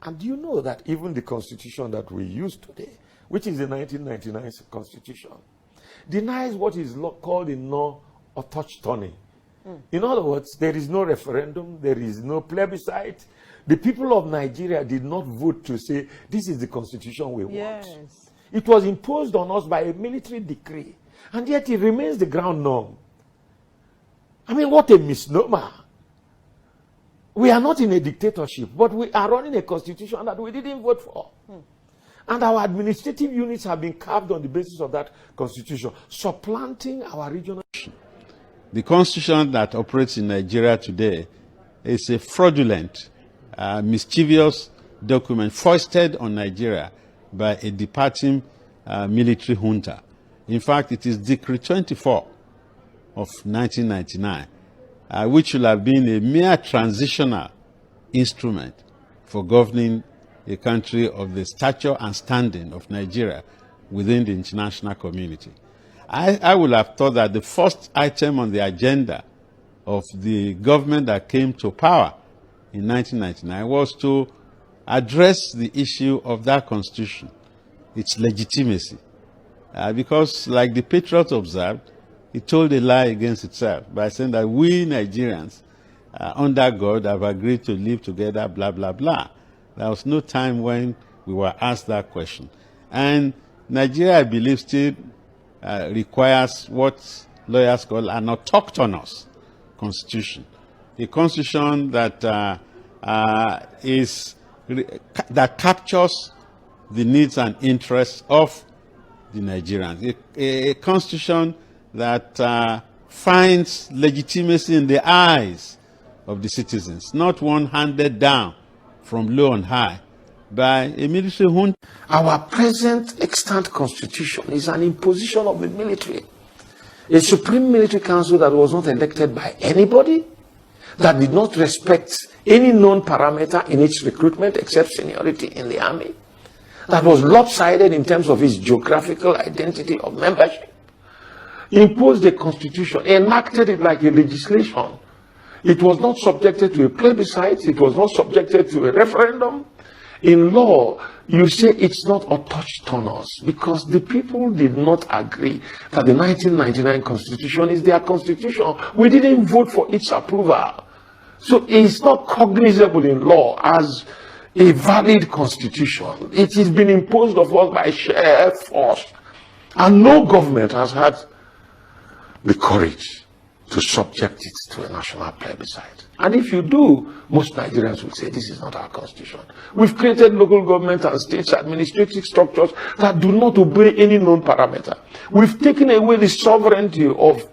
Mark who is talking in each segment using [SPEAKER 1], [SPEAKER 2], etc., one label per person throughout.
[SPEAKER 1] And do you know that even the constitution that we use today, which is the 1999 constitution, denies what is called in law autochthony. In other words, there is no referendum, there is no plebiscite. The people of Nigeria did not vote to say, this is the constitution we want. It was imposed on us by a military decree, and yet it remains the ground norm. I mean, what a misnomer. We are not in a dictatorship, but we are running a constitution that we didn't vote for. And our administrative units have been carved on the basis of that constitution, supplanting our regional.
[SPEAKER 2] The constitution that operates in Nigeria today is a fraudulent, mischievous document foisted on Nigeria by a departing military junta. In fact, it is Decree 24 of 1999, which should have been a mere transitional instrument for governing a country of the stature and standing of Nigeria within the international community. I would have thought that the first item on the agenda of the government that came to power in 1999 was to address the issue of that constitution, its legitimacy. Because, like the Patriot observed, it told a lie against itself by saying that we Nigerians, under God, have agreed to live together, blah, blah, blah. There was no time when we were asked that question. And Nigeria, I believe, still requires what lawyers call an autochthonous constitution. A constitution that that captures the needs and interests of the Nigerians. A constitution that finds legitimacy in the eyes of the citizens, not one handed down from low and high by a military junta.
[SPEAKER 1] Our present extant constitution is an imposition of the military. A supreme military council that was not elected by anybody, that did not respect any known parameter in its recruitment except seniority in the army, that was lopsided in terms of its geographical identity of membership, imposed a constitution, enacted it like a legislation. It was not subjected to a plebiscite, it was not subjected to a referendum. In law, you say it's not autochthonous because the people did not agree that the 1999 constitution is their constitution. We didn't vote for its approval. So it's not cognizable in law as a valid constitution. It has been imposed of us by sheer force. And no government has had the courage to subject it to a national plebiscite. And if you do, most Nigerians will say this is not our constitution. We've created local government and states administrative structures that do not obey any known parameter. We've taken away the sovereignty of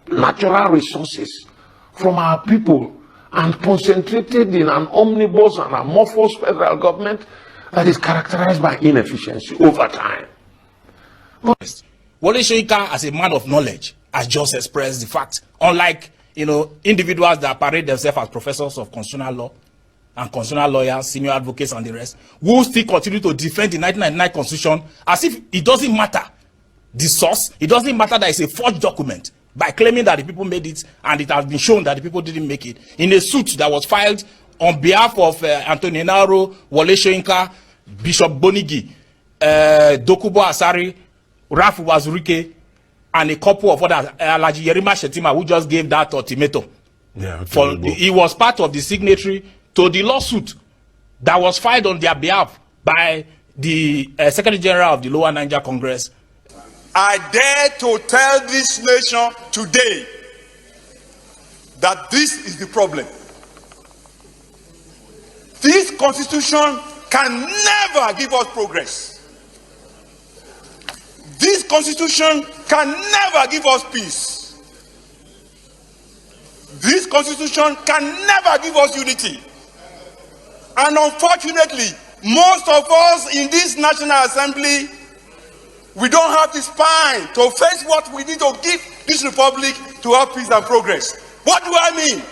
[SPEAKER 1] natural resources from our people and concentrated in an omnibus and amorphous federal government that is characterized by inefficiency over time.
[SPEAKER 3] Wole Soyinka, as a man of knowledge, has just expressed the fact, unlike individuals that parade themselves as professors of constitutional law and constitutional lawyers, senior advocates, and the rest, who still continue to defend the 1999 constitution as if it doesn't matter the source, it doesn't matter that it's a forged document, by claiming that the people made it and it has been shown that the people didn't make it, in a suit that was filed on behalf of Anthony Naro, Wole Soyinka, Bishop Bonigi, Dokubo Asari, Ralph Wazurike, and a couple of others, Alhaji Yerima Shetima, who just gave that ultimatum. Yeah, he was part of the signatory to the lawsuit that was filed on their behalf by the Secretary General of the Lower Niger Congress.
[SPEAKER 4] I dare to tell this nation today that this is the problem. This constitution can never give us progress. This constitution can never give us peace. This constitution can never give us unity. And unfortunately, most of us in this National Assembly, we don't have the spine to face what we need to give this republic to have peace and progress. What do I mean?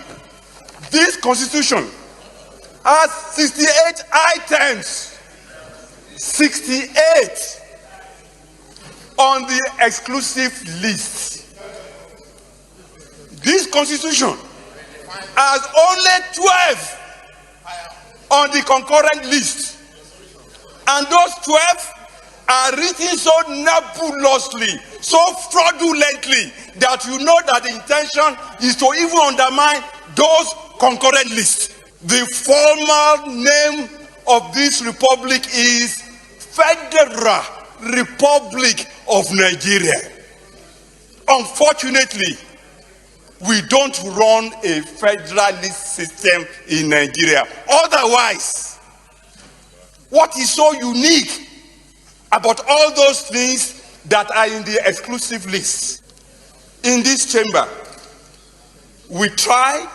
[SPEAKER 4] This constitution has 68 items. 68 on the exclusive list. This constitution has only 12 on the concurrent list. And those 12 are written so nebulously, so fraudulently, that you know that the intention is to even undermine those concurrent lists. The formal name of this republic is Federal Republic of Nigeria. Unfortunately, we don't run a federalist system in Nigeria. Otherwise, what is so unique about all those things that are in the exclusive list? In this chamber, we try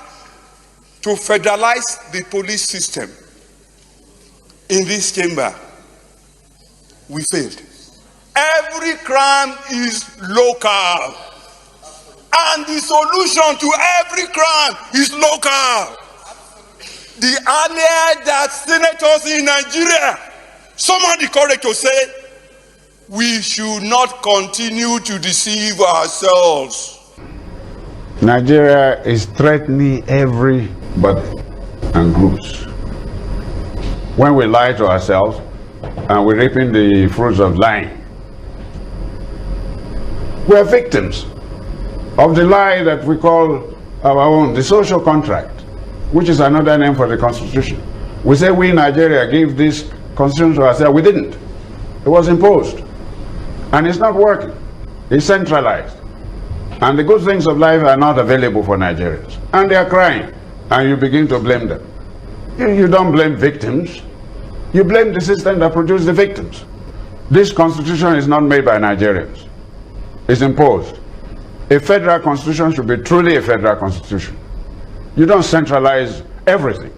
[SPEAKER 4] to federalize the police system. In this chamber, we failed. Every crime is local, and the solution to every crime is local. The earlier that senators in Nigeria summoned the courage to say, we should not continue to deceive ourselves.
[SPEAKER 5] Nigeria is threatening everybody and groups. When we lie to ourselves and we're reaping the fruits of lying, we're victims of the lie that we call our own, the social contract, which is another name for the Constitution. We say we in Nigeria gave this Constitution to ourselves. We didn't. It was imposed. And it's not working. It's centralized. And the good things of life are not available for Nigerians. And they are crying. And you begin to blame them. You don't blame victims. You blame the system that produced the victims. This Constitution is not made by Nigerians. It's imposed. A federal constitution should be truly a federal constitution. You don't centralize everything.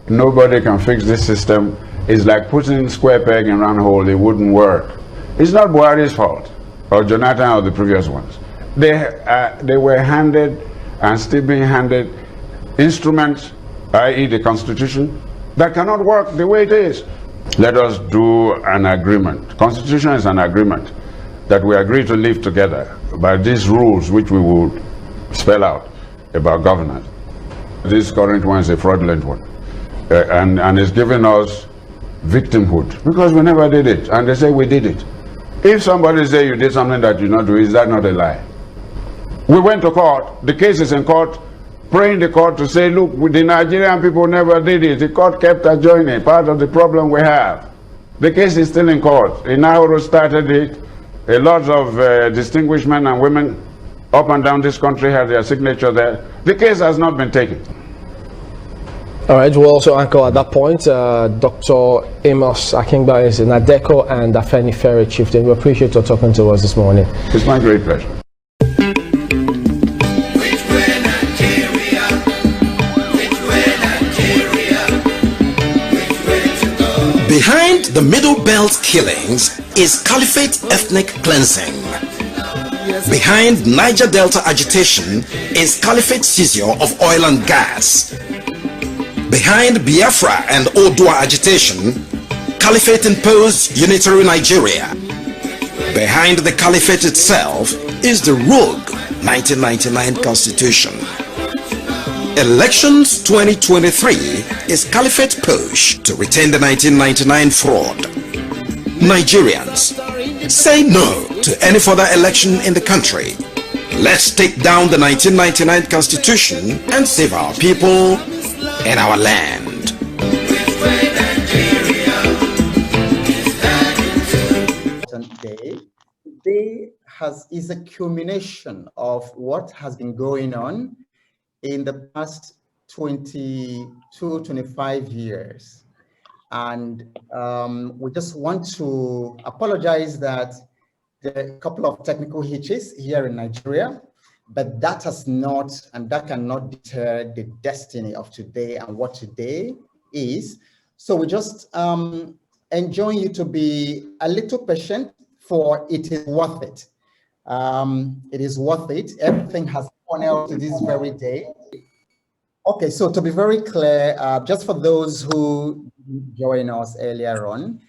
[SPEAKER 5] Nobody can fix this system. It's like putting square peg in round hole. It wouldn't work. It's not Buhari's fault, or Jonathan, or the previous ones. They were handed, and still being handed, instruments, i.e. the Constitution, that cannot work the way it is. Let us do an agreement. Constitution is an agreement that we agree to live together by these rules which we will spell out about governance. This current one is a fraudulent one, and it's giving us victimhood because we never did it, and they say we did it. If somebody say you did something that you not do, is that not a lie? We went to court, the case is in court, praying the court to say, look, the Nigerian people never did it. The court kept adjoining, part of the problem we have. The case is still in court. Inauro started it. A lot of distinguished men and women up and down this country have their signature there. The case has not been taken.
[SPEAKER 6] All right, we'll also anchor at that point. Dr. Amos Akingba is in Adeko and Afeni Ferry Chieftain. We appreciate your talking to us this morning.
[SPEAKER 5] It's my great pleasure.
[SPEAKER 7] Behind the Middle Belt killings is Caliphate ethnic cleansing. Behind Niger Delta agitation is Caliphate seizure of oil and gas. Behind Biafra and Odua agitation, Caliphate imposed unitary Nigeria. Behind the Caliphate itself is the rogue 1999 Constitution. Elections 2023 is Caliphate push to retain the 1999 fraud. Nigerians, say no to any further election in the country. Let's take down the 1999 Constitution and save our people and our land.
[SPEAKER 8] Today is a culmination of what has been going on in the past 25 years. And we just want to apologize that there are a couple of technical hitches here in Nigeria, but that has not, and that cannot deter the destiny of today and what today is. So we just enjoy you to be a little patient, for it is worth it. It is worth it. Everything has gone out to this very day. Okay, so to be very clear, just for those who joined us earlier on,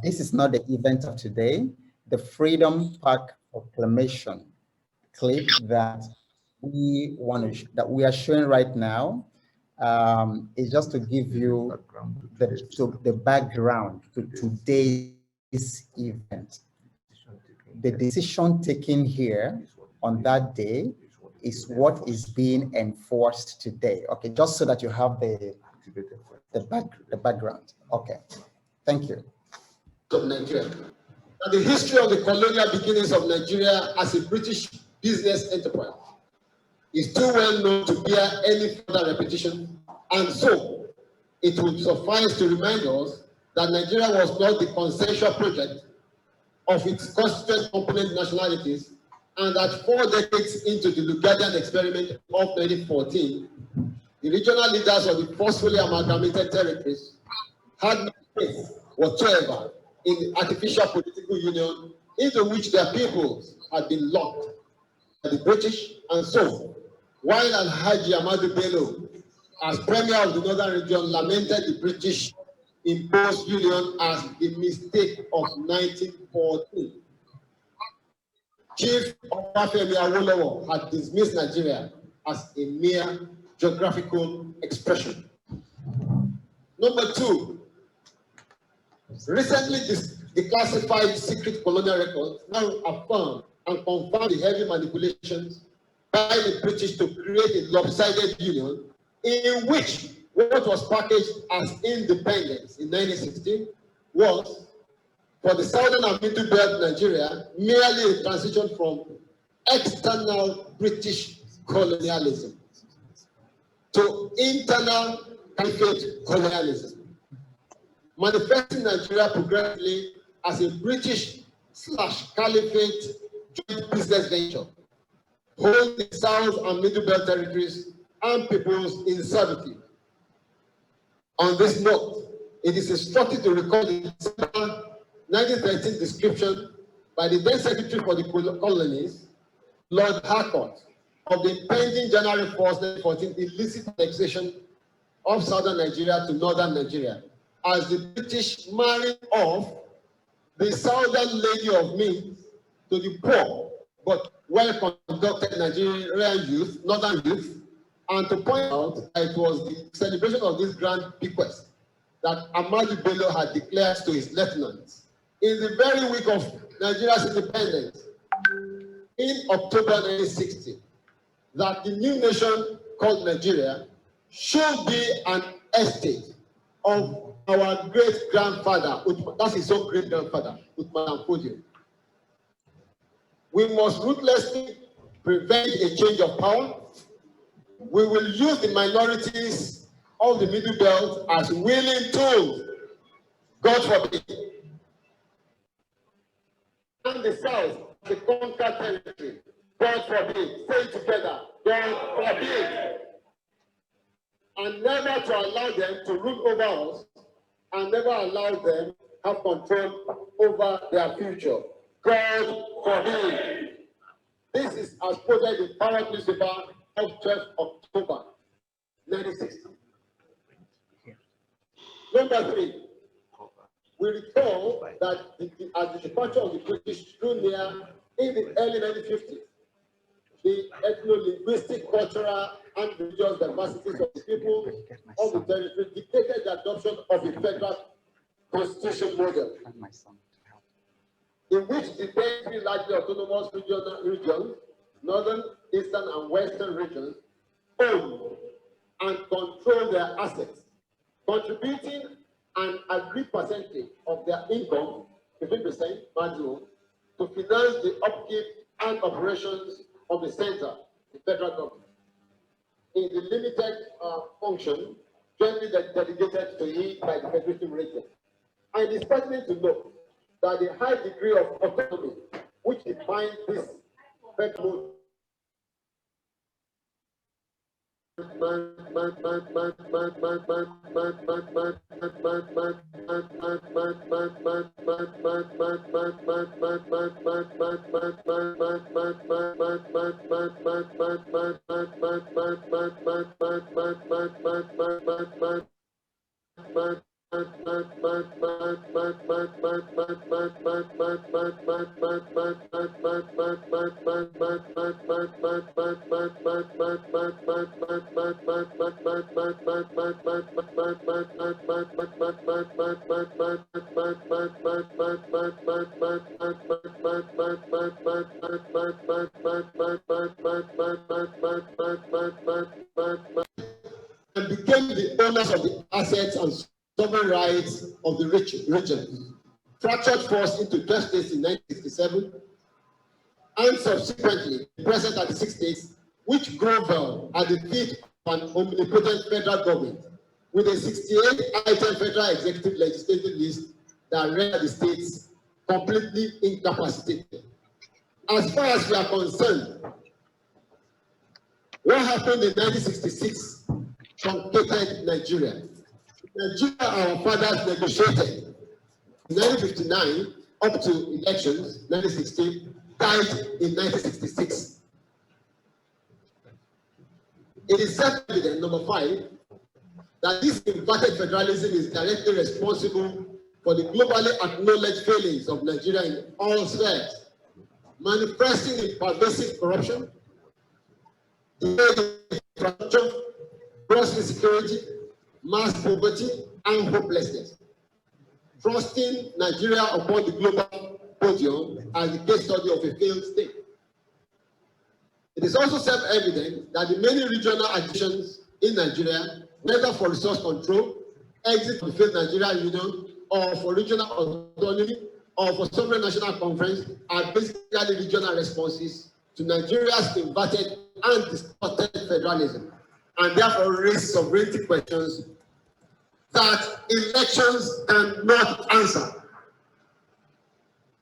[SPEAKER 8] this is not the event of today. The Freedom Park Proclamation clip that we are showing right now is just to give you the background to today's event. The decision taken here on that day is what is being enforced today. Okay, just so that you have the background. Okay, thank you.
[SPEAKER 9] Of Nigeria. And the history of the colonial beginnings of Nigeria as a British business enterprise is too well known to bear any further repetition, and so it would suffice to remind us that Nigeria was not the consensual project of its constituent component nationalities, and that 4 decades into the Lugadian experiment of 1914, the regional leaders of the forcefully amalgamated territories had no faith whatsoever in the artificial political union into which their peoples had been locked by the British. And so, while Alhaji Ahmadu Bello, as Premier of the Northern Region, lamented the British imposed union as the mistake of 1914, Chief Obafemi Awolowo had dismissed Nigeria as a mere geographical expression. Number 2, recently declassified secret colonial records now affirm and confirm the heavy manipulations by the British to create a lopsided union in which what was packaged as independence in 1916 was, for the southern and middle belt Nigeria, merely a transition from external British colonialism to internal caliphate colonialism, manifesting Nigeria progressively as a British/caliphate joint business venture, holding the South and Middle Belt territories and peoples in servitude. On this note, it is instructive to recall the December 1913 description by the then Secretary for the Colonies, Lord Harcourt, of the impending January 1st, 1914 illicit annexation of southern Nigeria to northern Nigeria, as the British married off the southern lady of means to the poor but well-conducted Nigerian youth, northern youth, and to point out that it was the celebration of this grand bequest that Ahmadu Bello had declared to his lieutenants in the very week of Nigeria's independence in October 1960, that the new nation called Nigeria should be an estate of our great-grandfather, that's his own great-grandfather, Uthman Fodio. We must ruthlessly prevent a change of power. We will use the minorities of the Middle Belt as willing tools, God forbid, and the South, the conquered territory, God forbid, say it together, God forbid, and never to allow them to rule over us, and never allow them have control over their future. God forbid. This is as quoted in Power newspaper of 12th October 1960. Number 3, we recall that as the departure of the British drew near in the early 1950s, the ethno-linguistic, cultural, and religious diversities of the people of the territory dictated the adoption of a federal constitution model, in which the 3 largely autonomous regions, northern, eastern, and western regions, own and control their assets, contributing an agreed percentage of their income, 15% maximum, to finance the upkeep and operations of the center, the federal government, in the limited function jointly delegated to it by the federative region. And it is pertinent to note that the high degree of autonomy which defines this federal and became the owners of the assets and sovereign rights of the region. Fractured force into 12 states in 1967, and subsequently present at the 6 states, which grovel at the feet of an omnipotent federal government with a 68-item federal executive legislative list that rendered the states completely incapacitated. As far as we are concerned, what happened in 1966 truncated Nigeria. Nigeria, our fathers negotiated in 1959 up to elections, 1960, died in 1966. It is self-evident, number 5, that this inverted federalism is directly responsible for the globally acknowledged failings of Nigeria in all spheres, manifesting in pervasive corruption, infrastructure, gross insecurity, mass poverty, and hopelessness, thrusting Nigeria upon the global podium as the case study of a failed state. It is also self-evident that the many regional additions in Nigeria, whether for resource control, exit from the failed Nigeria Union, or for regional autonomy, or for sovereign national conference, are basically regional responses to Nigeria's inverted and distorted federalism, and therefore raise sovereignty questions that elections cannot answer.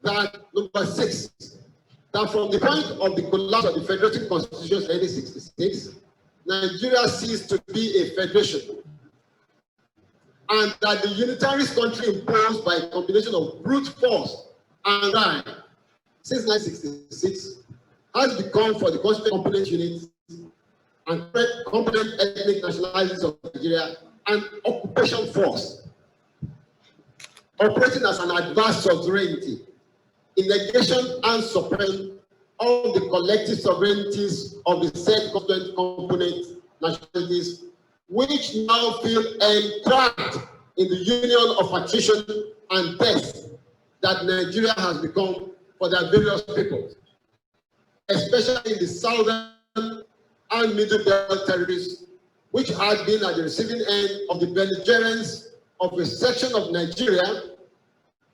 [SPEAKER 9] That number 6, that from the point of the collapse of the Federative Constitution in 1966, Nigeria ceased to be a federation, and that the unitarist country imposed by a combination of brute force and crime since 1966 has become for the constituent component units and component ethnic nationalities of Nigeria an occupation force operating as an advanced sovereignty in negation and suppression of the collective sovereignties of the said constituent component nationalities, which now feel entrapped in the union of attrition and death that Nigeria has become for their various peoples, especially in the southern and middle belt territories, which had been at the receiving end of the belligerence of a section of Nigeria,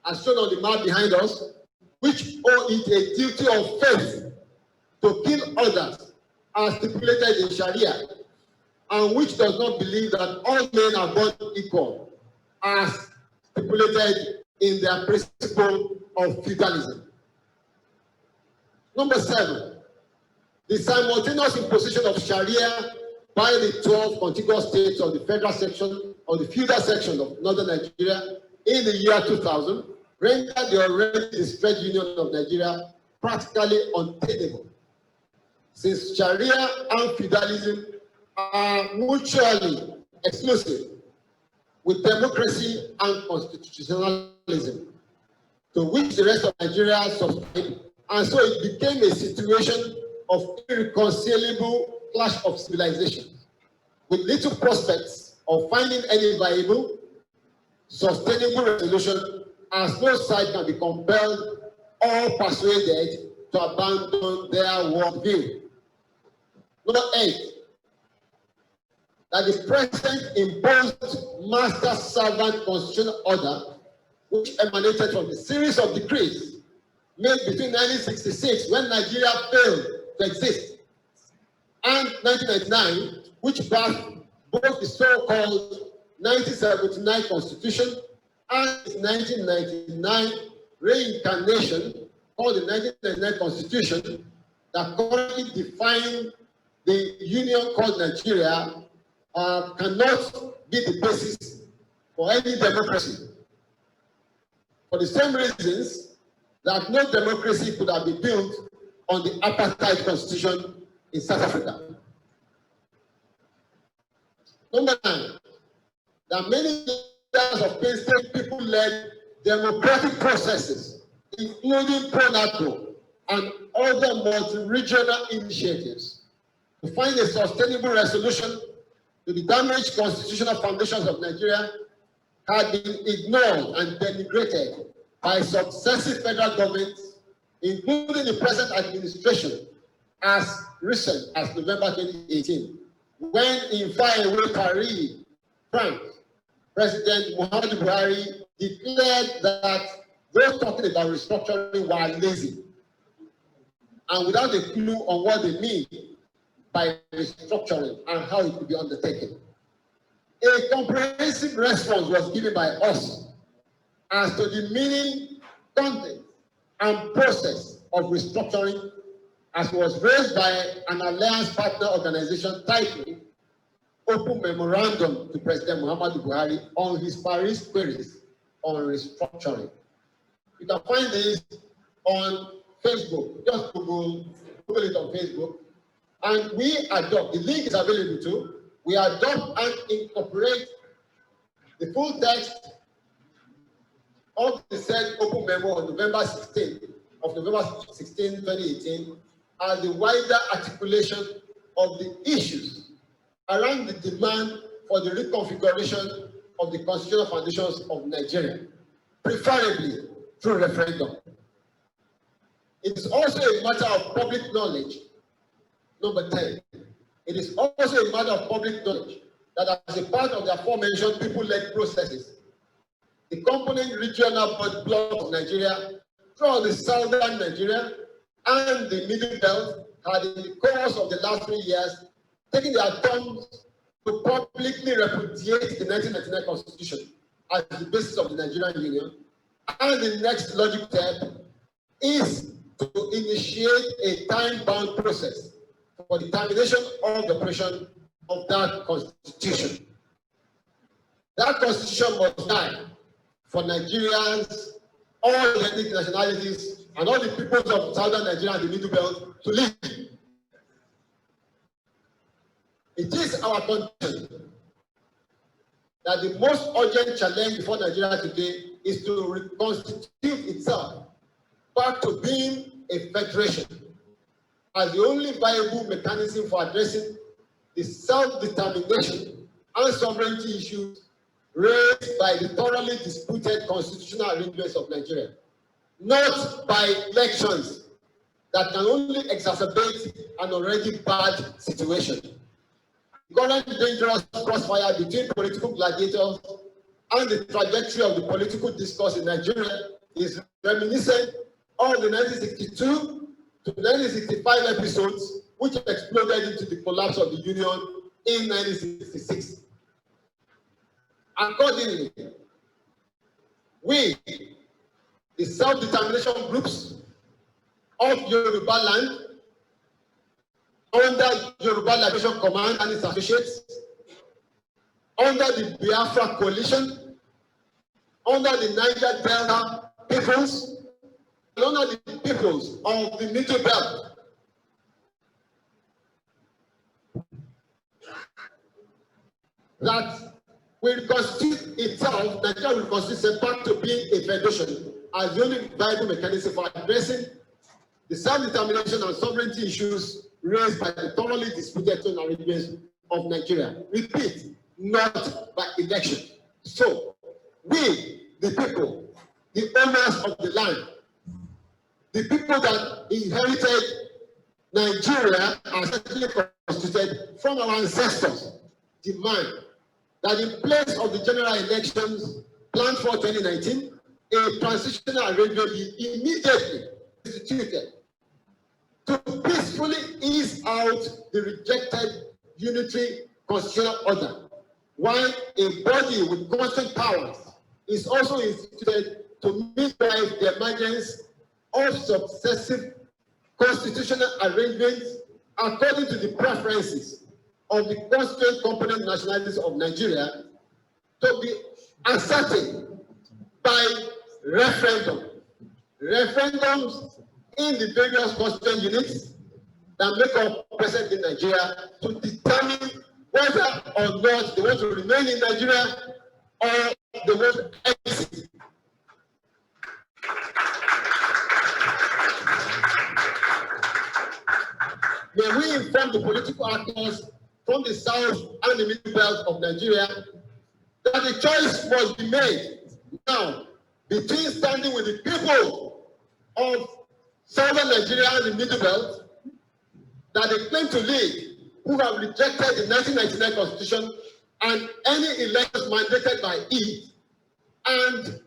[SPEAKER 9] as shown on the map behind us, which owe it a duty of faith to kill others as stipulated in Sharia, and which does not believe that all men are born equal, as stipulated in their principle of feudalism. Number 7, the simultaneous imposition of Sharia by the 12 contiguous states of the federal section of the feudal section of northern Nigeria in the year 2000 rendered the already distressed union of Nigeria practically untenable, since Sharia and feudalism are mutually exclusive with democracy and constitutionalism, to which the rest of Nigeria subscribed, and so it became a situation of irreconcilable clash of civilizations, with little prospects of finding any viable, sustainable resolution, as no side can be compelled or persuaded to abandon their worldview. Number 8, that the present imposed master-servant constitutional order, which emanated from the series of decrees made between 1966, when Nigeria failed to exist, and 1999, which birthed both the so-called 1979 Constitution and its 1999 reincarnation, called the 1999 Constitution, that currently define the union called Nigeria, cannot be the basis for any democracy. For the same reasons that no democracy could have been built on the apartheid constitution in South Africa. Number 9, that many years of painstaking people-led democratic processes, including pro-NATO and other multi-regional initiatives, to find a sustainable resolution to the damaged constitutional foundations of Nigeria had been ignored and denigrated by successive federal governments, including the present administration, as recent as November 2018, when in faraway Paris, France, President Muhammadu Buhari declared that those talking about restructuring were lazy, and without a clue on what they mean by restructuring and how it could be undertaken. A comprehensive response was given by us as to the meaning, content, and process of restructuring, as was raised by an alliance partner organization titled Open Memorandum to President Muhammadu Buhari on his Paris queries on restructuring. You can find this on Facebook. Just Google it on Facebook. And we adopt, the link is available too. We adopt and incorporate the full text of the said open memo on November 16, 2018, as the wider articulation of the issues around the demand for the reconfiguration of the constitutional foundations of Nigeria, preferably through referendum. It is also a matter of public knowledge. Number 10, it is also a matter of public knowledge that as a part of the aforementioned people-led processes, the component regional bloc of Nigeria, throughout the southern Nigeria and the Middle Belt, had in the course of the last 3 years taken their turns to publicly repudiate the 1999 Constitution as the basis of the Nigerian Union, and the next logical step is to initiate a time-bound process for the termination of the operation of that Constitution. That Constitution must die for Nigerians, all the ethnic nationalities, and all the peoples of southern Nigeria and the Middle Belt to live. It is our contention that the most urgent challenge before Nigeria today is to reconstitute itself back to being a federation as the only viable mechanism for addressing the self-determination and sovereignty issues raised by the thoroughly disputed constitutional arrangements of Nigeria, not by elections that can only exacerbate an already bad situation. The current dangerous crossfire between political gladiators and the trajectory of the political discourse in Nigeria is reminiscent of the 1962 to 1965 episodes which exploded into the collapse of the Union in 1966. Accordingly, we, the self-determination groups of Yoruba land, under Yoruba Liberation Command and its associates, under the Biafra Coalition, under the Niger Delta peoples, and under the peoples of the Middle Belt, that will constitute itself, Nigeria will constitute itself back to being a federation as the only viable mechanism for addressing the self-determination and sovereignty issues raised by the thoroughly disputed arrangements of Nigeria. Repeat, not by election. So, we, the people, the owners of the land, the people that inherited Nigeria as certainly constituted from our ancestors, demand that in place of the general elections planned for 2019, a transitional arrangement be immediately instituted to peacefully ease out the rejected unitary constitutional order, while a body with constant powers is also instituted to midwife the emergence of successive constitutional arrangements according to the preferences of the constituent component nationalities of Nigeria to be ascertained by referendum. Referendums in the various constituent units that make up present in Nigeria to determine whether or not they want to remain in Nigeria or the word exit. May we inform the political actors from the south and the middle belt of Nigeria that the choice must be made now between standing with the people of southern Nigeria and the middle belt that they claim to lead, who have rejected the 1999 constitution and any elections mandated by it, and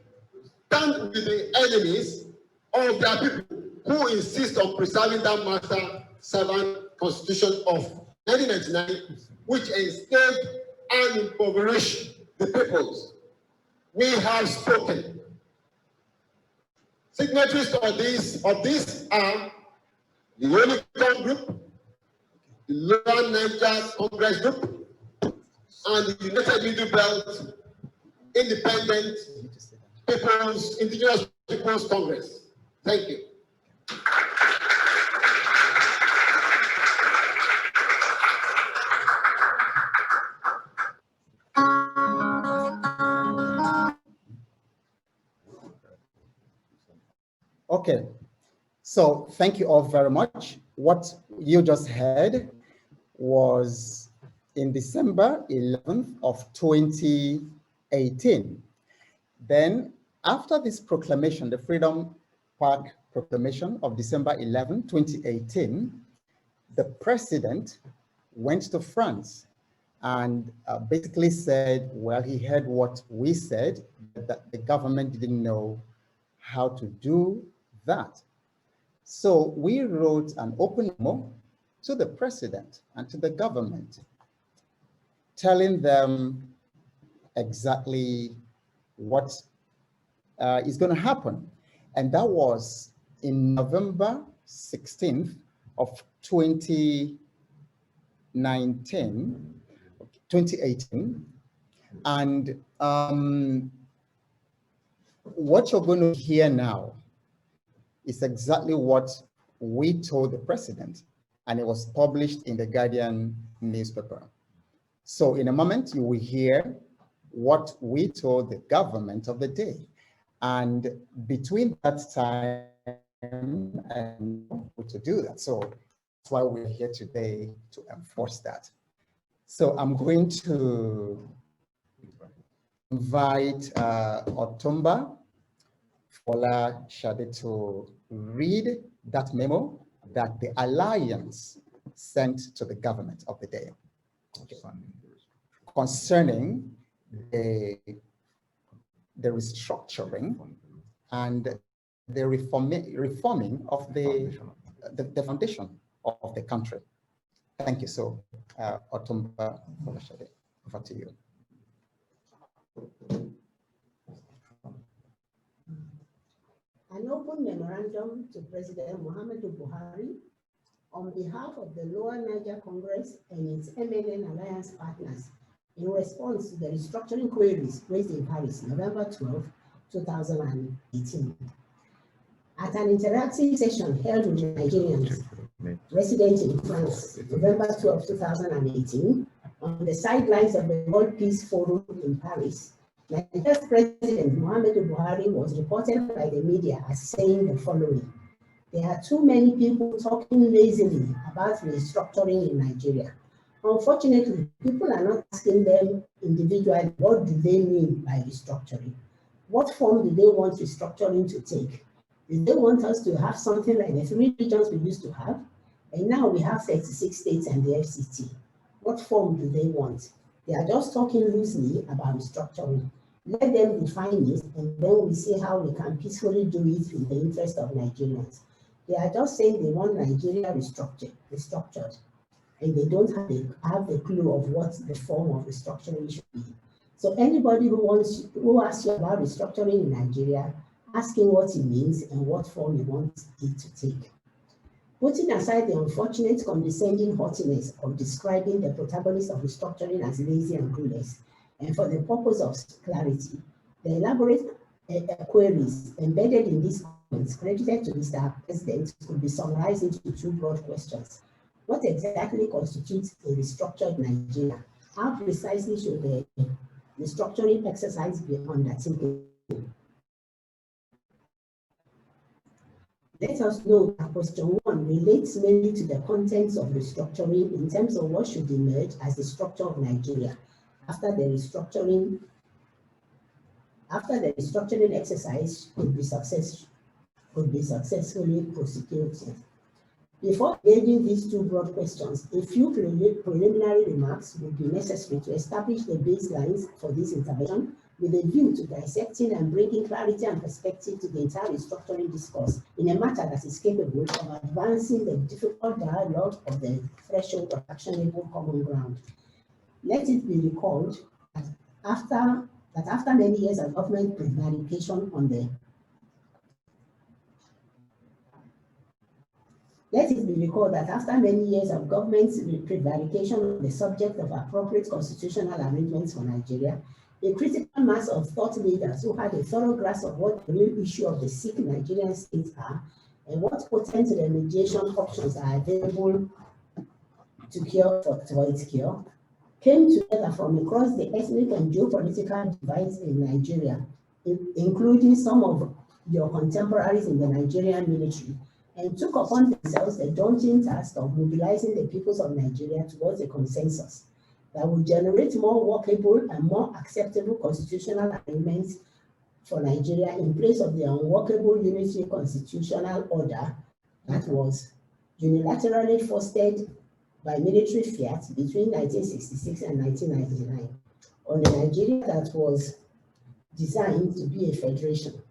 [SPEAKER 9] stand with the enemies of their people who insist on preserving that master servant constitution of 1999, which enslaved and impoverished the peoples. We have spoken. Signatories of this are the UNITARY group, the Lower Niger Congress group, and the United Middle Belt Independent Indigenous Peoples Congress. Thank you.
[SPEAKER 8] Okay, so thank you all very much. What you just heard was in December 11th of 2018. Then after this proclamation, the Freedom Park Proclamation of December 11, 2018, the president went to France and basically said, well, he heard what we said, that the government didn't know how to do that. So we wrote an open memo to the president and to the government, telling them exactly what is going to happen. And that was in November 16th of 2018. And what you're going to hear now is exactly what we told the president, and it was published in the Guardian newspaper. So in a moment, you will hear what we told the government of the day. And between that time and to do that. So that's why we're here today, to enforce that. So I'm going to invite Otumba Fola Shade to read that memo that the Alliance sent to the government of the day concerning the restructuring and the reforming of the foundation of the country. Thank you. So, Otumba Fola Shade, over to you.
[SPEAKER 10] An open memorandum to President Muhammadu Buhari on behalf of the Lower Niger Congress and its MNN alliance partners in response to the restructuring queries raised in Paris, November 12, 2018. At an interactive session held with Nigerians resident in France, November 12, 2018, on the sidelines of the World Peace Forum in Paris, Nigeria's President Muhammadu Buhari was reported by the media as saying the following: there are too many people talking lazily about restructuring in Nigeria. Unfortunately, people are not asking them individually, what do they mean by restructuring? What form do they want restructuring to take? Do they want us to have something like the 3 regions we used to have? And now we have 36 states and the FCT. What form do they want? They are just talking loosely about restructuring. Let them define it, and then we see how we can peacefully do it in the interest of Nigerians. They are just saying they want Nigeria restructured, and they don't have the clue of what the form of restructuring should be. So anybody who asks you about restructuring in Nigeria, asking what it means and what form you want it to take. Putting aside the unfortunate condescending haughtiness of describing the protagonists of restructuring as lazy and clueless, and for the purpose of clarity, the elaborate queries embedded in these comments credited to Mr. President could be summarized into 2 broad questions. What exactly constitutes a restructured Nigeria? How precisely should the the structuring exercise be undertaken. Let us note that question 1 relates mainly to the contents of restructuring in terms of what should emerge as the structure of Nigeria after the restructuring exercise could be successfully prosecuted. Before engaging these two broad questions, a few preliminary remarks would be necessary to establish the baselines for this intervention with a view to dissecting and bringing clarity and perspective to the entire restructuring discourse in a matter that is capable of advancing the difficult dialogue of the threshold of actionable common ground. Let it be recalled that after many years of government prevarication on the Let it be recalled that after many years of government prevarication on the subject of appropriate constitutional arrangements for Nigeria, a critical mass of thought leaders who had a thorough grasp of what the real issue of the sick Nigerian state are and what potent remediation options are available to cure for its cure, came together from across the ethnic and geopolitical divides in Nigeria, including some of your contemporaries in the Nigerian military, and took upon themselves the daunting task of mobilizing the peoples of Nigeria towards a consensus that would generate more workable and more acceptable constitutional arrangements for Nigeria in place of the unworkable unitary constitutional order that was unilaterally fostered by military fiat between 1966 and 1999 on a Nigeria that was designed to be a federation.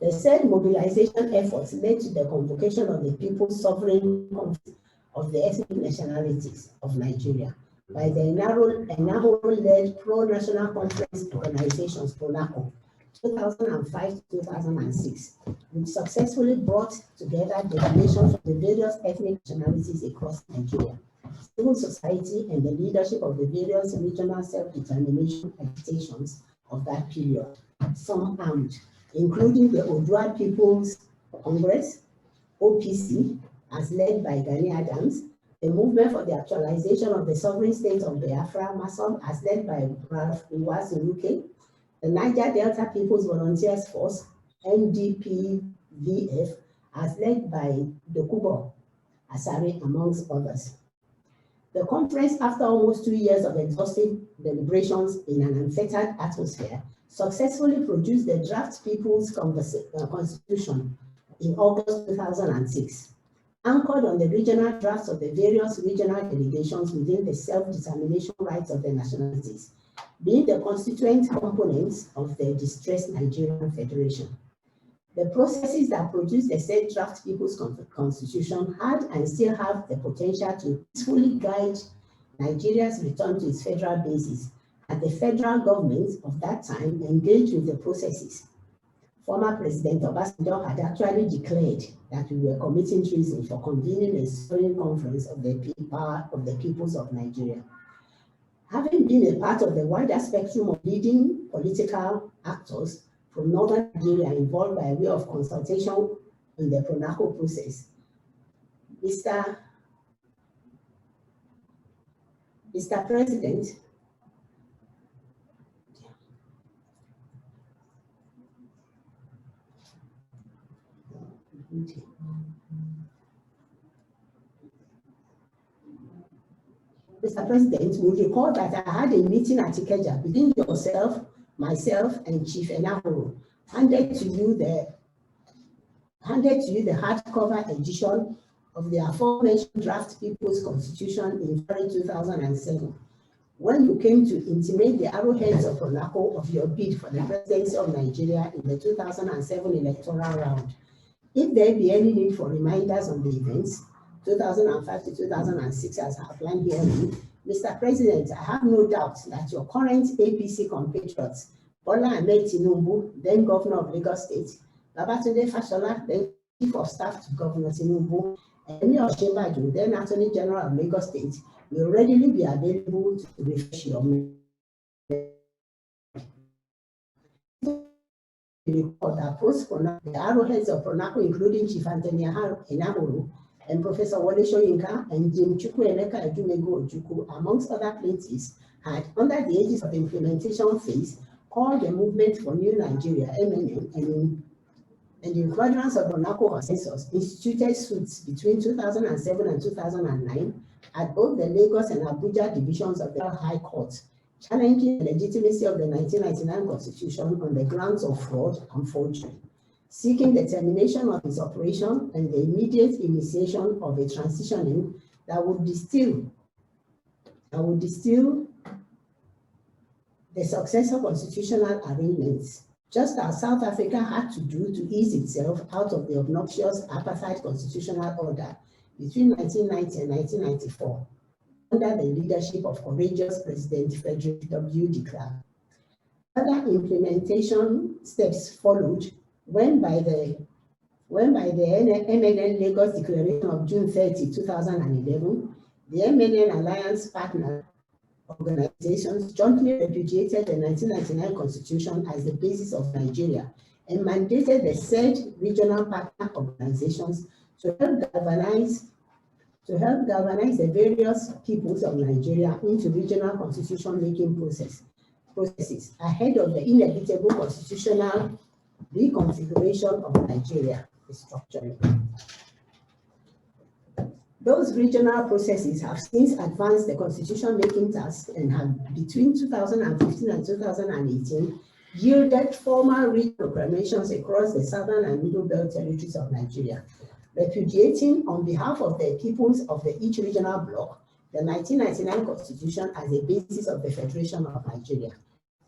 [SPEAKER 10] The said mobilization efforts led to the convocation of the People's Sovereign Conference of the Ethnic Nationalities of Nigeria by the Enahoro-led Pro-National Conference Organizations, PRONACO, 2005 to 2006, which successfully brought together delegations from the various ethnic nationalities across Nigeria, civil society, and the leadership of the various regional self-determination agitations of that period, some armed, including the Odua People's Congress, OPC, as led by Gani Adams, the Movement for the Actualization of the Sovereign State of Biafra, MASOB, as led by Ralph Iwazuruke, the Niger Delta People's Volunteers Force, NDPVF, as led by Dokubo Asare, amongst others. The conference, after almost 2 years of exhaustive deliberations in an unfettered atmosphere, successfully produced the draft People's Constitution in August 2006, anchored on the regional drafts of the various regional delegations within the self-determination rights of the nationalities, being the constituent components of the distressed Nigerian Federation. The processes that produced the said draft People's Constitution had and still have the potential to peacefully guide Nigeria's return to its federal basis, and the federal government of that time engaged with the processes. Former President Obasanjo had actually declared that we were committing treason for convening a sovereign conference of the peoples of Nigeria. Having been a part of the wider spectrum of leading political actors from northern Nigeria involved by way of consultation in the PRONACO process, Mr. President, Mr. President, will recall that I had a meeting at Ikeja between yourself, myself, and Chief Enahoro, handed to you the hardcover edition of the aforementioned draft People's Constitution in February 2007, when you came to intimate the arrowheads of PRONACO of your bid for the presidency of Nigeria in the 2007 electoral round. If there be any need for reminders on the events, 2005 to 2006, as outlined here, Mr. President, I have no doubt that your current APC compatriots, Bola Ahmed Tinubu, then Governor of Lagos State, Babatunde Fashola, then Chief of Staff to Governor Tinubu, and Emi Osinbajo, then Attorney General of Lagos State, will readily be available to refresh your memory. Report that post-PRONACO, the arrowheads of PRONACO, including Chief Anthony Enahoro, and Professor Wole Soyinka and Jim Chukwuemeka Edumegu Ojukwu, amongst other plaintiffs, had, under the aegis of the implementation phase, called the Movement for New Nigeria, MNN, and in furtherance of the NACO consensus, instituted suits between 2007 and 2009 at both the Lagos and Abuja divisions of the High Court, challenging the legitimacy of the 1999 Constitution on the grounds of fraud and forgery, seeking the termination of its operation and the immediate initiation of a transitioning that would distill the successor constitutional arrangements, just as South Africa had to do to ease itself out of the obnoxious apartheid constitutional order between 1990 and 1994, under the leadership of courageous President Frederick W. de Klerk. Other implementation steps followed when by the MNN Lagos Declaration of June 30, 2011, the MNN Alliance partner organizations jointly repudiated the 1999 Constitution as the basis of Nigeria and mandated the said regional partner organizations to help galvanize the various peoples of Nigeria into regional constitution-making processes ahead of the inevitable constitutional reconfiguration of Nigeria restructuring. Those regional processes have since advanced the constitution-making task and have, between 2015 and 2018, yielded formal regional proclamations across the southern and middle belt territories of Nigeria, repudiating on behalf of the peoples of each regional bloc the 1999 Constitution as a basis of the Federation of Nigeria,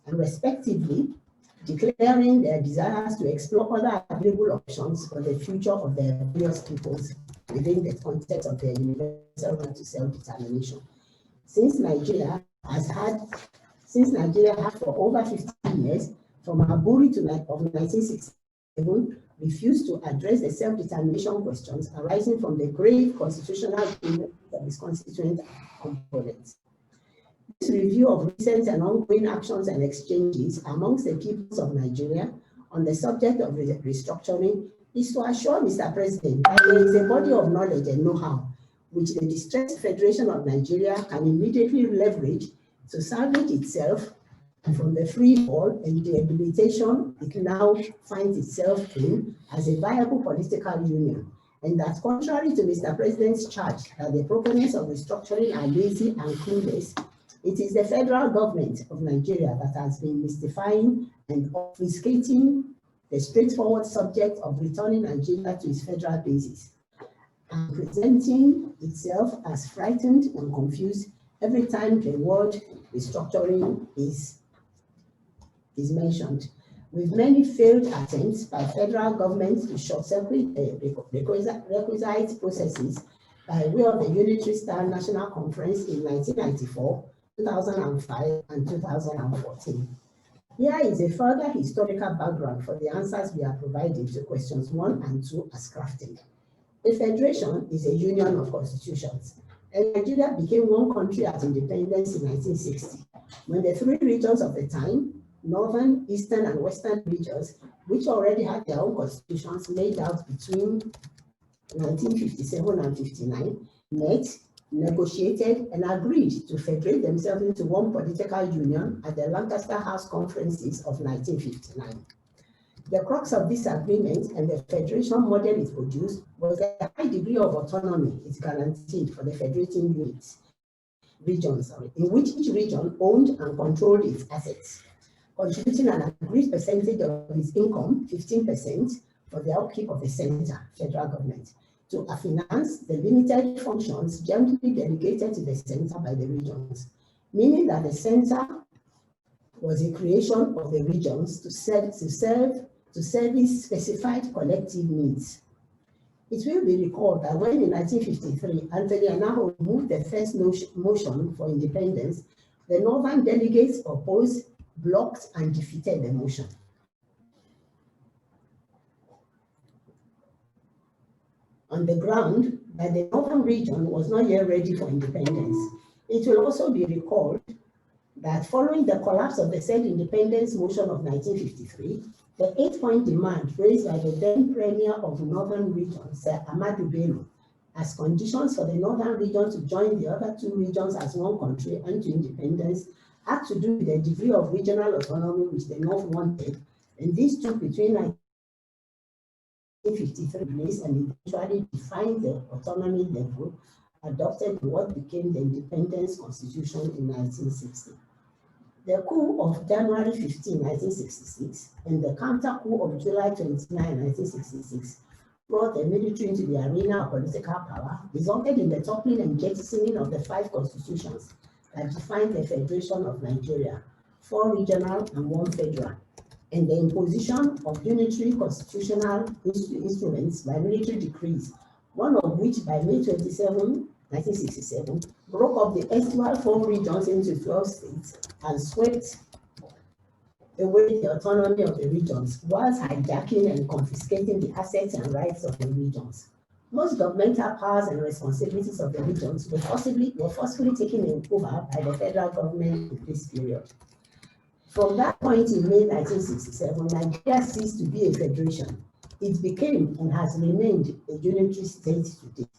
[SPEAKER 10] and respectively declaring their desires to explore other available options for the future of their various peoples within the context of their universal right to self-determination. Since Nigeria had for over 15 years, from Aburi of 1967, refused to address the self-determination questions arising from the grave constitutional of its constituent components. This review of recent and ongoing actions and exchanges amongst the peoples of Nigeria on the subject of restructuring is to assure Mr. President that there is a body of knowledge and know-how which the distressed Federation of Nigeria can immediately leverage to salvage itself from the free fall and debilitation it now finds itself in as a viable political union, and that contrary to Mr. President's charge that the proponents of restructuring are lazy and clueless, it is the federal government of Nigeria that has been mystifying and obfuscating the straightforward subject of returning Nigeria to its federal basis, and presenting itself as frightened and confused every time the word restructuring is mentioned, with many failed attempts by federal governments to short-circuit the requisite processes by way of the Unitary Style National Conference in 1994, 2005, and 2014. Here is a further historical background for the answers we are providing to questions 1 and 2 as crafted. A federation is a union of constitutions, and Nigeria became one country at independence in 1960, when the three regions of the time, northern, eastern, and western regions, which already had their own constitutions laid out between 1957 and 59, met, negotiated, and agreed to federate themselves into one political union at the Lancaster House Conferences of 1959. The crux of this agreement and the federation model it produced was the high degree of autonomy it guaranteed for the federating regions, in which each region owned and controlled its assets, contributing an agreed percentage of its income, 15%, for the upkeep of the center, federal government, to finance the limited functions generally delegated to the center by the regions, meaning that the center was a creation of the regions to service specified collective needs. It will be recalled that when in 1953, Anthony Anaho moved the first motion for independence, the northern delegates opposed, blocked, and defeated the motion. On the ground that the northern region was not yet ready for independence. It will also be recalled that following the collapse of the said independence motion of 1953, the 8-point demand raised by the then Premier of the Northern Region, Sir Ahmadu Bello, as conditions for the northern region to join the other two regions as one country and to independence had to do with the degree of regional autonomy which the North wanted, and this took between 1953 and eventually defined the autonomy level adopted in what became the Independence Constitution in 1960. The coup of January 15, 1966, and the counter coup of July 29, 1966, brought the military into the arena of political power, resulted in the toppling and jettisoning of the 5 constitutions that defined the Federation of Nigeria, 4 regional and 1 federal, and the imposition of unitary constitutional instruments by military decrees, one of which by May 27, 1967, broke up the erstwhile 4 regions into 12 states and swept away the autonomy of the regions, whilst hijacking and confiscating the assets and rights of the regions. Most governmental powers and responsibilities of the regions were forcefully taken over by the federal government in this period. From that point in May 1967, Nigeria ceased to be a federation. It became and has remained a unitary state today,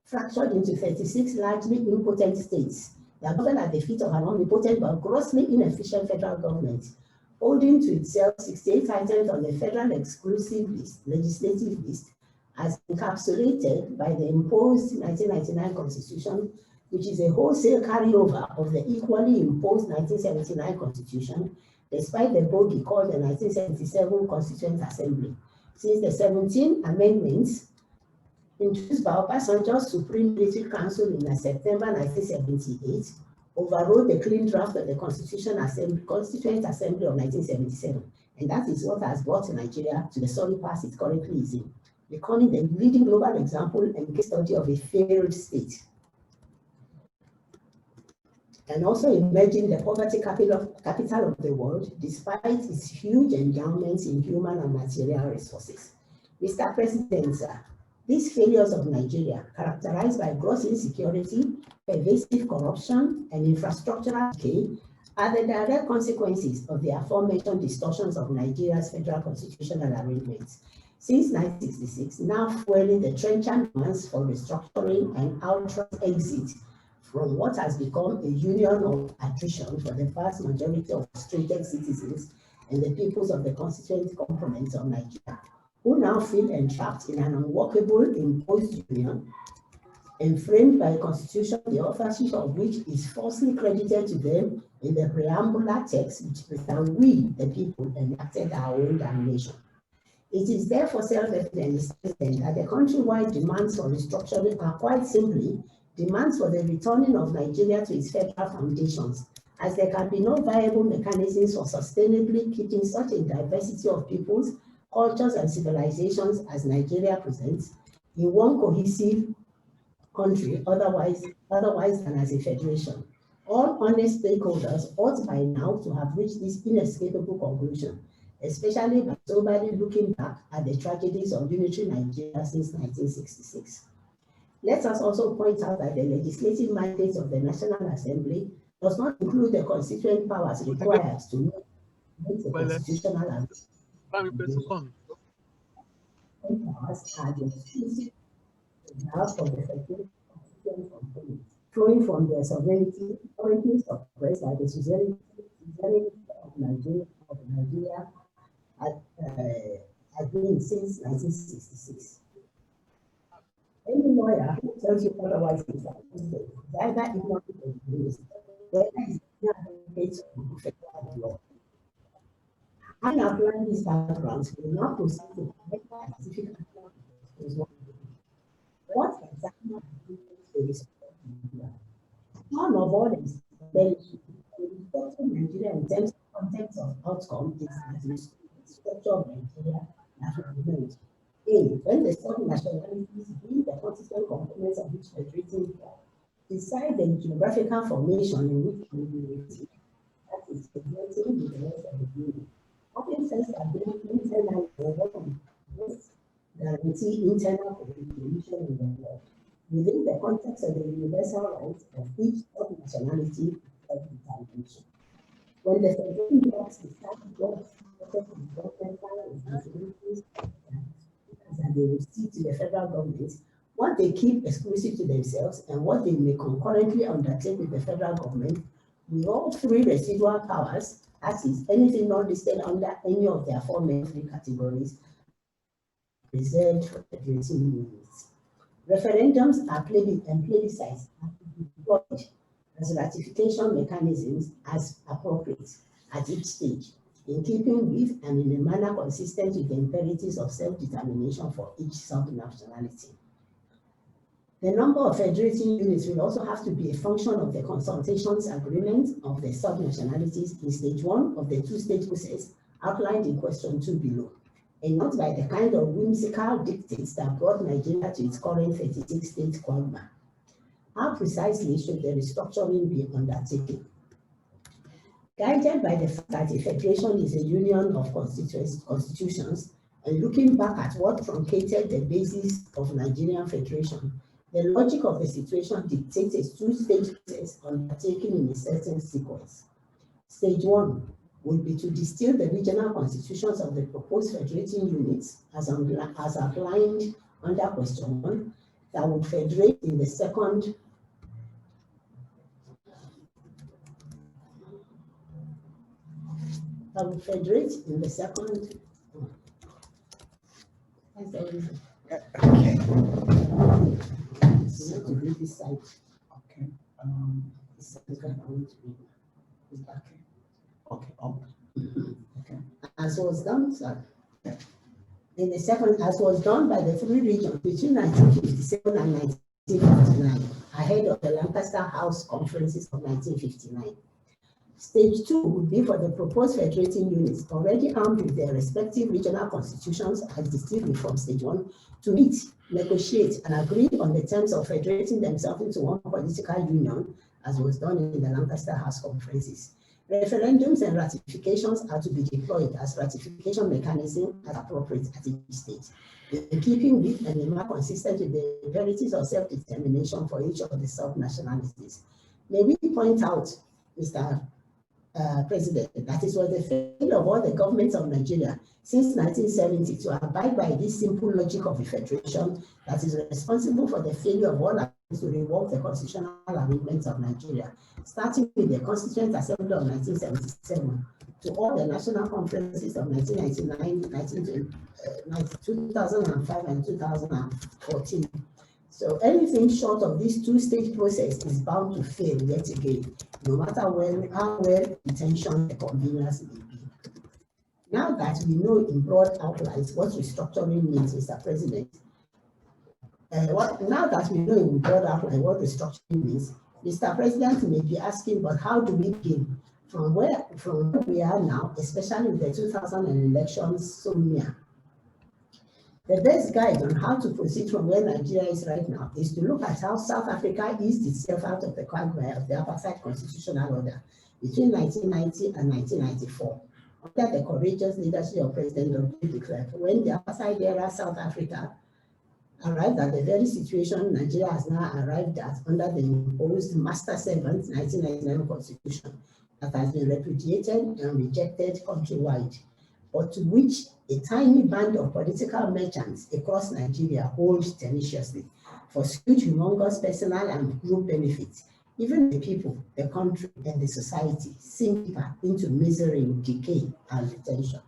[SPEAKER 10] fractured into 36 largely impotent states that govern at the feet of an omnipotent but grossly inefficient federal government, holding to itself 68 items on the federal exclusive list, legislative list, as encapsulated by the imposed 1999 Constitution, which is a wholesale carryover of the equally imposed 1979 Constitution, despite the bogey called the 1977 Constituent Assembly, since the 17 amendments introduced by Obasanjo's Supreme Military Council in September 1978 overrode the clean draft of the Constituent Assembly of 1977, and that is what has brought Nigeria to the sorry pass it currently is in, becoming the leading global example and case study of a failed state, and also emerging the poverty capital of the world, despite its huge endowments in human and material resources. Mr. President, sir, these failures of Nigeria, characterized by gross insecurity, pervasive corruption, and infrastructural decay, are the direct consequences of the aforementioned distortions of Nigeria's federal constitutional arrangements since 1966, now fueling the trenchant demands for restructuring and outright exit from what has become a union of attrition for the vast majority of frustrated citizens and the peoples of the constituent components of Nigeria, who now feel entrapped in an unworkable imposed union and framed by a constitution, the authorship of which is falsely credited to them in the preambular text, which pretend we, the people, enacted our own damnation. It is therefore self-evident that the countrywide demands for restructuring are quite simply demands for the returning of Nigeria to its federal foundations, as there can be no viable mechanisms for sustainably keeping such a diversity of peoples, cultures, and civilizations as Nigeria presents in one cohesive country, otherwise than as a federation. All honest stakeholders ought by now to have reached this inescapable conclusion, especially by soberly looking back at the tragedies of unitary Nigeria since 1966. Let us also point out that the legislative mandate of the National Assembly does not include the constituent powers required to make the constitutional and powers are the exclusive powers of the federal constituent component, flowing from their sovereignty, currently suppressed by the suzerainty of Nigeria has been since 1966. Any lawyer who tells you otherwise is either ignorant or bruised, whether it's advocates of federal law. Having outlined these backgrounds, we will now proceed to correct the specific account. What exactly is one of all is Nigeria in terms of context of outcome is that the structure of Nigeria that will remain. When the sub-nationalities, being the constituent components of each federating bloc, decide the geographical formation in which we will receive, that is, presenting with the rest of the union. Often says that being internal must guarantee internal cohesion in the world, within the context of the universal rights of each sub-nationality of determination. When the federating blocs decide blocks, governmental responsibilities that they will see to the federal government, what they keep exclusive to themselves and what they may concurrently undertake with the federal government, with all three residual powers, that is, anything not listed under any of their four main three categories, reserved for federating units. Referendums are plebiscites are deployed as ratification mechanisms as appropriate at each stage, in keeping with and in a manner consistent with the imperatives of self-determination for each sub-nationality. The number of federating units will also have to be a function of the consultations agreement of the sub-nationalities in stage 1 of the two-stage process outlined in question 2 below, and not by the kind of whimsical dictates that brought Nigeria to its current 36-state quagmire. How precisely should the restructuring be undertaken? Guided by the fact that a federation is a union of constitutions, and looking back at what truncated the basis of Nigerian federation, the logic of the situation dictates a two-stage process undertaken in a certain sequence. Stage 1 would be to distill the regional constitutions of the proposed federating units as outlined under question 1, that would federate in the second
[SPEAKER 8] Okay.
[SPEAKER 10] So to read this side.
[SPEAKER 8] Okay. Okay. Okay.
[SPEAKER 10] As was done, sir. In the second, as was done by the three regions between 1957 and 1959, ahead of the Lancaster House conferences of 1959. Stage 2 would be for the proposed federating units already armed with their respective regional constitutions as distilled from stage 1 to meet, negotiate, and agree on the terms of federating themselves into one political union, as was done in the Lancaster House conferences. Referendums and ratifications are to be deployed as ratification mechanism as appropriate at each stage, in keeping with and in manner consistent with the imperatives of self-determination for each of the sub-nationalities. May we point out, Mr. President, that it was the failure of all the governments of Nigeria since 1970 to abide by this simple logic of a federation that is responsible for the failure of all attempts to revoke the constitutional arrangements of Nigeria, starting with the Constituent Assembly of 1977 to all the national conferences of 1999, 2005, and 2014. So anything short of this two-stage process is bound to fail yet again, no matter how well intentioned the conveners may be. Now that we know in broad outlines what restructuring means, Mr. President, now that we know in broad outline what restructuring means, Mr. President may be asking, but how do we begin? From where we are now, especially with the 2000 elections so near? The best guide on how to proceed from where Nigeria is right now is to look at how South Africa eased itself out of the quagmire of the apartheid constitutional order between 1990 and 1994, under the courageous leadership of President de Klerk, when the apartheid era South Africa arrived at the very situation Nigeria has now arrived at under the imposed master servant 1999 constitution that has been repudiated and rejected countrywide, but to which a tiny band of political merchants across Nigeria holds tenaciously for huge, humongous personal and group benefits. Even the people, the country, and the society sink deeper into misery, decay, and retention.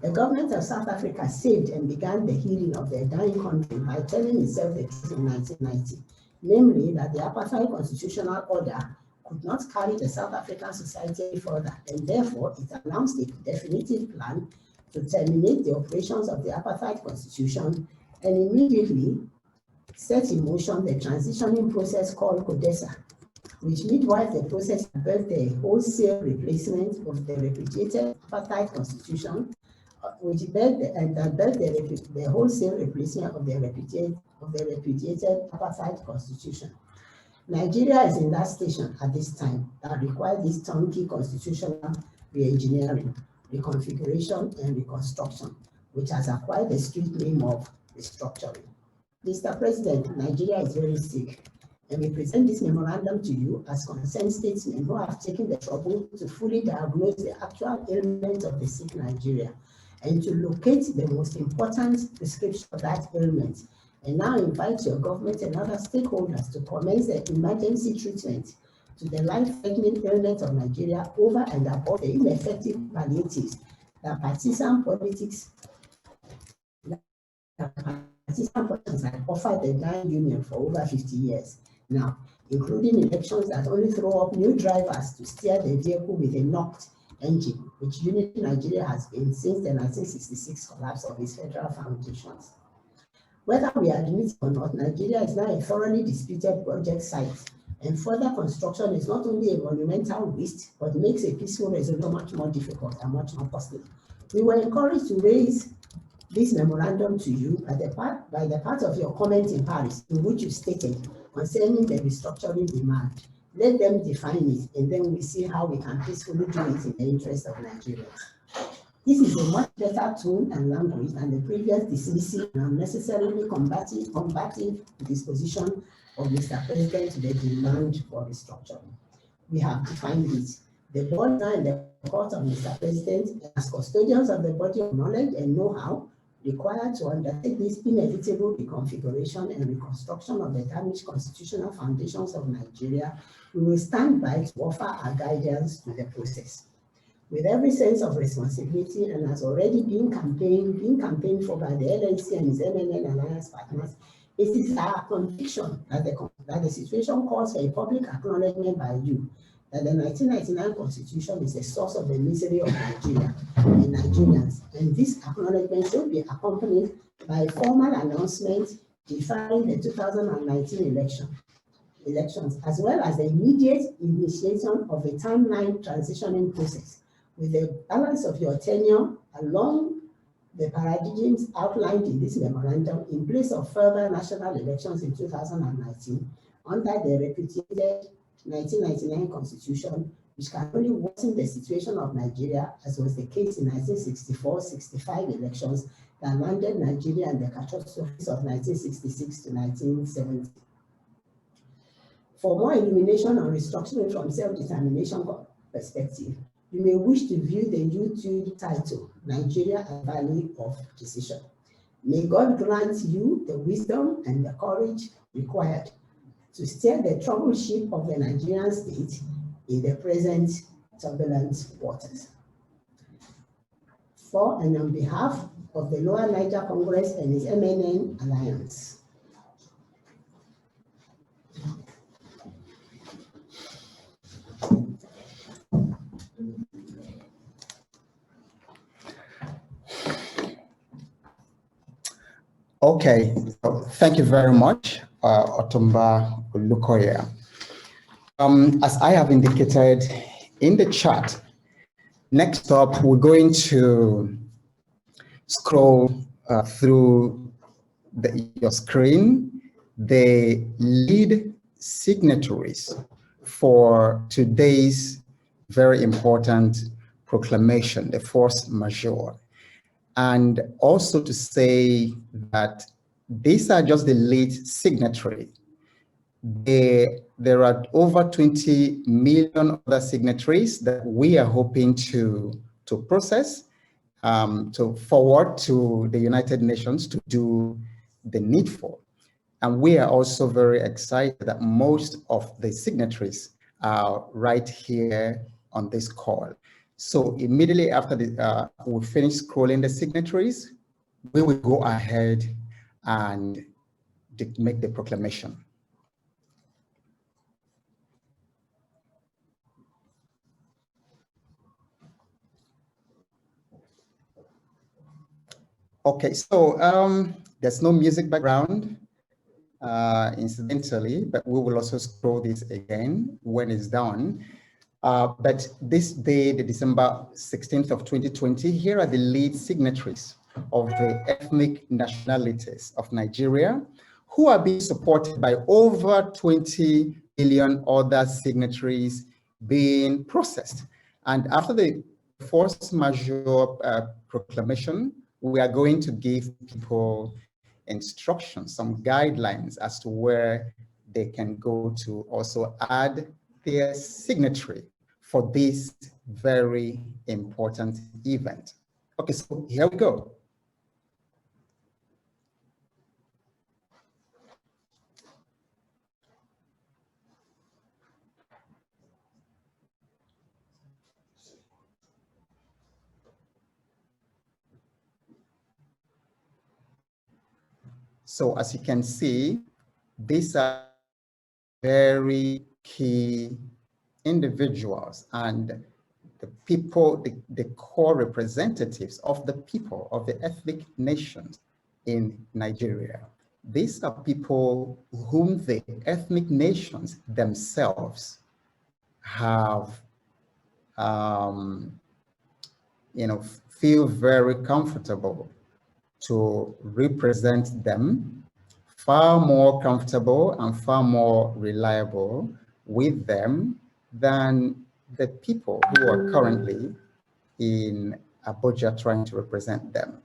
[SPEAKER 10] The government of South Africa saved and began the healing of their dying country by telling itself the truth in 1990, namely that the apartheid constitutional order could not carry the South African society further, and therefore it announced a definitive plan to terminate the operations of the apartheid constitution and immediately set in motion the transitioning process called CODESA, which midwife the process birthed the wholesale replacement of the repudiated apartheid constitution, which birthed the wholesale replacement of the repudiated apartheid constitution. Nigeria is in that station at this time that requires this turnkey constitutional re-engineering, reconfiguration, and reconstruction, which has acquired the street name of restructuring. Mr. President, Nigeria is very sick, and we present this memorandum to you as concerned statesmen who have taken the trouble to fully diagnose the actual ailment of the sick Nigeria and to locate the most important prescription of that ailment and now invite your government and other stakeholders to commence the emergency treatment to the life-threatening illness of Nigeria over and above the ineffective palliatives that partisan politics have offered the Nigerian Union for over 50 years now, including elections that only throw up new drivers to steer the vehicle with a knocked engine, which Unity Nigeria has been since the 1966 collapse of its federal foundations. Whether we admit or not, Nigeria is now a thoroughly disputed project site, and further construction is not only a monumental waste, but makes a peaceful resolution much more difficult and much more costly. We were encouraged to raise this memorandum to you by the part of your comment in Paris, in which you stated concerning the restructuring demand. Let them define it, and then we see how we can peacefully do it in the interest of Nigerians. This is a much better tone and language than the previous dismissive and unnecessarily combative disposition of Mr. President to the demand for restructuring. We have defined it. The board now in the court of Mr. President, as custodians of the body of knowledge and know-how required to undertake this inevitable reconfiguration and reconstruction of the damaged constitutional foundations of Nigeria, we will stand by to offer our guidance to the process. With every sense of responsibility, and has already been campaigned for by the LNC and its MNN alliance partners, it is our conviction that the situation calls for a public acknowledgement by you that the 1999 Constitution is the source of the misery of Nigeria and Nigerians, and this acknowledgement should be accompanied by a formal announcement defining the 2019 elections, as well as the immediate initiation of a timeline transitioning process, with the balance of your tenure along the paradigms outlined in this memorandum in place of further national elections in 2019 under the reputed 1999 Constitution, which can only worsen the situation of Nigeria, as was the case in 1964-65 elections that landed Nigeria in the catastrophes of 1966 to 1970. For more illumination on restructuring from self-determination perspective, you may wish to view the YouTube title, Nigeria, a Valley of Decision. May God grant you the wisdom and the courage required to steer the troubled ship of the Nigerian state in the present turbulent waters. For and on behalf of the Lower Niger Congress and its MNN Alliance,
[SPEAKER 8] Okay, so thank you very much, Otumba Olukoya. As I have indicated in the chat, next up, we're going to scroll through your screen, the lead signatories for today's very important proclamation, the force majeure. And also to say that these are just the lead signatory. There are over 20 million other signatories that we are hoping to process, to forward to the United Nations to do the needful. And we are also very excited that most of the signatories are right here on this call. So immediately after we finish scrolling the signatories, we will go ahead and make the proclamation. Okay, so there's no music background, incidentally, but we will also scroll this again when it's done. But this day, the December 16th of 2020, here are the lead signatories of the ethnic nationalities of Nigeria, who are being supported by over 20 million other signatories being processed. And after the force majeure proclamation, we are going to give people instructions, some guidelines as to where they can go to also add their signatory for this very important event. Okay, so here we go. So as you can see, these are very key individuals and the people, the core representatives of the people of the ethnic nations in Nigeria. These are people whom the ethnic nations themselves have, feel very comfortable to represent them, far more comfortable and far more reliable with them than the people who are currently in Abuja trying to represent them.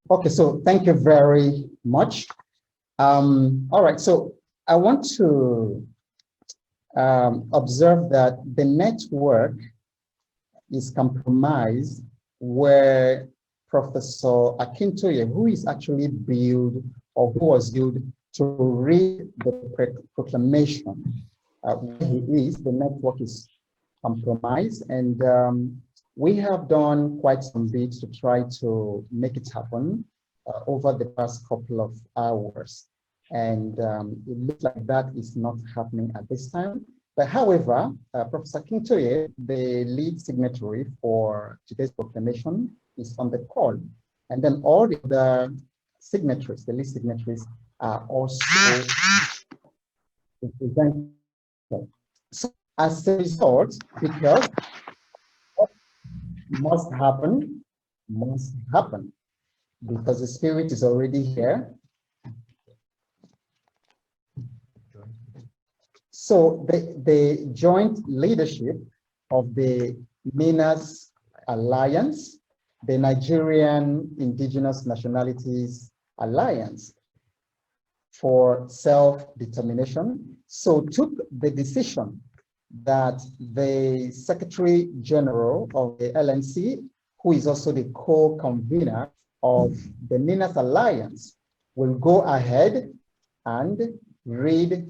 [SPEAKER 8] Okay, so thank you very much. All right, so I want to observe that the network is compromised where Professor Akintoye, who is actually billed or who was billed to read the proclamation, where he is, the network is compromised, and we have done quite some bits to try to make it happen over the past couple of hours. And it looks like that is not happening at this time. But however, Professor Akintoye, the lead signatory for today's proclamation, is on the call. And then all the other signatories, the lead signatories, are also represented. So as a result, because what must happen, because the spirit is already here. So the joint leadership of the NINAS Alliance, the Nigerian Indigenous Nationalities Alliance for Self-Determination, so took the decision that the Secretary General of the LNC, who is also the co-convener of the NINAS Alliance, will go ahead and read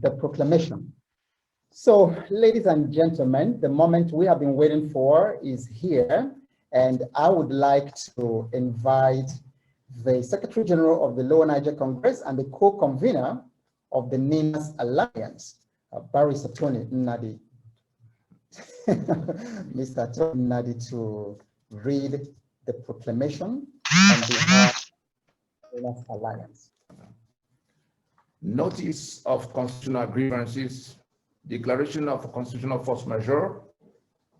[SPEAKER 8] the proclamation. So, ladies and gentlemen, the moment we have been waiting for is here, and I would like to invite the Secretary General of the Lower Niger Congress and the co-convener of the NINAS Alliance, Barrister Tony Nnadi, Mr. Tony Nnadi, to read the proclamation on behalf of the NINAS Alliance.
[SPEAKER 11] Notice of constitutional grievances, declaration of constitutional force majeure,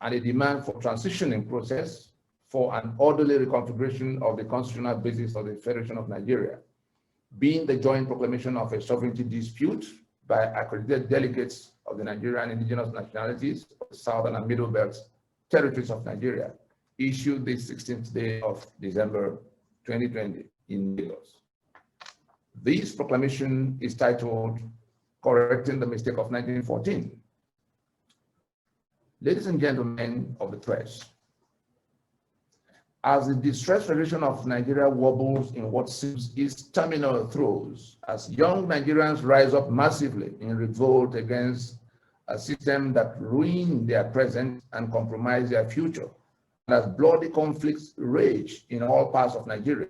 [SPEAKER 11] and a demand for transitioning process for an orderly reconfiguration of the constitutional basis of the Federation of Nigeria, being the joint proclamation of a sovereignty dispute by accredited delegates of the Nigerian indigenous nationalities of the Southern and Middle Belt territories of Nigeria, issued the 16th day of December 2020 in Lagos. This proclamation is titled Correcting the Mistake of 1914. Ladies and gentlemen of the press, as the distressed relation of Nigeria wobbles in what seems its terminal throes, as young Nigerians rise up massively in revolt against a system that ruined their present and compromised their future, and as bloody conflicts rage in all parts of Nigeria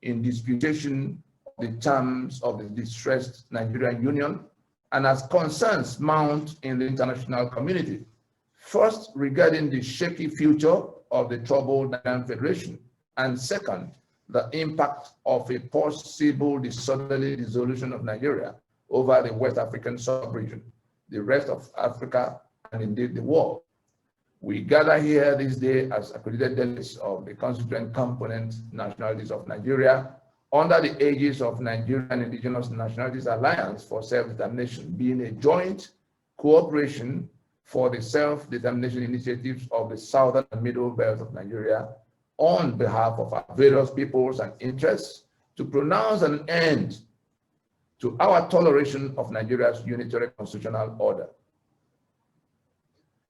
[SPEAKER 11] in disputation of the terms of the distressed Nigerian Union, and as concerns mount in the international community, first regarding the shaky future of the troubled Nigerian Federation, and second, the impact of a possible disorderly dissolution of Nigeria over the West African sub-region, the rest of Africa, and indeed the world. We gather here this day as accredited delegates of the constituent component nationalities of Nigeria under the aegis of Nigerian Indigenous Nationalities Alliance for Self-Determination, being a joint cooperation for the self-determination initiatives of the Southern and Middle Belt of Nigeria on behalf of our various peoples and interests to pronounce an end to our toleration of Nigeria's unitary constitutional order,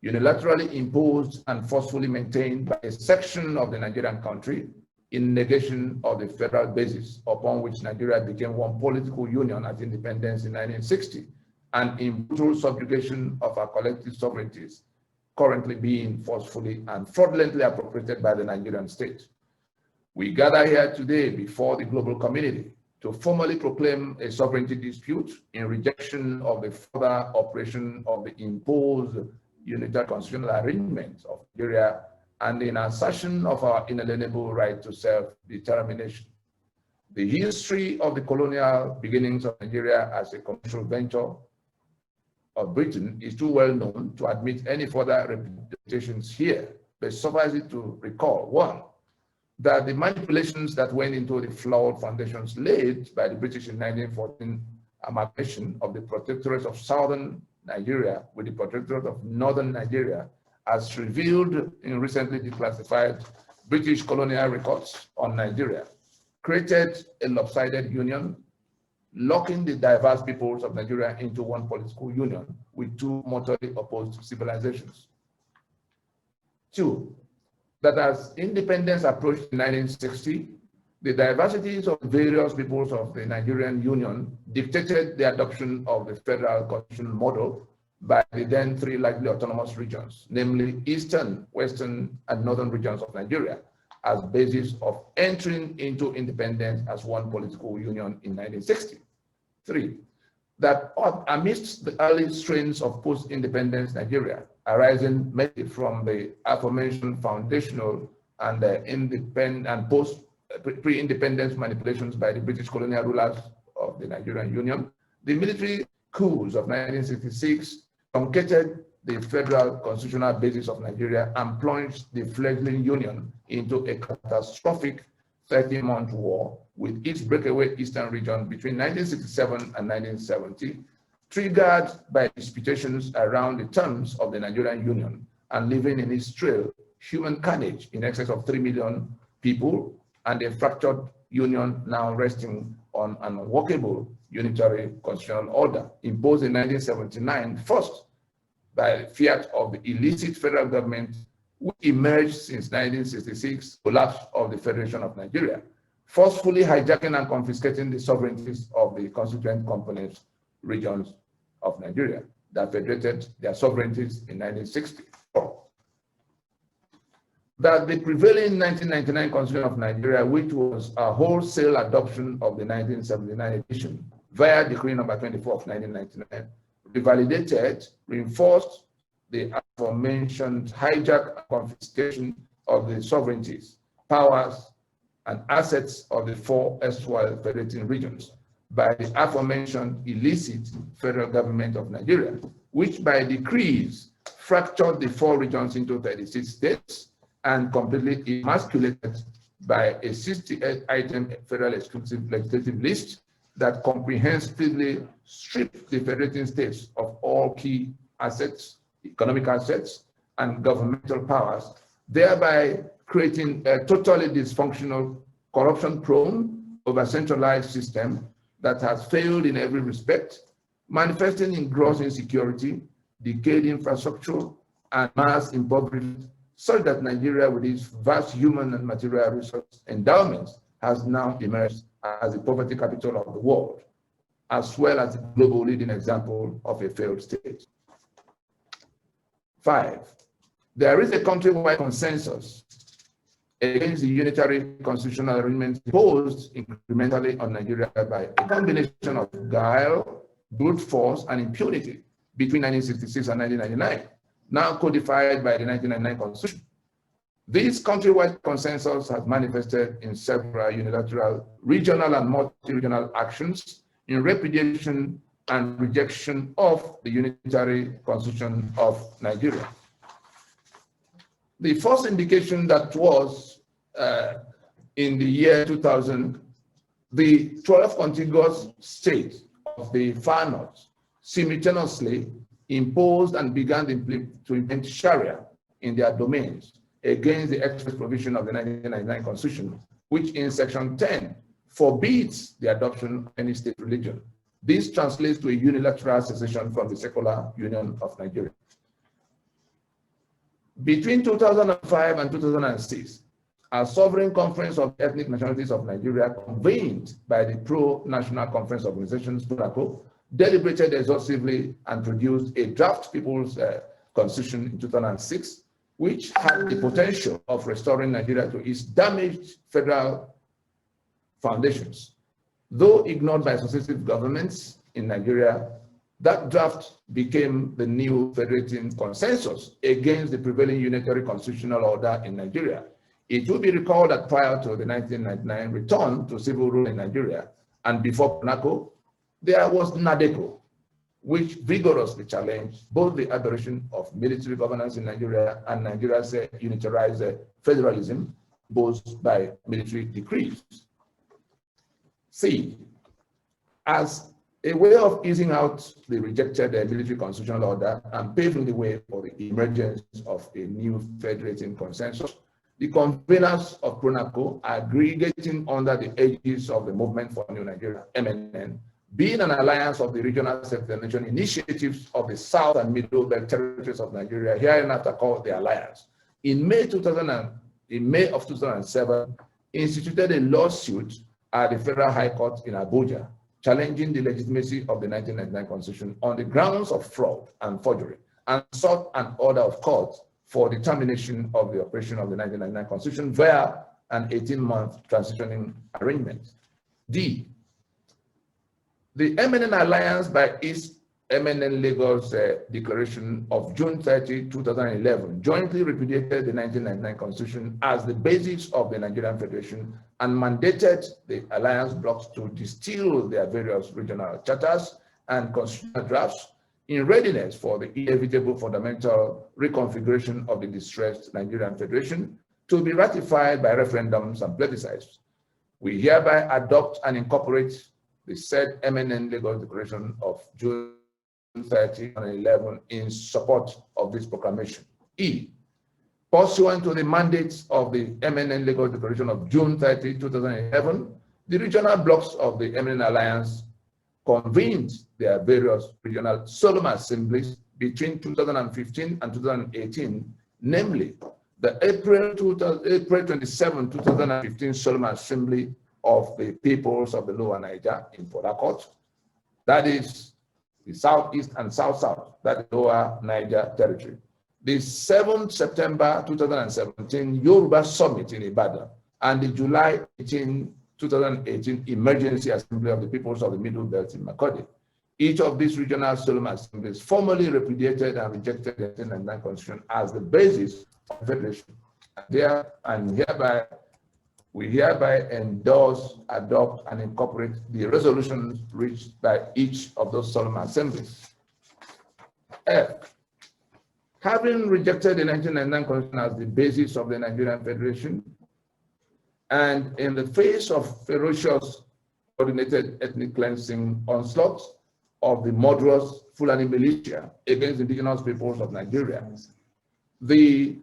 [SPEAKER 11] unilaterally imposed and forcefully maintained by a section of the Nigerian country in negation of the federal basis upon which Nigeria became one political union at independence in 1960, and in brutal subjugation of our collective sovereignties, currently being forcefully and fraudulently appropriated by the Nigerian state. We gather here today before the global community to formally proclaim a sovereignty dispute in rejection of the further operation of the imposed unitary constitutional arrangements of Nigeria and in assertion of our inalienable right to self-determination. The history of the colonial beginnings of Nigeria as a commercial venture of Britain is too well known to admit any further repetitions here, but suffice it to recall, one, that the manipulations that went into the flawed foundations laid by the British in 1914 amalgamation of the protectorate of Southern Nigeria with the protectorate of Northern Nigeria, as revealed in recently declassified British colonial records on Nigeria, created a lopsided union, locking the diverse peoples of Nigeria into one political union with two mortally opposed civilizations. Two, that as independence approached in 1960, the diversities of various peoples of the Nigerian Union dictated the adoption of the federal constitutional model by the then three largely autonomous regions, namely Eastern, Western, and Northern regions of Nigeria, as basis of entering into independence as one political union in 1960. Three, that amidst the early strains of post-independence Nigeria, arising mainly from the aforementioned foundational and independent and pre-independence manipulations by the British colonial rulers of the Nigerian Union, the military coups of 1966 truncated the federal constitutional basis of Nigeria and plunged the fledgling union into a catastrophic 30-month war with its breakaway eastern region between 1967 and 1970, triggered by disputations around the terms of the Nigerian Union and leaving in its trail human carnage in excess of 3 million people and a fractured union now resting on an unworkable unitary constitutional order imposed in 1979, first by fiat of the illicit federal government, which emerged since 1966, collapse of the Federation of Nigeria, forcefully hijacking and confiscating the sovereignties of the constituent components regions of Nigeria that federated their sovereignties in 1960. That the prevailing 1999 Constitution of Nigeria, which was a wholesale adoption of the 1979 edition via Decree number 24 of 1999, revalidated, reinforced the aforementioned hijack and confiscation of the sovereignties, powers, and assets of the four erstwhile federating regions by the aforementioned illicit federal government of Nigeria, which by decrees fractured the four regions into 36 states and completely emasculated by a 68-item federal exclusive legislative list that comprehensively stripped the federating states of all key assets, economic assets, and governmental powers, thereby creating a totally dysfunctional, corruption-prone, over-centralized system that has failed in every respect, manifesting in gross insecurity, decayed infrastructure, and mass impoverishment, such that Nigeria, with its vast human and material resource endowments, has now emerged as the poverty capital of the world, as well as the global leading example of a failed state. 5, there is a countrywide consensus against the unitary constitutional arrangement imposed incrementally on Nigeria by a combination of guile, brute force, and impunity between 1966 and 1999, now codified by the 1999 Constitution. This countrywide consensus has manifested in several unilateral, regional, and multi-regional actions in repudiation and rejection of the unitary Constitution of Nigeria. The first indication that was in the year 2000, the 12 contiguous states of the far north simultaneously imposed and began to implement Sharia in their domains against the express provision of the 1999 Constitution, which in Section 10 forbids the adoption of any state religion. This translates to a unilateral secession from the secular Union of Nigeria. Between 2005 and 2006, a sovereign conference of ethnic nationalities of Nigeria, convened by the Pro-National Conference Organizations, PROCLAMATION, deliberated exhaustively and produced a draft People's Constitution in 2006, which had the potential of restoring Nigeria to its damaged federal foundations. Though ignored by successive governments in Nigeria, that draft became the new federating consensus against the prevailing unitary constitutional order in Nigeria. It will be recalled that prior to the 1999 return to civil rule in Nigeria, and before PRONACO, there was NADECO, which vigorously challenged both the aberration of military governance in Nigeria and Nigeria's unitarized federalism imposed by military decrees. C, as a way of easing out the rejected military constitutional order and paving the way for the emergence of a new federating consensus, the conveners of PRONACO, aggregating under the aegis of the Movement for New Nigeria, MNN, being an alliance of the regional self-determination initiatives of the South and Middle Belt territories of Nigeria, hereinafter called the Alliance, in May of 2007, instituted a lawsuit at the Federal High Court in Abuja, challenging the legitimacy of the 1999 Constitution on the grounds of fraud and forgery, and sought an order of court for the termination of the operation of the 1999 Constitution via an 18-month transitioning arrangement. D, the MNN Alliance, by its MNN Lagos Declaration of June 30, 2011, jointly repudiated the 1999 Constitution as the basis of the Nigerian Federation and mandated the alliance blocks to distill their various regional charters and constitutional drafts in readiness for the inevitable fundamental reconfiguration of the distressed Nigerian Federation to be ratified by referendums and plebiscites. We hereby adopt and incorporate the said MNN Lagos Declaration of June 30, 2011 in support of this proclamation. E. Pursuant to the mandates of the MNN Lagos Declaration of June 30, 2011, the regional blocks of the MNN Alliance convened their various regional solemn assemblies between 2015 and 2018, namely the April 27, 2015 solemn assembly of the peoples of the Lower Niger in Port Harcourt, that is the Southeast and South-South, that is Lower Niger Territory. The 7th September 2017 Yoruba Summit in Ibadan, and the July 18, 2018 Emergency Assembly of the Peoples of the Middle Belt in Makurdi. Each of these regional solemn assemblies formally repudiated and rejected the 1999 Constitution as the basis of federation. We hereby endorse, adopt, and incorporate the resolutions reached by each of those solemn assemblies. F. Having rejected the 1999 Constitution as the basis of the Nigerian Federation, and in the face of ferocious coordinated ethnic cleansing onslaughts of the murderous Fulani militia against indigenous peoples of Nigeria, the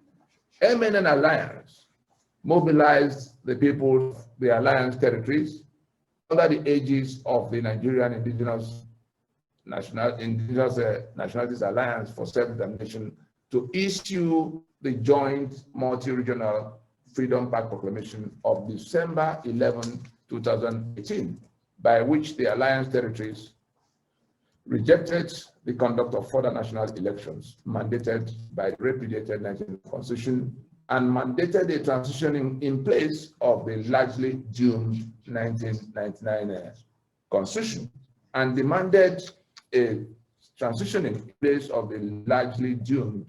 [SPEAKER 11] MNN Alliance mobilized the people of the Alliance territories under the aegis of the Nigerian Indigenous Nationalities Alliance for Self-Determination to issue the joint multi-regional Freedom Pact Proclamation of December 11, 2018, by which the Alliance territories rejected the conduct of further national elections mandated by the repudiated 1999 Constitution and mandated a transitioning in place of the largely doomed 1999 Constitution, and demanded a transitioning in place of the largely doomed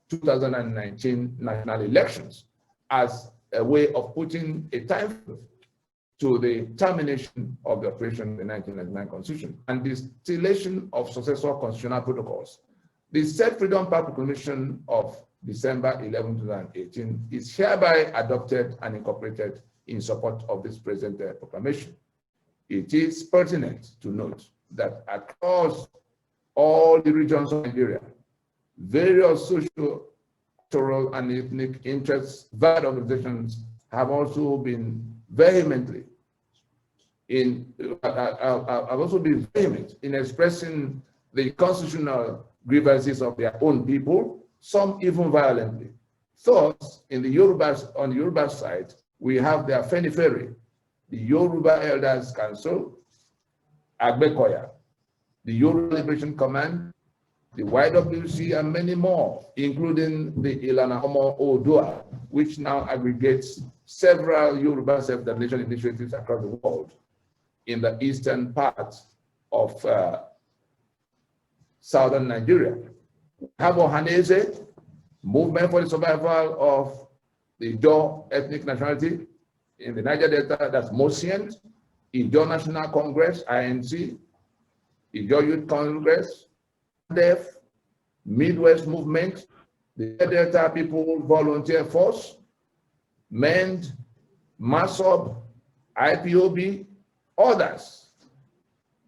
[SPEAKER 11] 2019 national elections as a way of putting a time to the termination of the operation of the 1999 Constitution and the distillation of successor constitutional protocols. The said Freedom Pact Proclamation of December 11, 2018 is hereby adopted and incorporated in support of this present proclamation. It is pertinent to note that across all the regions of Nigeria, various social, cultural, and ethnic interests, varied organizations have also been vehement in expressing the constitutional grievances of their own people, some even violently. Thus, on the Yoruba side, we have the Afenifere, the Yoruba Elders Council, Agbekoya, the Yoruba Liberation Command, the YWC, and many more, including the Ilana Omo Odua, which now aggregates several Yoruba self-determination initiatives across the world in the eastern part of southern Nigeria. We have Ohanese, Movement for the Survival of the Ijaw ethnic nationality in the Niger Delta, that's Mosient, Ijaw National Congress, INC, Ijaw Youth Congress, DEF, Midwest Movement, the Delta People Volunteer Force, MEND, MASOB, IPOB, others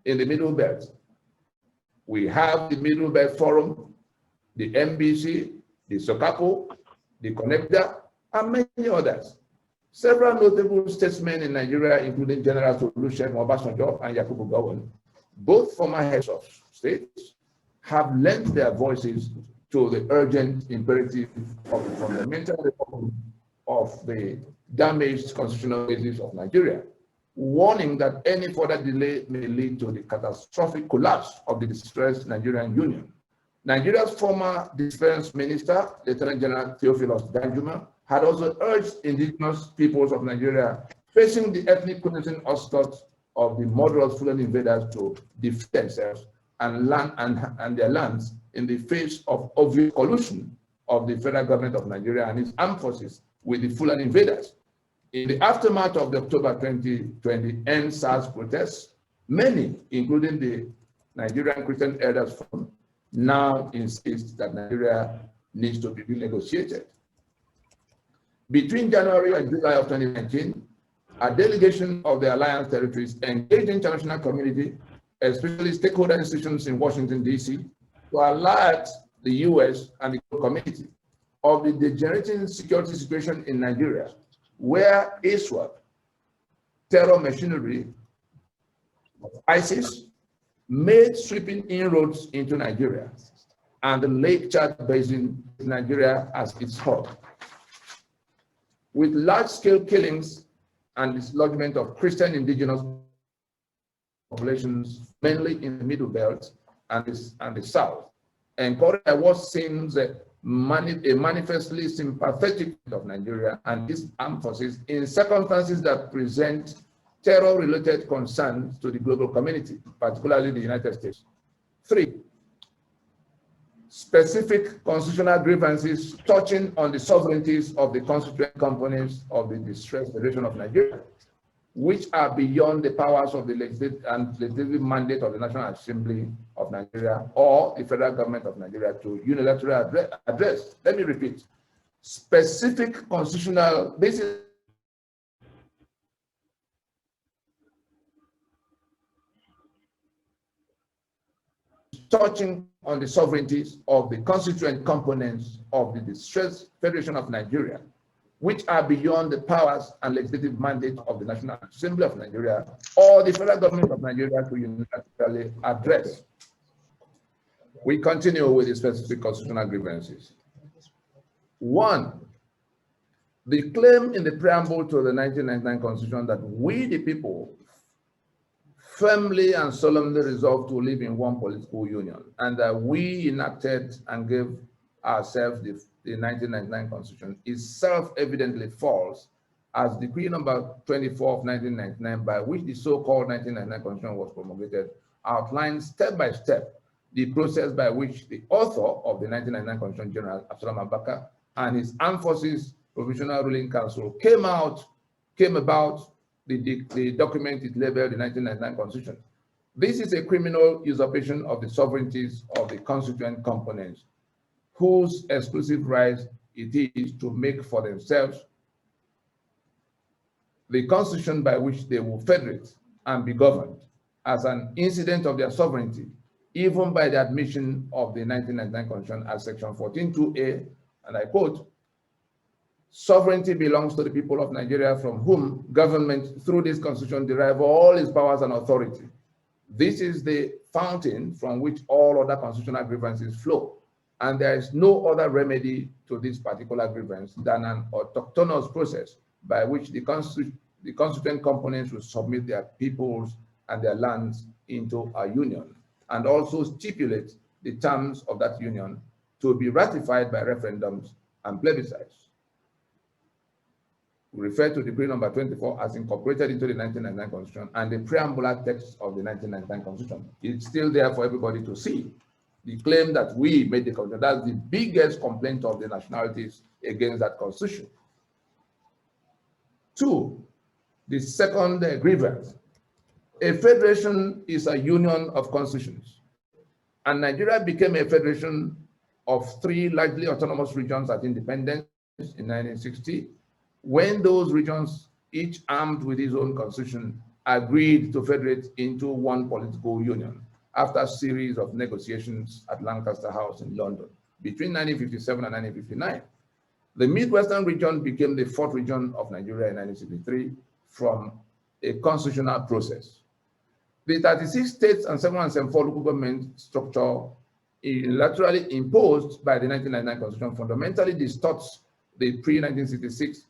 [SPEAKER 11] in the Middle Belt. We have the Middle Belt Forum, the MBC, the SOCAPO, the Connector, and many others. Several notable statesmen in Nigeria, including General Olusegun Obasanjo and Yakubu Gowon, both former heads of states, have lent their voices to the urgent imperative of the fundamental reform of the damaged constitutional basis of Nigeria, warning that any further delay may lead to the catastrophic collapse of the distressed Nigerian Union. Nigeria's former Defense Minister, Lieutenant General Theophilus Danjuma, had also urged indigenous peoples of Nigeria facing the ethnic cleansing onslaught of the murderous Fulani invaders to defend themselves and their lands in the face of obvious collusion of the federal government of Nigeria and its armed forces with the Fulani invaders. In the aftermath of the October 2020 NSAS protests, many, including the Nigerian Christian Elders Forum, now insist that Nigeria needs to be renegotiated. Between January and July of 2019, a delegation of the Alliance territories engaged the international community, especially stakeholder institutions in Washington, D.C., to alert the US, and the community of the degenerating security situation in Nigeria, where ISWAP, terror machinery of ISIS, made sweeping inroads into Nigeria and the Lake Chad Basin, Nigeria as its hub, with large-scale killings and dislodgement of Christian indigenous populations, mainly in the Middle Belt and the South, encouraged by what seems a manifestly sympathetic of Nigeria and its armed forces in circumstances that present terror-related concerns to the global community, particularly the United States. 3, specific constitutional grievances touching on the sovereignties of the constituent components of the distressed Federation of Nigeria, which are beyond the powers of the legislative mandate of the National Assembly of Nigeria or the federal government of Nigeria to unilaterally address. Let me repeat. Specific constitutional basis touching on the sovereignties of the constituent components of the distressed Federation of Nigeria, which are beyond the powers and legislative mandate of the National Assembly of Nigeria or the federal government of Nigeria to unilaterally address. We continue with the specific constitutional grievances. 1, the claim in the preamble to the 1999 Constitution that we, the people, firmly and solemnly resolved to live in one political union, and that we enacted and gave ourselves the 1999 Constitution is self-evidently false, as Decree number 24 of 1999, by which the so-called 1999 Constitution was promulgated, outlines step by step the process by which the author of the 1999 Constitution, General Absalom Abaka, and his Armed Forces Provisional Ruling Council came about the document it labeled the 1999 Constitution. This is a criminal usurpation of the sovereignties of the constituent components, whose exclusive right it is to make for themselves the constitution by which they will federate and be governed as an incident of their sovereignty, even by the admission of the 1999 Constitution as Section 14.2a, and I quote, "Sovereignty belongs to the people of Nigeria, from whom government through this constitution derive all its powers and authority. This is the fountain from which all other constitutional grievances flow, and there is no other remedy to this particular grievance than an autochthonous process by which the constituent components will submit their peoples and their lands into a union, and also stipulate the terms of that union to be ratified by referendums and plebiscites." We refer to Decree number 24 as incorporated into the 1999 Constitution and the preambular text of the 1999 Constitution. It's still there for everybody to see. The claim that we made the Constitution, that's the biggest complaint of the nationalities against that Constitution. 2, the second grievance. A federation is a union of constitutions, and Nigeria became a federation of 3 largely autonomous regions at independence in 1960, when those regions, each armed with its own constitution, agreed to federate into one political union after a series of negotiations at Lancaster House in London between 1957 and 1959. The Midwestern region became the 4th region of Nigeria in 1963 from a constitutional process. The 36 states and 774 local government structure unilaterally imposed by the 1999 Constitution fundamentally distorts the pre-1966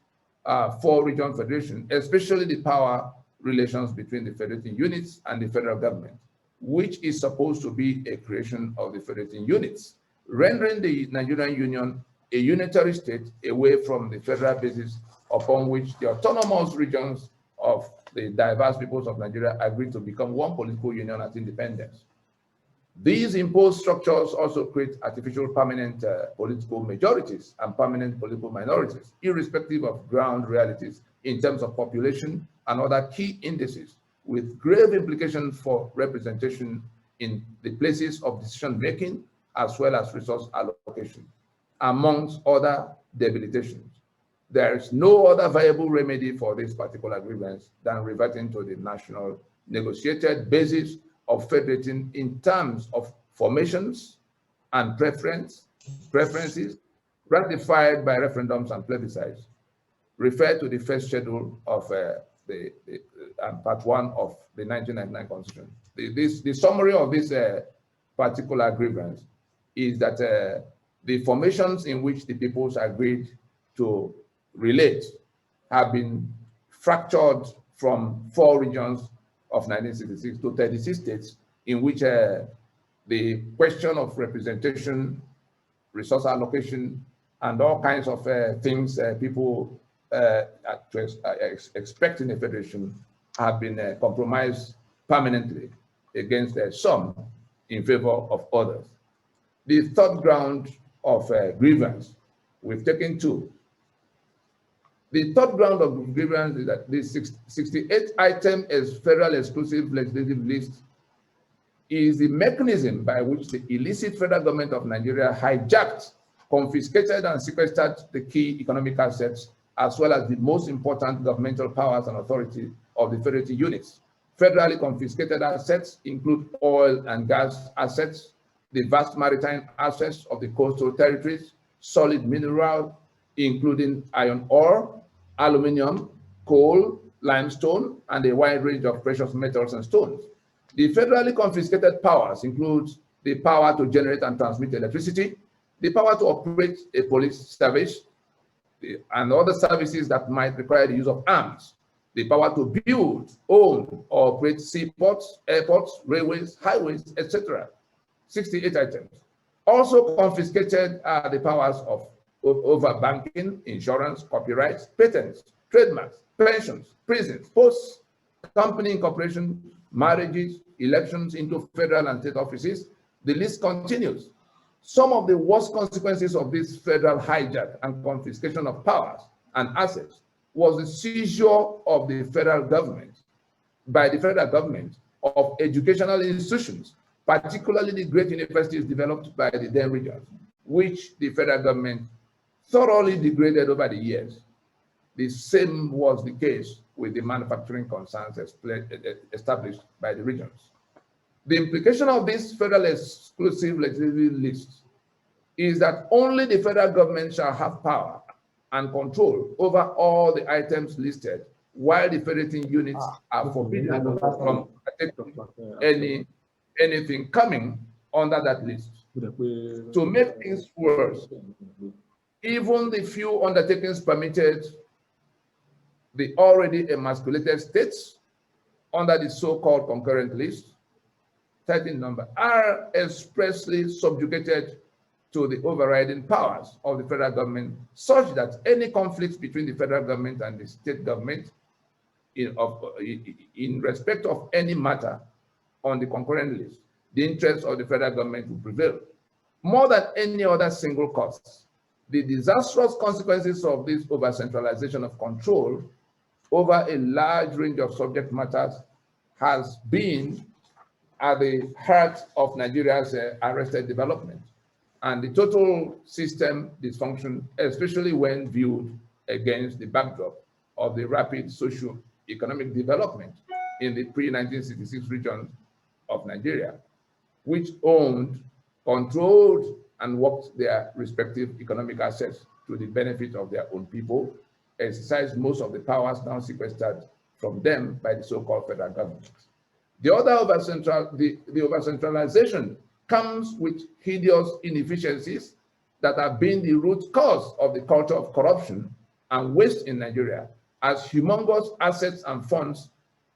[SPEAKER 11] 4-region federation, especially the power relations between the federating units and the federal government, which is supposed to be a creation of the federating units, rendering the Nigerian Union a unitary state away from the federal basis upon which the autonomous regions of the diverse peoples of Nigeria agreed to become one political union at independence. These imposed structures also create artificial permanent political majorities and permanent political minorities, irrespective of ground realities in terms of population and other key indices, with grave implications for representation in the places of decision-making as well as resource allocation, amongst other debilitations. There is no other viable remedy for this particular grievance than reverting to the national negotiated basis of federating in terms of formations, and preferences ratified by referendums and plebiscites refer to the first schedule of part 1 of the 1999 Constitution. The summary of this particular grievance is that the formations in which the peoples agreed to relate have been fractured from 4 regions of 1966 to 36 states, in which the question of representation, resource allocation, and all kinds of things people expect in a federation have been compromised permanently against some in favor of others. The third ground of grievance, we've taken 2. The third ground of grievance is that the 68th item as federal exclusive legislative list is the mechanism by which the illicit federal government of Nigeria hijacked, confiscated, and sequestered the key economic assets, as well as the most important governmental powers and authority of the federative units. Federally confiscated assets include oil and gas assets, the vast maritime assets of the coastal territories, solid mineral, including iron ore, aluminum, coal, limestone, and a wide range of precious metals and stones. The federally confiscated powers include the power to generate and transmit electricity, the power to operate a police service, and other services that might require the use of arms, the power to build, own, or operate seaports, airports, railways, highways, etc. 68 items. Also confiscated are the powers of over banking, insurance, copyrights, patents, trademarks, pensions, prisons, posts, company incorporation, marriages, elections into federal and state offices. The list continues. Some of the worst consequences of this federal hijack and confiscation of powers and assets was the seizure of the federal government, by the federal government, of educational institutions, particularly the great universities developed by the then regions, which the federal government thoroughly degraded over the years. The same was the case with the manufacturing concerns established by the regions. The implication of this federal exclusive legislative list is that only the federal government shall have power and control over all the items listed, while the federating units are forbidden from anything coming under that list. To make things worse, even the few undertakings permitted the already emasculated states under the so-called concurrent list, 13 number, are expressly subjugated to the overriding powers of the federal government, such that any conflicts between the federal government and the state government in respect of any matter on the concurrent list, the interests of the federal government will prevail. More than any other single cause, the disastrous consequences of this over-centralization of control over a large range of subject matters has been at the heart of Nigeria's arrested development and the total system dysfunction, especially when viewed against the backdrop of the rapid socio-economic development in the pre-1966 region of Nigeria, which owned, controlled, and worked their respective economic assets to the benefit of their own people, exercised most of the powers now sequestered from them by the so-called federal government. The other over-centralization comes with hideous inefficiencies that have been the root cause of the culture of corruption and waste in Nigeria, as humongous assets and funds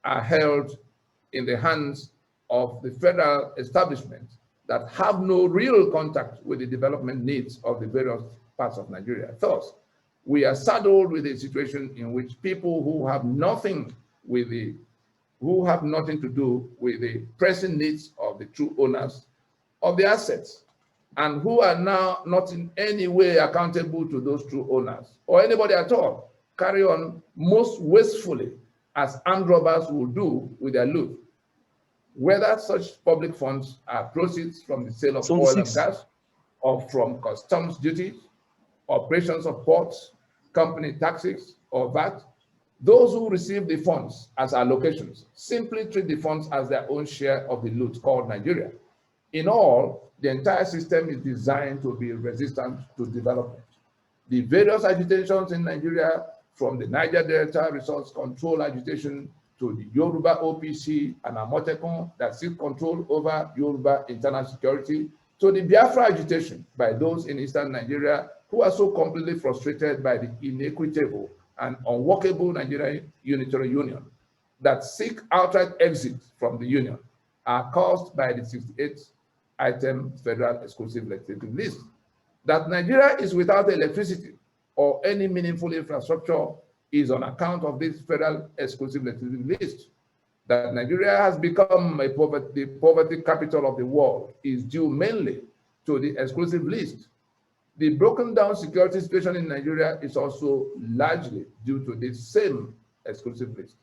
[SPEAKER 11] are held in the hands of the federal establishment that have no real contact with the development needs of the various parts of Nigeria. Thus, we are saddled with a situation in which people who have nothing to do with the pressing needs of the true owners of the assets, and who are now not in any way accountable to those true owners or anybody at all, carry on most wastefully as armed robbers will do with their loot. Whether such public funds are proceeds from the sale of oil and gas, or from customs duties, operations of ports, company taxes, or VAT, those who receive the funds as allocations simply treat the funds as their own share of the loot called Nigeria. In all, the entire system is designed to be resistant to development. The various agitations in Nigeria, from the Niger Delta Resource Control agitation to the Yoruba OPC and Amotekun that seek control over Yoruba internal security, to the Biafra agitation by those in eastern Nigeria who are so completely frustrated by the inequitable and unworkable Nigerian Unitary Union that seek outright exit from the Union, are caused by the 68th item federal exclusive legislative list. That Nigeria is without electricity or any meaningful infrastructure is on account of this federal exclusive legislative list. That Nigeria has become the poverty capital of the world is due mainly to the exclusive list. The broken down security situation in Nigeria is also largely due to this same exclusive list.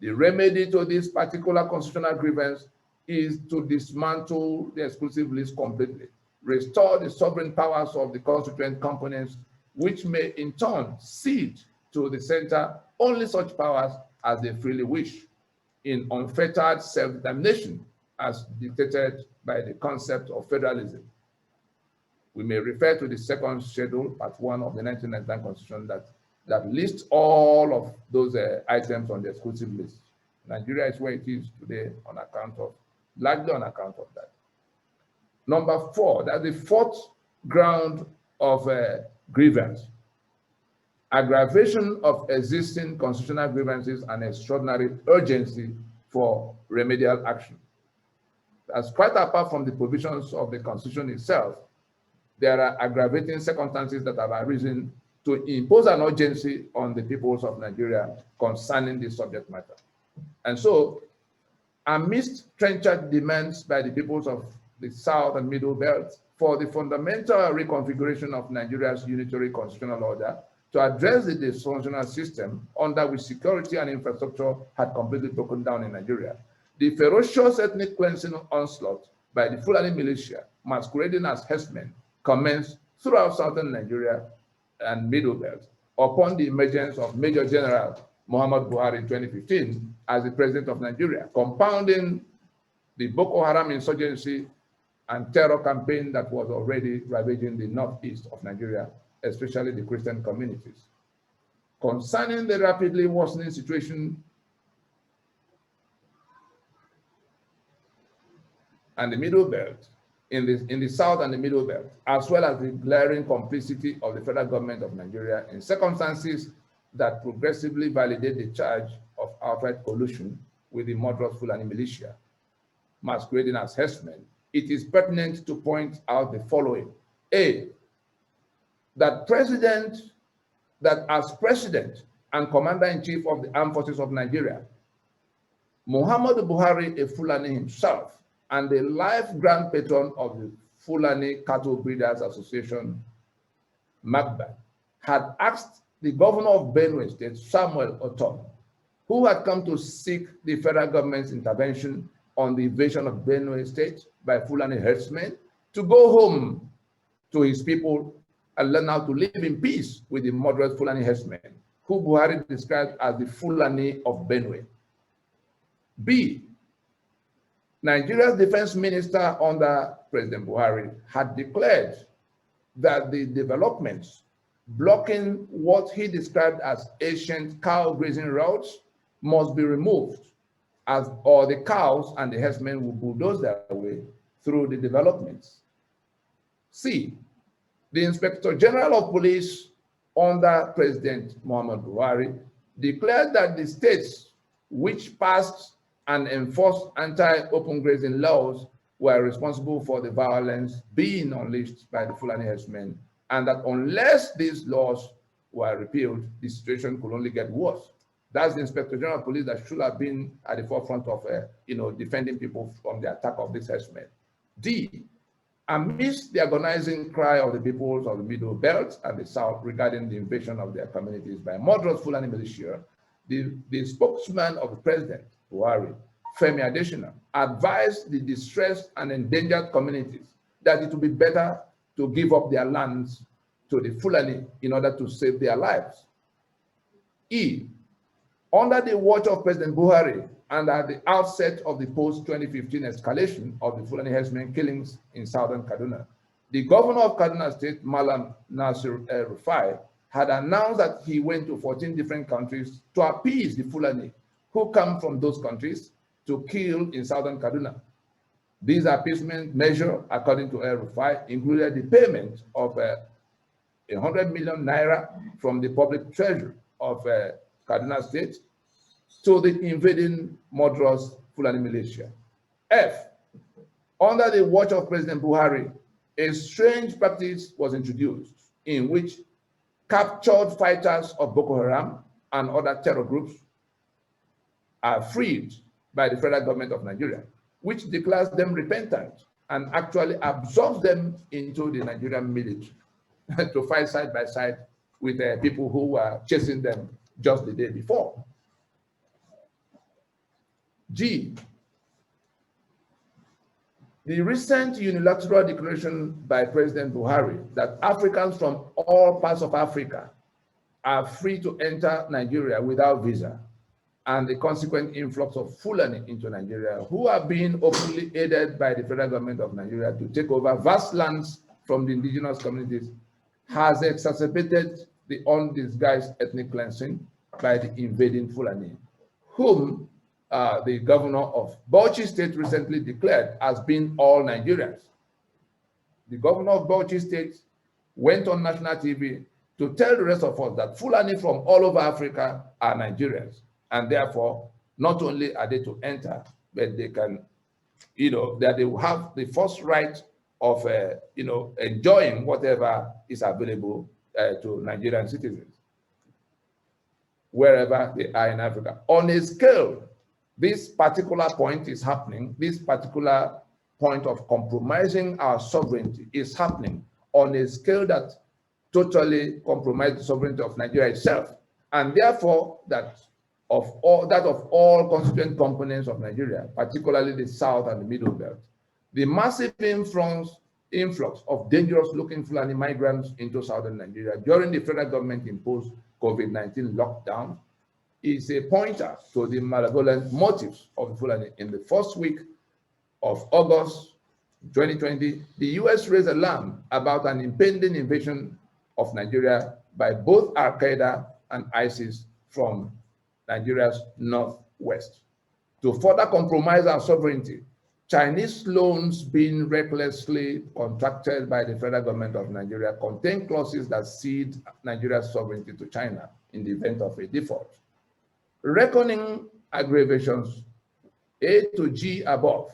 [SPEAKER 11] The remedy to this particular constitutional grievance is to dismantle the exclusive list completely, restore the sovereign powers of the constituent components, which may in turn cede to the center only such powers as they freely wish, in unfettered self-determination as dictated by the concept of federalism. We may refer to the second schedule, part 1 of the 1999 Constitution that lists all of those items on the exclusive list. Nigeria is where it is today largely on account of that. Number 4, that's the fourth ground of grievance. Aggravation of existing constitutional grievances and extraordinary urgency for remedial action. As quite apart from the provisions of the Constitution itself, there are aggravating circumstances that have arisen to impose an urgency on the peoples of Nigeria concerning this subject matter. And so, amidst trenchant demands by the peoples of the South and Middle Belt for the fundamental reconfiguration of Nigeria's unitary constitutional order to address the dysfunctional system under which security and infrastructure had completely broken down in Nigeria, the ferocious ethnic cleansing onslaught by the Fulani militia, masquerading as herdsmen, commenced throughout southern Nigeria and Middle Belt upon the emergence of Major General Muhammad Buhari in 2015 as the president of Nigeria, compounding the Boko Haram insurgency and terror campaign that was already ravaging the northeast of Nigeria, especially the Christian communities. Concerning the rapidly worsening situation and the Middle Belt, in the South and the Middle Belt, as well as the glaring complicity of the federal government of Nigeria in circumstances that progressively validate the charge of outright collusion with the murderous Fulani militia, masquerading as herdsmen, it is pertinent to point out the following. A, that as president and commander-in-chief of the armed forces of Nigeria, Muhammad Buhari, a Fulani himself, and the life grand patron of the Fulani Cattle Breeders Association, MAGBA, had asked the governor of Benue State, Samuel Otom, who had come to seek the federal government's intervention on the invasion of Benue State by Fulani herdsmen, to go home to his people and learn how to live in peace with the moderate Fulani herdsmen, who Buhari described as the Fulani of Benue. B, Nigeria's defense minister under President Buhari had declared that the developments blocking what he described as ancient cow grazing routes must be removed, or the cows and the herdsmen will bulldoze their way through the developments. C, the Inspector General of Police under President Muhammad Buhari declared that the states which passed and enforced anti-open grazing laws were responsible for the violence being unleashed by the Fulani herdsmen, and that unless these laws were repealed, the situation could only get worse. That's the Inspector General of Police that should have been at the forefront of defending people from the attack of these herdsmen. D, amidst the agonizing cry of the peoples of the Middle Belt and the South regarding the invasion of their communities by murderous Fulani militia, the spokesman of the president, Buhari, Femi Adesina, advised the distressed and endangered communities that it would be better to give up their lands to the Fulani in order to save their lives. E, under the watch of President Buhari and at the outset of the post-2015 escalation of the Fulani herdsmen killings in southern Kaduna, the governor of Kaduna State, Malam Nasir Rufai, had announced that he went to 14 different countries to appease the Fulani who come from those countries to kill in southern Kaduna. These appeasement measures, according to Rufai, included the payment of 100 million naira from the public treasury of Kaduna State to the invading murderous Fulani militia. F, under the watch of President Buhari, a strange practice was introduced in which captured fighters of Boko Haram and other terror groups are freed by the federal government of Nigeria, which declares them repentant and actually absorbs them into the Nigerian military to fight side by side with people who were chasing them just the day before. G, the recent unilateral declaration by President Buhari that Africans from all parts of Africa are free to enter Nigeria without visa, and the consequent influx of Fulani into Nigeria, who are being openly aided by the federal government of Nigeria to take over vast lands from the indigenous communities, has exacerbated the undisguised ethnic cleansing by the invading Fulani, whom the governor of Bauchi State recently declared as being all Nigerians. The governor of Bauchi State went on national TV to tell the rest of us that Fulani from all over Africa are Nigerians, and therefore not only are they to enter, but they can, that they will have the first right of, enjoying whatever is available to Nigerian citizens, wherever they are in Africa. On a scale, this particular point is happening, this particular point of compromising our sovereignty is happening on a scale that totally compromises the sovereignty of Nigeria itself, and therefore that of all constituent components of Nigeria, particularly the South and the Middle Belt. The massive influx of dangerous-looking Fulani migrants into southern Nigeria during the federal government-imposed COVID-19 lockdown is a pointer to the malevolent motives of the Fulani. In the first week of August 2020, the US raised alarm about an impending invasion of Nigeria by both Al-Qaeda and ISIS from Nigeria's northwest. To further compromise our sovereignty, Chinese loans being recklessly contracted by the federal government of Nigeria contain clauses that cede Nigeria's sovereignty to China in the event of a default. Reckoning aggravations A to G above,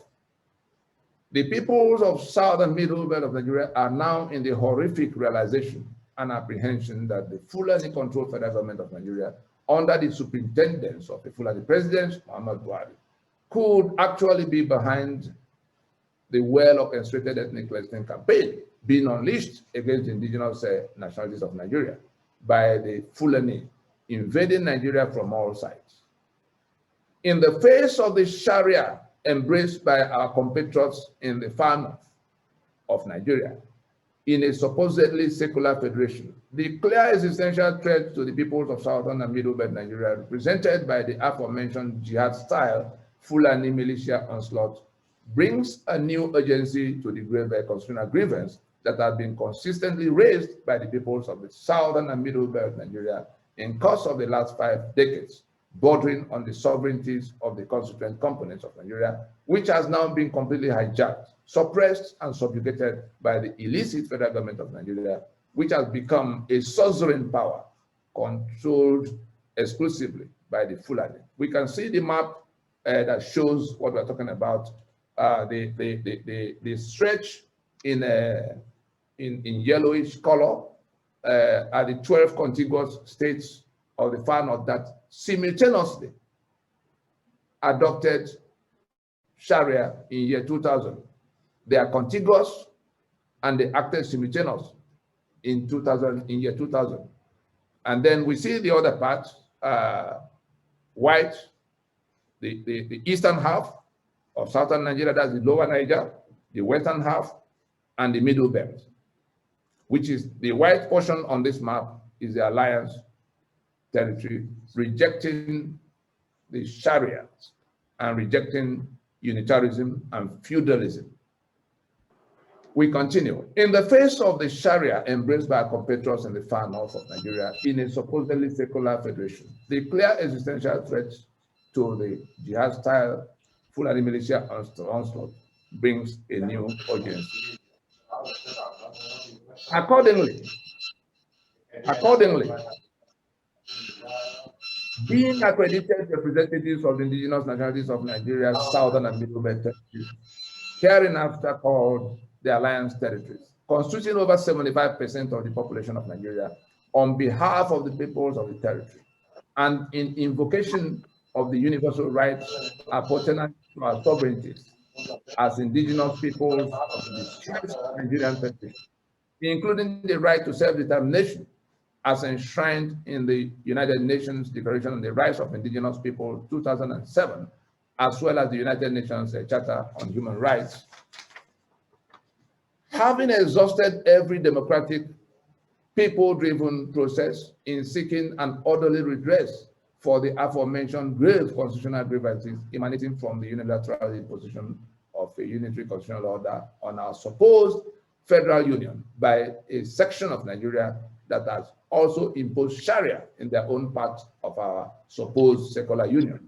[SPEAKER 11] the peoples of South and Middle Belt of Nigeria are now in the horrific realization and apprehension that the Fulani-controlled federal government of Nigeria, under the superintendence of the Fulani President, Muhammad Buhari, could actually be behind the well-orchestrated ethnic cleansing campaign being unleashed against the indigenous nationalities of Nigeria by the Fulani invading Nigeria from all sides. In the face of the Sharia embraced by our compatriots in the far north of Nigeria, in a supposedly secular federation, the clear existential threat to the peoples of southern and middle belt Nigeria, represented by the aforementioned jihad-style Fulani militia onslaught, brings a new urgency to the grave constitutional grievance that has been consistently raised by the peoples of the southern and middle belt Nigeria in course of the last 5 decades, bordering on the sovereignties of the constituent components of Nigeria, which has now been completely hijacked, suppressed, and subjugated by the illicit federal government of Nigeria, which has become a suzerain power controlled exclusively by the Fulani. We can see the map that shows what we're talking about. The stretch in yellowish color are the 12 contiguous states of the far north that simultaneously adopted Sharia in year 2000. They are contiguous and they acted simultaneous in year 2000. And then we see the other part, white, the eastern half of southern Nigeria, that's the lower Niger, the western half, and the middle belt, which is the white portion on this map is the alliance territory, rejecting the Sharia and rejecting unitarism and feudalism. We continue. In the face of the Sharia embraced by our compatriots in the far north of Nigeria in a supposedly secular federation, the clear existential threat to the jihad-style Fulani militia onslaught brings a new urgency. Accordingly, being accredited representatives of the indigenous nationalities of Nigeria's southern and middle belt territories, hereinafter called the Alliance territories, constituting over 75% of the population of Nigeria, on behalf of the peoples of the territory, and in invocation of the universal rights appertaining to our sovereignties as indigenous peoples of the Nigerian Federation, including the right to self-determination as enshrined in the United Nations Declaration on the Rights of Indigenous People 2007, as well as the United Nations Charter on Human Rights. Having exhausted every democratic, people-driven process in seeking an orderly redress for the aforementioned grave constitutional grievances emanating from the unilateral imposition of a unitary constitutional order on our supposed federal union by a section of Nigeria that has also imposed Sharia in their own part of our supposed secular union.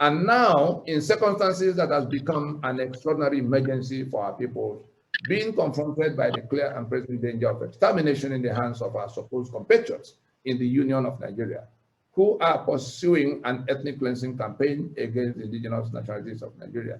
[SPEAKER 11] And now, in circumstances that has become an extraordinary emergency for our people, being confronted by the clear and present danger of extermination in the hands of our supposed compatriots in the Union of Nigeria, who are pursuing an ethnic cleansing campaign against the indigenous nationalities of Nigeria,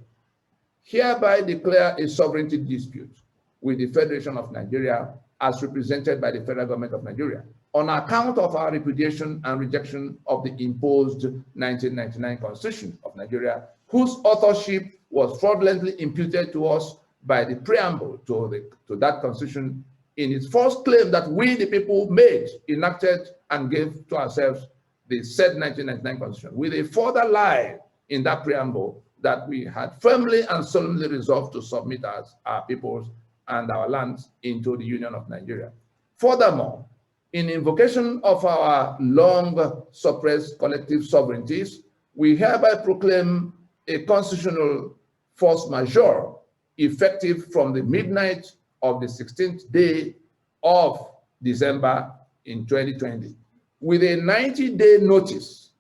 [SPEAKER 11] hereby declare a sovereignty dispute with the Federation of Nigeria as represented by the federal government of Nigeria on account of our repudiation and rejection of the imposed 1999 Constitution of Nigeria, whose authorship was fraudulently imputed to us by the preamble to that Constitution in its first claim that we, the people, made, enacted, and gave to ourselves the said 1999 Constitution, with a further lie in that preamble that we had firmly and solemnly resolved to submit as our peoples and our lands into the Union of Nigeria. Furthermore, in invocation of our long suppressed collective sovereignties, we hereby proclaim a constitutional force majeure effective from the midnight of the 16th day of December in 2020, with a 90-day notice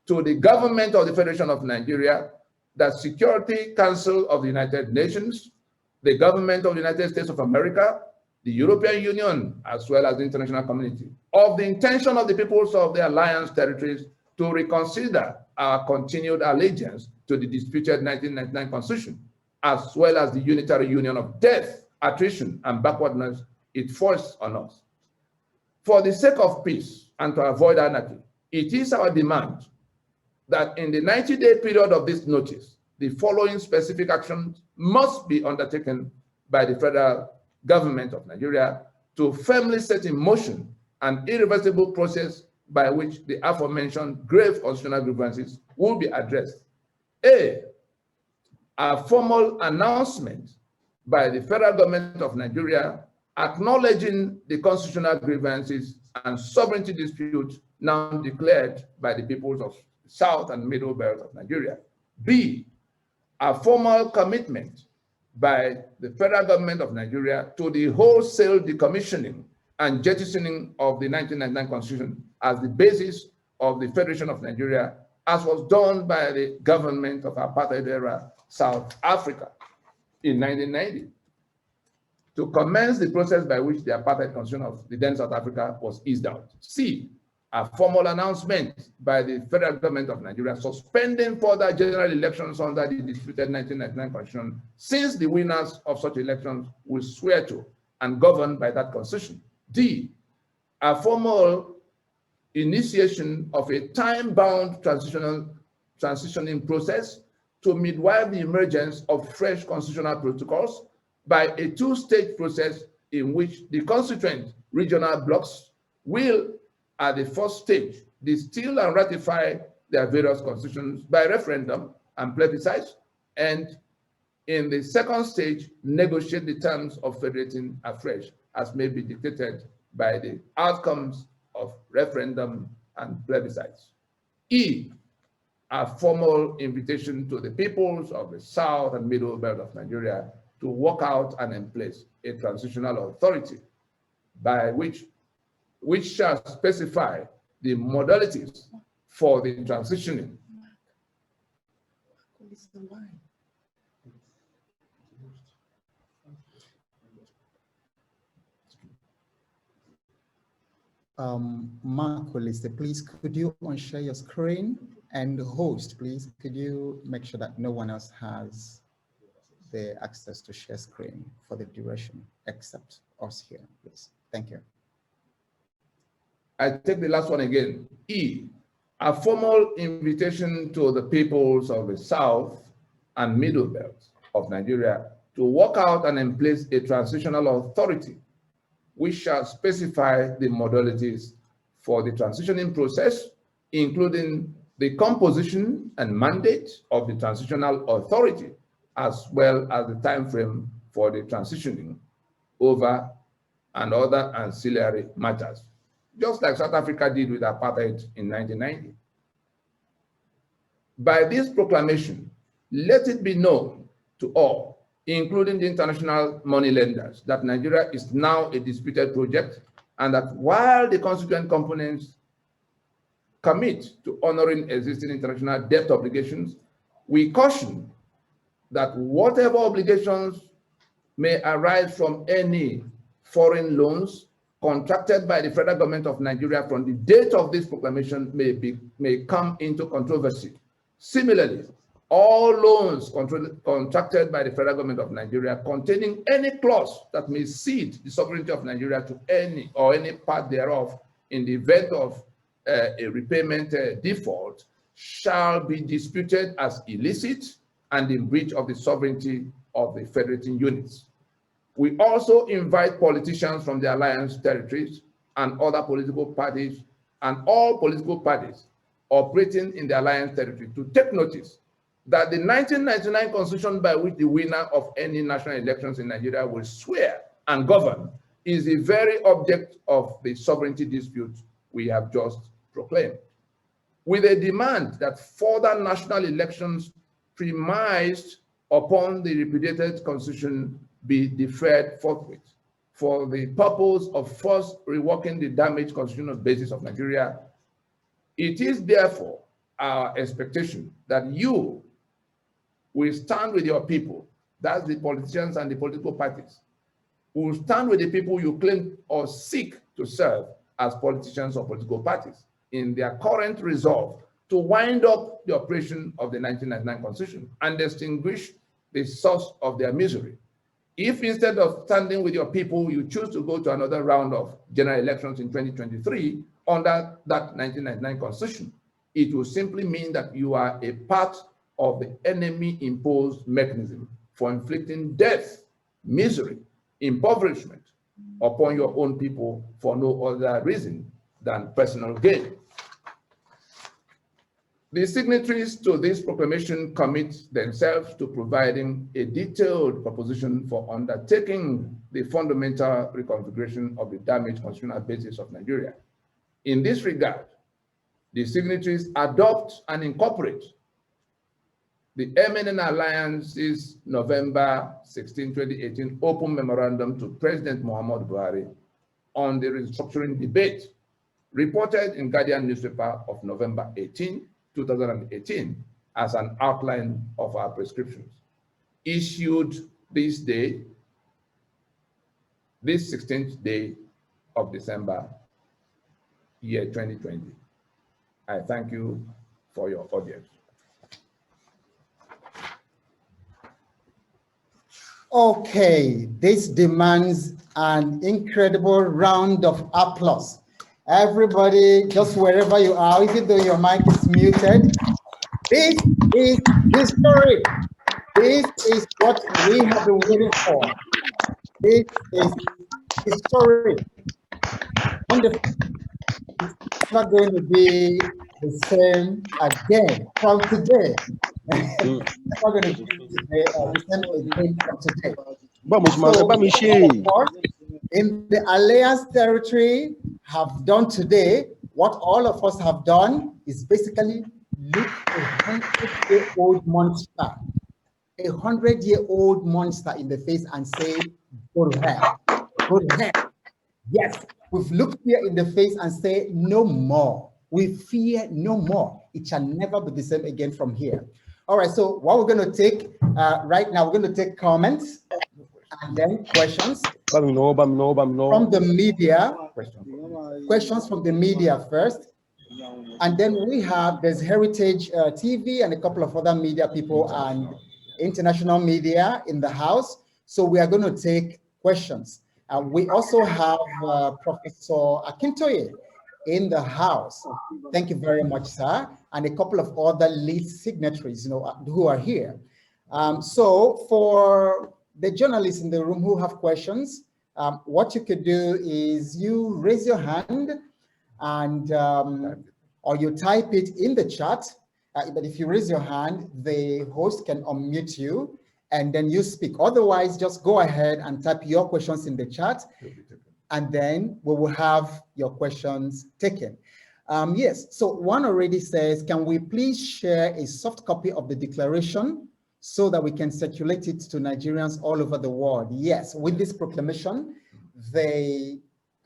[SPEAKER 11] to the government of the Federation of Nigeria, the Security Council of the United Nations, the government of the United States of America, the European Union, as well as the international community, of the intention of the peoples of the Alliance territories to reconsider our continued allegiance to the disputed 1999 Constitution, as well as the unitary union of death, attrition, and backwardness it forced on us. For the sake of peace and to avoid anarchy, it is our demand that in the 90-day period of this notice, the following specific actions must be undertaken by the federal government of Nigeria to firmly set in motion an irreversible process by which the aforementioned grave constitutional grievances will be addressed. A formal announcement by the federal government of Nigeria acknowledging the constitutional grievances and sovereignty dispute now declared by the peoples of South and Middle Belt of Nigeria. B, a formal commitment by the federal government of Nigeria to the wholesale decommissioning and jettisoning of the 1999 Constitution as the basis of the Federation of Nigeria, as was done by the government of apartheid-era South Africa in 1990, to commence the process by which the apartheid constitution of the then South Africa was eased out. C, a formal announcement by the federal government of Nigeria suspending further general elections under the disputed 1999 Constitution, since the winners of such elections will swear to and govern by that Constitution. D, a formal initiation of a time-bound transitioning process to midwife the emergence of fresh constitutional protocols by a two-stage process in which the constituent regional blocks will, at the first stage, distill and ratify their various constitutions by referendum and plebiscite, and in the second stage, negotiate the terms of federating afresh as may be dictated by the outcomes of referendum and plebiscites. E, a formal invitation to the peoples of the South and Middle Belt of Nigeria to work out and in place a transitional authority by which shall specify the modalities for the transitioning.
[SPEAKER 8] Mark Oliste, please could you unshare your screen? And host, please, could you make sure that no one else has the access to share screen for the duration except us here, please. Thank you.
[SPEAKER 11] I take the last one again. E, a formal invitation to the peoples of the South and Middle Belt of Nigeria to work out and in place a transitional authority which shall specify the modalities for the transitioning process, including the composition and mandate of the transitional authority, as well as the time frame for the transitioning over and other ancillary matters, just like South Africa did with apartheid in 1990. By this proclamation, let it be known to all, including the international money lenders, that Nigeria is now a disputed project, and that while the constituent components commit to honoring existing international debt obligations, we caution that whatever obligations may arise from any foreign loans contracted by the federal government of Nigeria from the date of this proclamation may come into controversy. Similarly, all loans contracted by the federal government of Nigeria containing any clause that may cede the sovereignty of Nigeria to any part thereof in the event of a repayment default shall be disputed as illicit and in breach of the sovereignty of the federating units. We also invite politicians from the alliance territories and other political parties and all political parties operating in the alliance territory to take notice that the 1999 constitution by which the winner of any national elections in Nigeria will swear and govern is the very object of the sovereignty dispute we have just proclaimed, with a demand that further national elections premised upon the repudiated constitution be deferred forthwith for the purpose of first reworking the damaged constitutional basis of Nigeria. It is therefore our expectation that you will stand with your people, that's the politicians and the political parties, will stand with the people you claim or seek to serve as politicians or political parties in their current resolve to wind up the operation of the 1999 Constitution and extinguish the source of their misery. If instead of standing with your people, you choose to go to another round of general elections in 2023 under that 1999 Constitution, it will simply mean that you are a part of the enemy-imposed mechanism for inflicting death, misery, impoverishment upon your own people for no other reason than personal gain. The signatories to this proclamation commit themselves to providing a detailed proposition for undertaking the fundamental reconfiguration of the damaged constitutional basis of Nigeria. In this regard, the signatories adopt and incorporate the MNN Alliance's November 16, 2018 open memorandum to President Muhammadu Buhari on the restructuring debate, reported in Guardian newspaper of November 18, 2018, as an outline of our prescriptions, issued this day, this 16th day of December, year 2020. I thank you for your audience.
[SPEAKER 8] Okay, this demands an incredible round of applause. Everybody, just wherever you are, even though your mic is muted, this is history. This is what we have been waiting for. This is history. Wonderful. It's not going to be the same again from today. It's not going to be the same again from today. So, of course, in the alliance territory have done today, what all of us have done is basically look a 100-year-old monster, a 100-year-old monster in the face and say, go to hell, go to hell. Yes, we've looked fear in the face and say, no more. We fear no more. It shall never be the same again from here. All right, so what we're going to take right now, we're going to take comments and then questions from the media. Questions from the media first. And then there's Heritage TV and a couple of other media people and international media in the house. So we are going to take questions. We also have Professor Akintoye in the house. Thank you very much, sir. And a couple of other lead signatories, who are here. So for the journalists in the room who have questions, what you could do is you raise your hand and or you type it in the chat. But if you raise your hand, the host can unmute you and then you speak. Otherwise, just go ahead and type your questions in the chat, and then we will have your questions taken. Yes, so one already says, can we please share a soft copy of the declaration so that we can circulate it to Nigerians all over the world? Yes, with this proclamation, the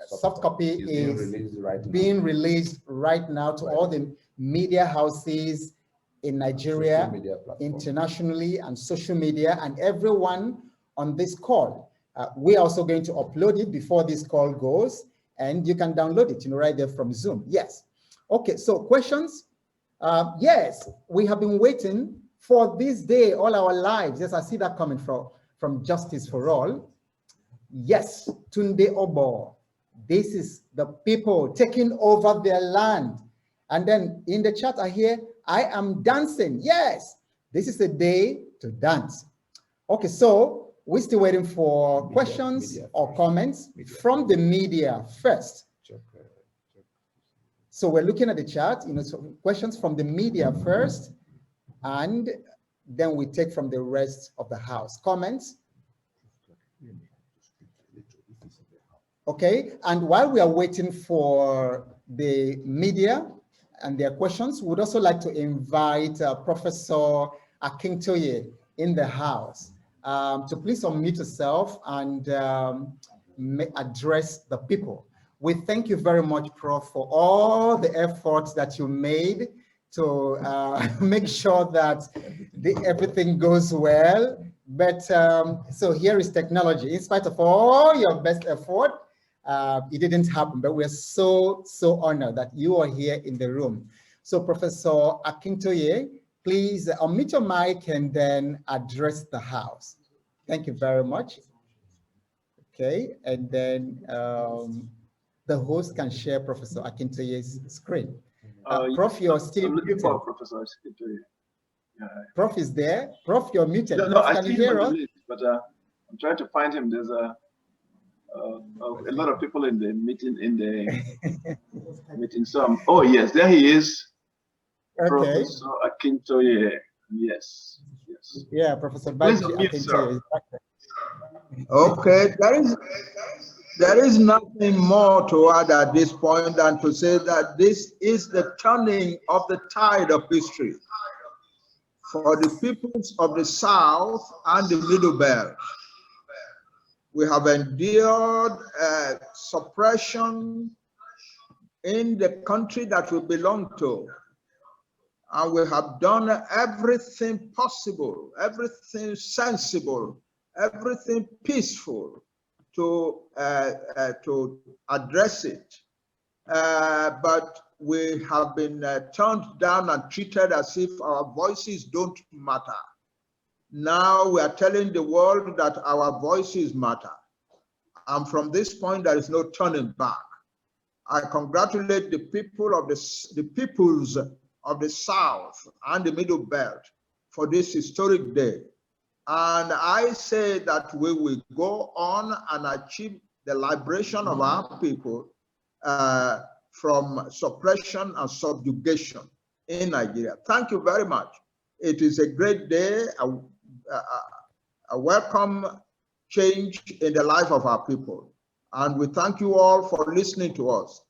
[SPEAKER 8] soft copy is being released right now to all the media houses in Nigeria, internationally, and social media, and everyone on this call. We're also going to upload it before this call goes, and you can download it, right there from Zoom. Yes. Okay, so questions? Yes, we have been waiting for this day all our lives. Yes, I see that coming from Justice for All. Yes, Tunde Obo. This is the people taking over their land. And then in the chat I hear, I am dancing. Yes, this is a day to dance. Okay, so we're still waiting for questions or comments from the media first. So we're looking at the chat, so questions from the media first, and then we take from the rest of the house. Comments? Okay, and while we are waiting for the media and their questions, we'd also like to invite Professor Akintoye in the house to please unmute yourself and address the people. We thank you very much, Prof, for all the efforts that you made to make sure that everything goes well. But so here is technology. In spite of all your best effort, it didn't happen, but we're so honored that you are here in the room. So Professor Akintoye, please unmute your mic and then address the house. Thank you very much. Okay, and then the host can share Professor Akintoye's screen. Prof, you're still muted.
[SPEAKER 12] Professor Akintoye. Yeah.
[SPEAKER 8] Prof is there. Prof, you're muted.
[SPEAKER 12] No,
[SPEAKER 8] Prof,
[SPEAKER 12] I
[SPEAKER 8] can
[SPEAKER 12] see
[SPEAKER 8] you hear
[SPEAKER 12] him
[SPEAKER 8] us?
[SPEAKER 12] but I'm trying to find him. There's a lot of people in the meeting meeting. So oh yes, there he is. Okay. Professor Akintoye. Yes.
[SPEAKER 8] Yeah, Professor Akintoye.
[SPEAKER 13] Okay, there is nothing more to add at this point than to say that this is the turning of the tide of history for the peoples of the South and the Middle Belt. We have endured suppression in the country that we belong to, and we have done everything possible, everything sensible, everything peaceful to address it, but we have been turned down and treated as if our voices don't matter. Now we are telling the world that our voices matter, and from this point there is no turning back. I congratulate the people of the peoples of the South and the Middle Belt for this historic day. And I say that we will go on and achieve the liberation of our people from suppression and subjugation in Nigeria. Thank you very much. It is a great day, a welcome change in the life of our people. And we thank you all for listening to us.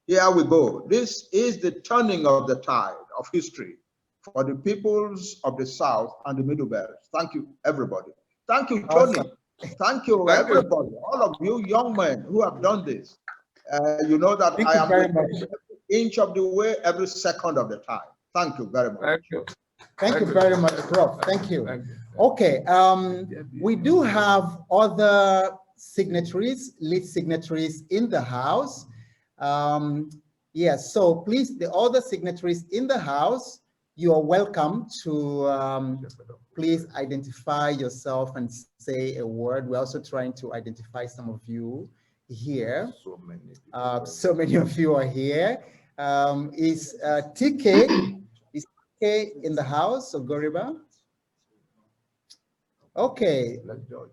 [SPEAKER 13] Here we go. This is the turning of the tide of history for the peoples of the South and the Middle Belt. Thank you, everybody. Thank you, Tony.
[SPEAKER 8] Awesome.
[SPEAKER 13] Thank you, everybody, all of you young men who have done this. You know that
[SPEAKER 8] Thank
[SPEAKER 13] I
[SPEAKER 8] you
[SPEAKER 13] am
[SPEAKER 8] very
[SPEAKER 13] with
[SPEAKER 8] much.
[SPEAKER 13] you every inch of the way, every second of the time. Thank you very much.
[SPEAKER 11] Thank you.
[SPEAKER 8] Thank you very much, Prof. Thank you. Okay, we do have other signatories, lead signatories in the House. Yes, so please, the other signatories in the House, you are welcome to please identify yourself and say a word. We're also trying to identify some of you here. So many of you are here. Is TK in the house of Goriba? Okay.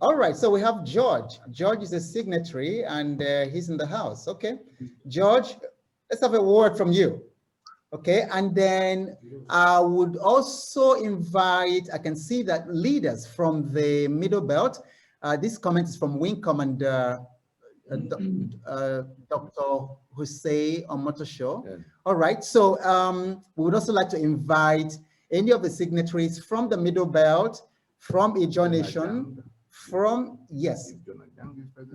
[SPEAKER 8] All right. So we have George. George is a signatory and he's in the house. Okay. George, let's have a word from you. Okay. And then I would also invite, I can see that leaders from the Middle Belt. This comment is from Wing Commander Dr. Hussein Omotosho. Yeah. All right, so we would also like to invite any of the signatories from the Middle Belt, from Ijaw Nation, from, yes,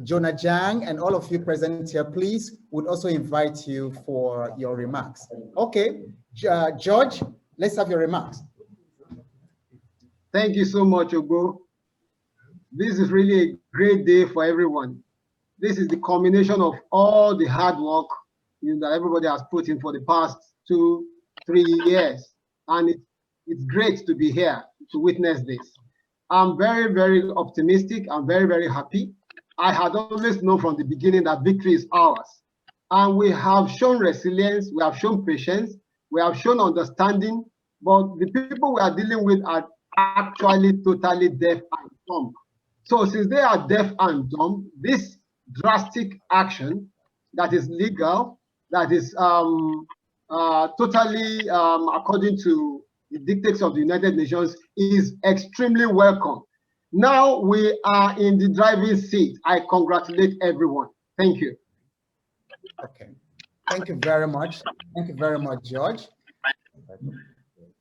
[SPEAKER 8] Jonah Jang, and all of you present here, please, would also invite you for your remarks. Okay, George, let's have your remarks.
[SPEAKER 14] Thank you so much, Ogo. This is really a great day for everyone. This is the culmination of all the hard work that everybody has put in for the past 2-3 years. And it's great to be here to witness this. I'm very, very optimistic. I'm very, very happy. I had always known from the beginning that victory is ours. And we have shown resilience, we have shown patience, we have shown understanding, but the people we are dealing with are actually totally deaf and dumb. So since they are deaf and dumb, this drastic action that is legal, that is totally according to the dictates of the United Nations, is extremely welcome. Now we are in the driving seat. I congratulate everyone. Thank you.
[SPEAKER 8] Okay. Thank you very much. Thank you very much, George.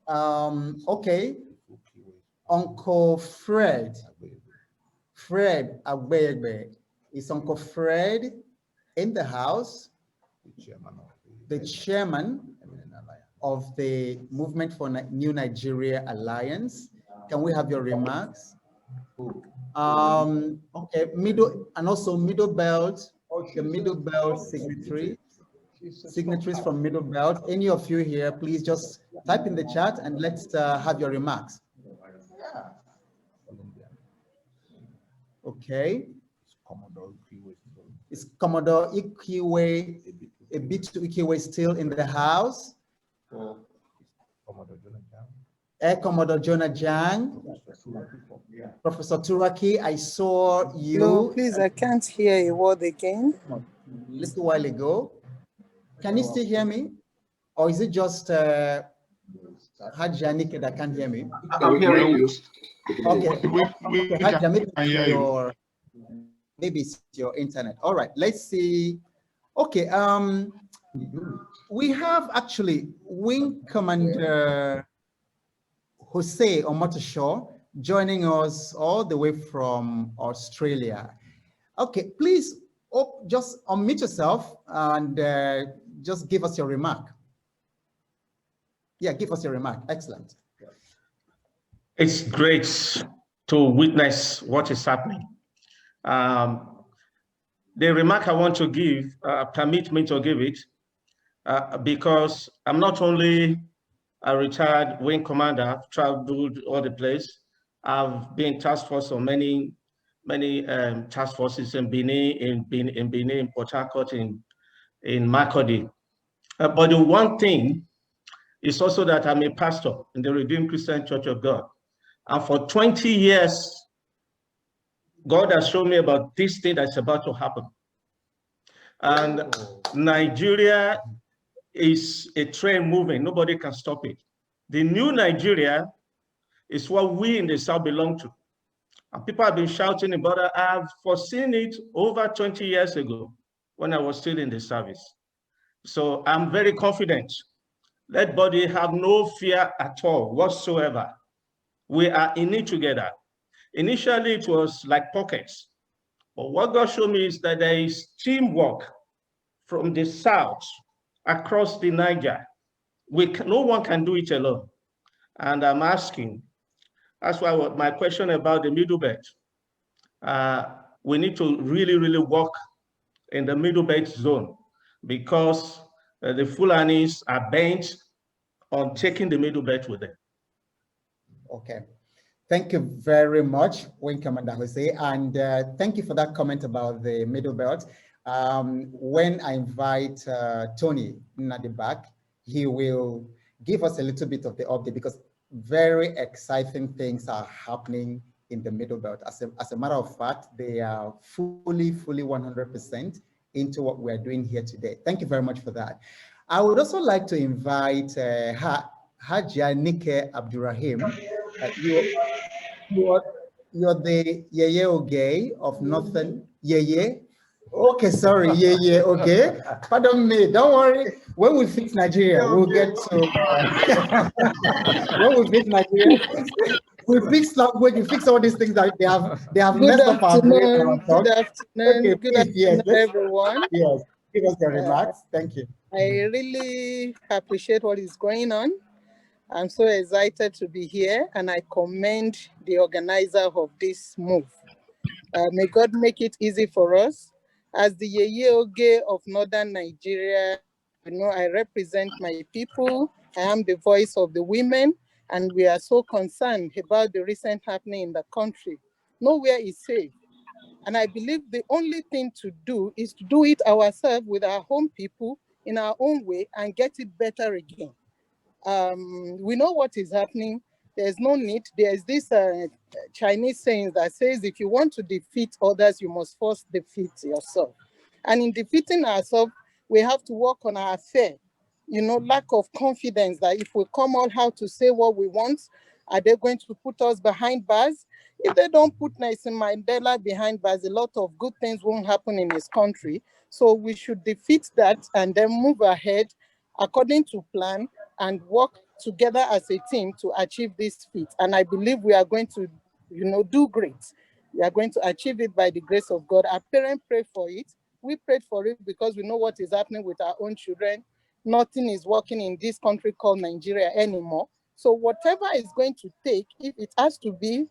[SPEAKER 8] Okay. Uncle Fred Agbegbe. Is Uncle Fred in the house? The chairman of the Movement for New Nigeria Alliance. Can we have your remarks? Okay, Middle Belt, the Middle Belt signatories from Middle Belt. Any of you here, please just type in the chat and let's have your remarks. Okay. Is Commodore Ikiwe, a bit to Ikiwe still in the house? Commodore Jonah Jang. Professor Turaki, I saw you.
[SPEAKER 15] No, please, I can't hear a word again.
[SPEAKER 8] A little while ago. Can you still hear me? Or is it just Hajjanik that can't hear me?
[SPEAKER 14] I'm hearing you.
[SPEAKER 8] Okay. Okay. Hajjanik, maybe it's your internet. All right, let's see. Okay, we have actually Wing Commander Jose Omotosho joining us all the way from Australia. Okay, please just unmute yourself and just give us your remark. Yeah, give us your remark. Excellent.
[SPEAKER 16] It's great to witness what is happening. The remark I want to give, permit me to give it, because I'm not only a retired wing commander, I've traveled all the place. I've been task force on many task forces in Benin, in Port Harcourt, in Makurdi. But the one thing is also that I'm a pastor in the Redeemed Christian Church of God. And for 20 years, God has shown me about this thing that's about to happen. And Nigeria is a train moving. Nobody can stop it. The new Nigeria is what we in the South belong to. And people have been shouting about it. I've foreseen it over 20 years ago when I was still in the service. So I'm very confident Let body have no fear at all whatsoever. We are in it together. Initially, it was like pockets. But what God showed me is that there is teamwork from the south across the Niger. No one can do it alone. And I'm asking, that's why my question about the Middle Belt. We need to really, really work in the Middle Belt zone because the Fulanis are bent on taking the Middle Belt with them.
[SPEAKER 8] Okay. Thank you very much, Wing Commander Jose, and thank you for that comment about the Middle Belt. When I invite Tony at the back, he will give us a little bit of the update because very exciting things are happening in the Middle Belt. As a matter of fact, they are fully 100% into what we're doing here today. Thank you very much for that. I would also like to invite Hajia Nike Abdurrahim. You're the Yeye Oge of Northern Yeye. Okay, sorry, Yeye Oge. Pardon me, don't worry. When we fix Nigeria, we'll get to. When we fix Nigeria, we fix language, we fix all these things that they have messed up our brain.
[SPEAKER 15] Good afternoon,
[SPEAKER 8] Okay,
[SPEAKER 15] good
[SPEAKER 8] please,
[SPEAKER 15] afternoon, everyone.
[SPEAKER 8] Yes, give us your remarks. Thank you.
[SPEAKER 15] I really appreciate what is going on. I'm so excited to be here, and I commend the organizer of this move. May God make it easy for us. As the Yeye Oge of Northern Nigeria, I represent my people. I am the voice of the women, and we are so concerned about the recent happening in the country. Nowhere is safe. And I believe the only thing to do is to do it ourselves with our own people in our own way and get it better again. We know what is happening. There's no need. There's this Chinese saying that says, if you want to defeat others, you must first defeat yourself. And in defeating ourselves, we have to work on our fear, lack of confidence that if we come out how to say what we want, are they going to put us behind bars? If they don't put Nelson Mandela behind bars, a lot of good things won't happen in his country. So we should defeat that and then move ahead according to plan and work together as a team to achieve this feat. And I believe we are going to, do great. We are going to achieve it by the grace of God. Our parents prayed for it. We prayed for it because we know what is happening with our own children. Nothing is working in this country called Nigeria anymore. So whatever is going to take, if it has to be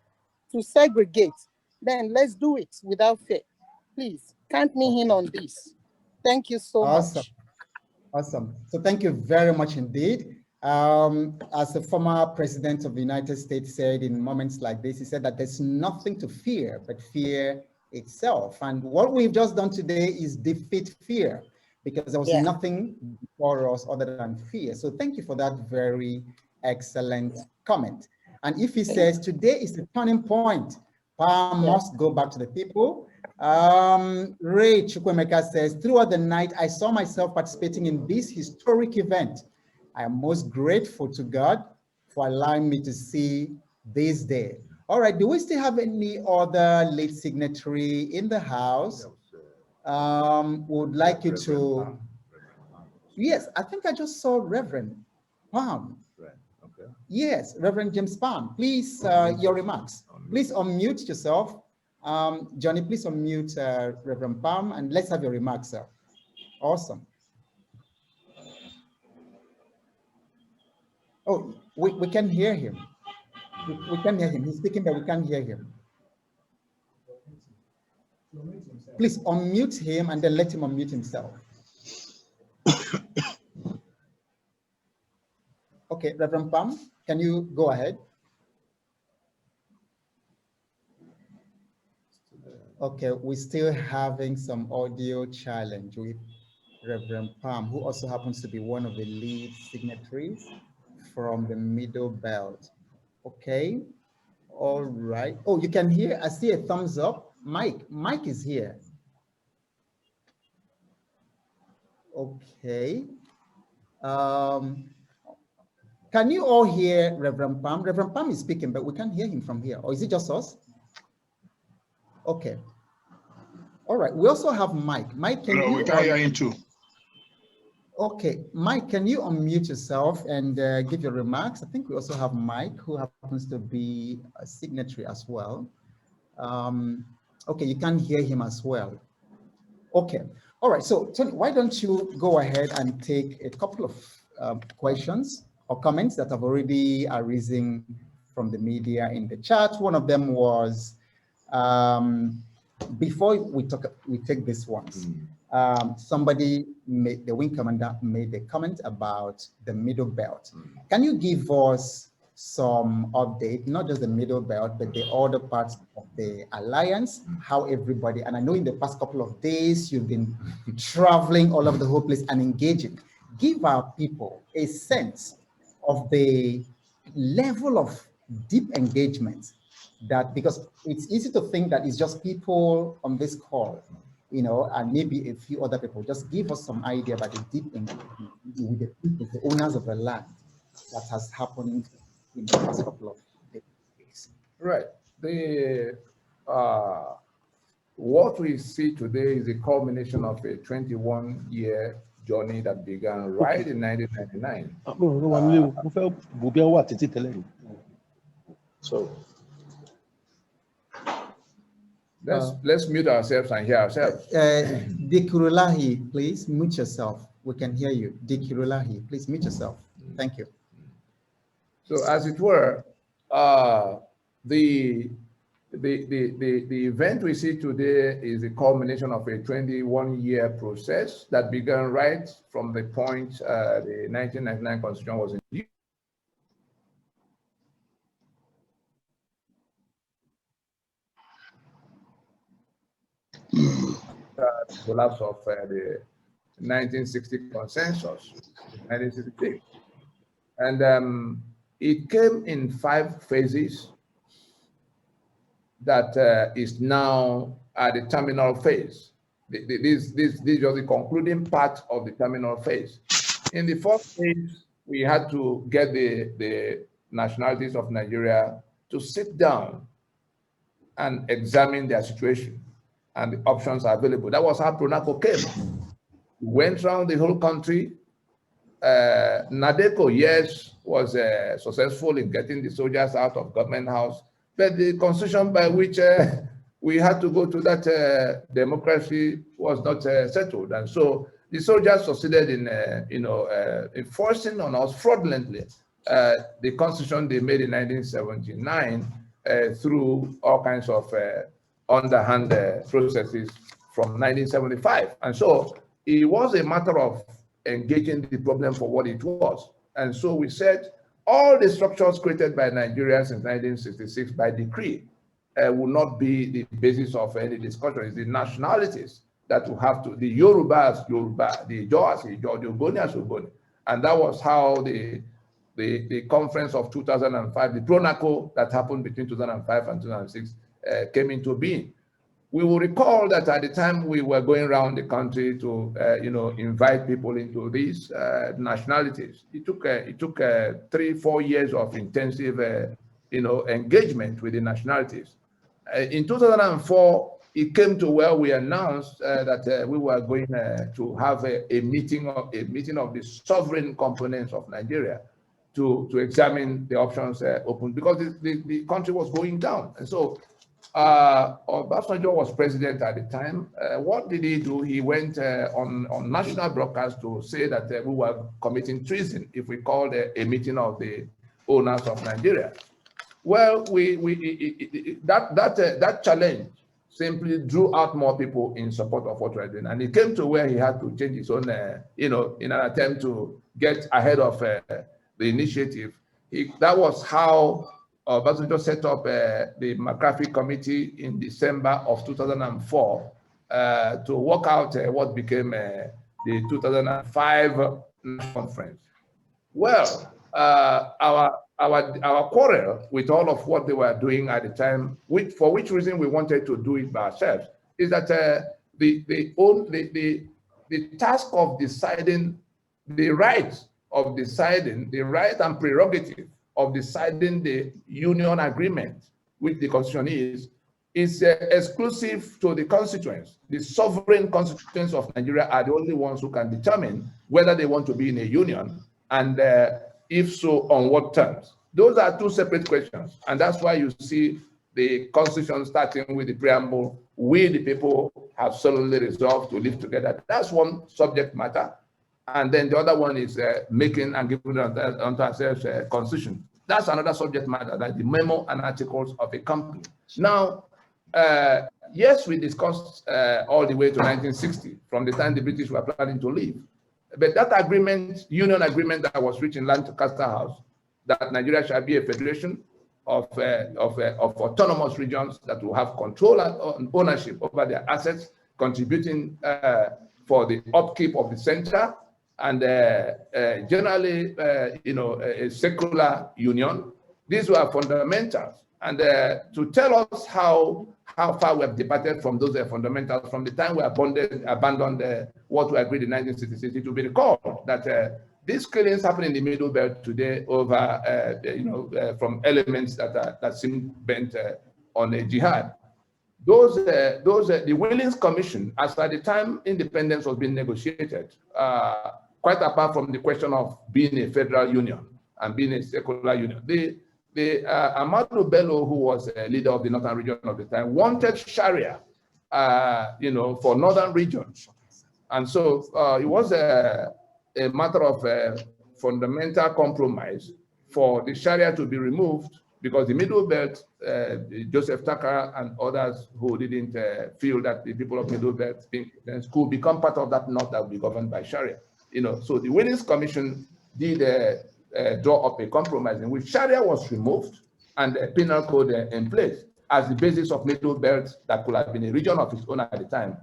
[SPEAKER 15] to segregate, then let's do it without fear. Please, count me in on this. Thank you so much.
[SPEAKER 8] Awesome. So thank you very much indeed. As the former president of the United States said in moments like this, he said that there's nothing to fear but fear itself. And what we've just done today is defeat fear because there was nothing before us other than fear. So thank you for that very excellent comment. And if he says today is the turning point, power must go back to the people. Ray Chukwemeka says, throughout the night, I saw myself participating in this historic event. I am most grateful to God for allowing me to see this day. All right, do we still have any other late signatory in the house? Would like you to, yes, I think I just saw Reverend Palm. Yes, Reverend James Palm, please, your remarks. Please unmute yourself. Johnny, please unmute Reverend Palm and let's have your remarks, sir. Awesome. Oh, we can hear him. We can hear him. He's speaking, but we can't hear him. Please unmute him and then let him unmute himself. Okay, Reverend Palm, can you go ahead? Okay, we're still having some audio challenge with Reverend Palm, who also happens to be one of the lead signatories from the Middle Belt. Okay, all right. Oh, you can hear, I see a thumbs up. Mike is here. Okay. Can you all hear Reverend Palm? Reverend Palm is speaking, but we can't hear him from here. Or is it just us? Okay. All right. We also have Mike. Mike, can you?
[SPEAKER 17] We can hear him too.
[SPEAKER 8] Okay, Mike, can you unmute yourself and give your remarks? I think we also have Mike, who happens to be a signatory as well. Okay, you can hear him as well. Okay, all right. So Tony, why don't you go ahead and take a couple of questions or comments that have already arisen from the media in the chat. One of them was, before we take these ones, somebody made, the wing commander made a comment about the middle belt. Can you give us some update, not just the middle belt, but the other parts of the alliance, how everybody, and I know in the past couple of days, you've been traveling all over the whole place and engaging. Give our people a sense of the level of deep engagement that, because it's easy to think that it's just people on this call, you know, and maybe a few other people. Just give us some idea about the deep engagement with the people, the owners of the land that has happened in the past couple of days.
[SPEAKER 11] Right. What we see today is a culmination of a 21-year journey that began right in 1999. So let's mute ourselves and hear ourselves.
[SPEAKER 8] Dikurulahi, please mute yourself. We can hear you. Dikurulahi, please mute yourself. Thank you.
[SPEAKER 11] So as it were, the event we see today is a culmination of a 21-year process that began right from the point the 1999 Constitution was introduced. Collapse of the 1960 consensus, 1963. And it came in 5 phases that is now at the terminal phase. This is just the concluding part of the terminal phase. In the first phase, we had to get the nationalities of Nigeria to sit down and examine their situation and the options available. That was how PRONACO came. We went around the whole country. NADECO, yes, was successful in getting the soldiers out of government house, but the constitution by which we had to go to that democracy was not settled. And so the soldiers succeeded in, enforcing on us fraudulently the constitution they made in 1979 through all kinds of underhand processes from 1975. And so it was a matter of engaging the problem for what it was. And so we said all the structures created by Nigeria since 1966 by decree will not be the basis of any discussion. It's the nationalities that will have to, the Yorubas, Yoruba, the Ijawas, Ijaw, the Ogonians, Ogoni. And that was how the conference of 2005, the PRONACO that happened between 2005 and 2006 came into being. We will recall that at the time we were going around the country to, invite people into these nationalities. It took 3-4 years of intensive, engagement with the nationalities. In 2004, it came to where we announced that we were going to have a meeting of the sovereign components of Nigeria to examine the options open, because the country was going down. And so Majeure was president at the time. What did he do? He went on national broadcast to say that we were committing treason if we called a meeting of the owners of Nigeria. Well, that challenge simply drew out more people in support of what we're doing, and it came to where he had to change his own, in an attempt to get ahead of the initiative. That was how Majeure set up the McCarthy Committee in December of 2004 to work out what became the 2005 conference. Well, our quarrel with all of what they were doing at the time, for which reason we wanted to do it by ourselves, is that the task of deciding, the right and prerogative of deciding the union agreement, which the constitution is, is exclusive to the constituents. The sovereign constituents of Nigeria are the only ones who can determine whether they want to be in a union, and if so, on what terms. Those are two separate questions, and that's why you see the constitution starting with the preamble, we the people have solemnly resolved to live together. That's one subject matter. And then the other one is making and giving unto ourselves a constitution. That's another subject matter, like the memo and articles of a company. Now, yes, we discussed all the way to 1960, from the time the British were planning to leave. But that agreement, union agreement that was reached in Lancaster House, that Nigeria shall be a federation of autonomous regions that will have control and ownership over their assets, contributing for the upkeep of the center, and generally, a secular union. These were fundamentals. And to tell us how far we have departed from those fundamentals from the time we abandoned what we agreed in 1966, it will be recalled that these killings happen in the Middle Belt today over, from elements that seem bent on a jihad. The Willings Commission, as at the time independence was being negotiated, quite apart from the question of being a federal union and being a secular union, Ahmadu Bello, who was a leader of the northern region of the time, wanted Sharia, for northern regions, and so it was a matter of fundamental compromise for the Sharia to be removed, because the Middle Belt, Joseph Tucker and others who didn't feel that the people of Middle Belt could become part of that north that would be governed by Sharia. So the Willings Commission did draw up a compromise in which Sharia was removed and a penal code in place as the basis of Middle Belt that could have been a region of its own at the time,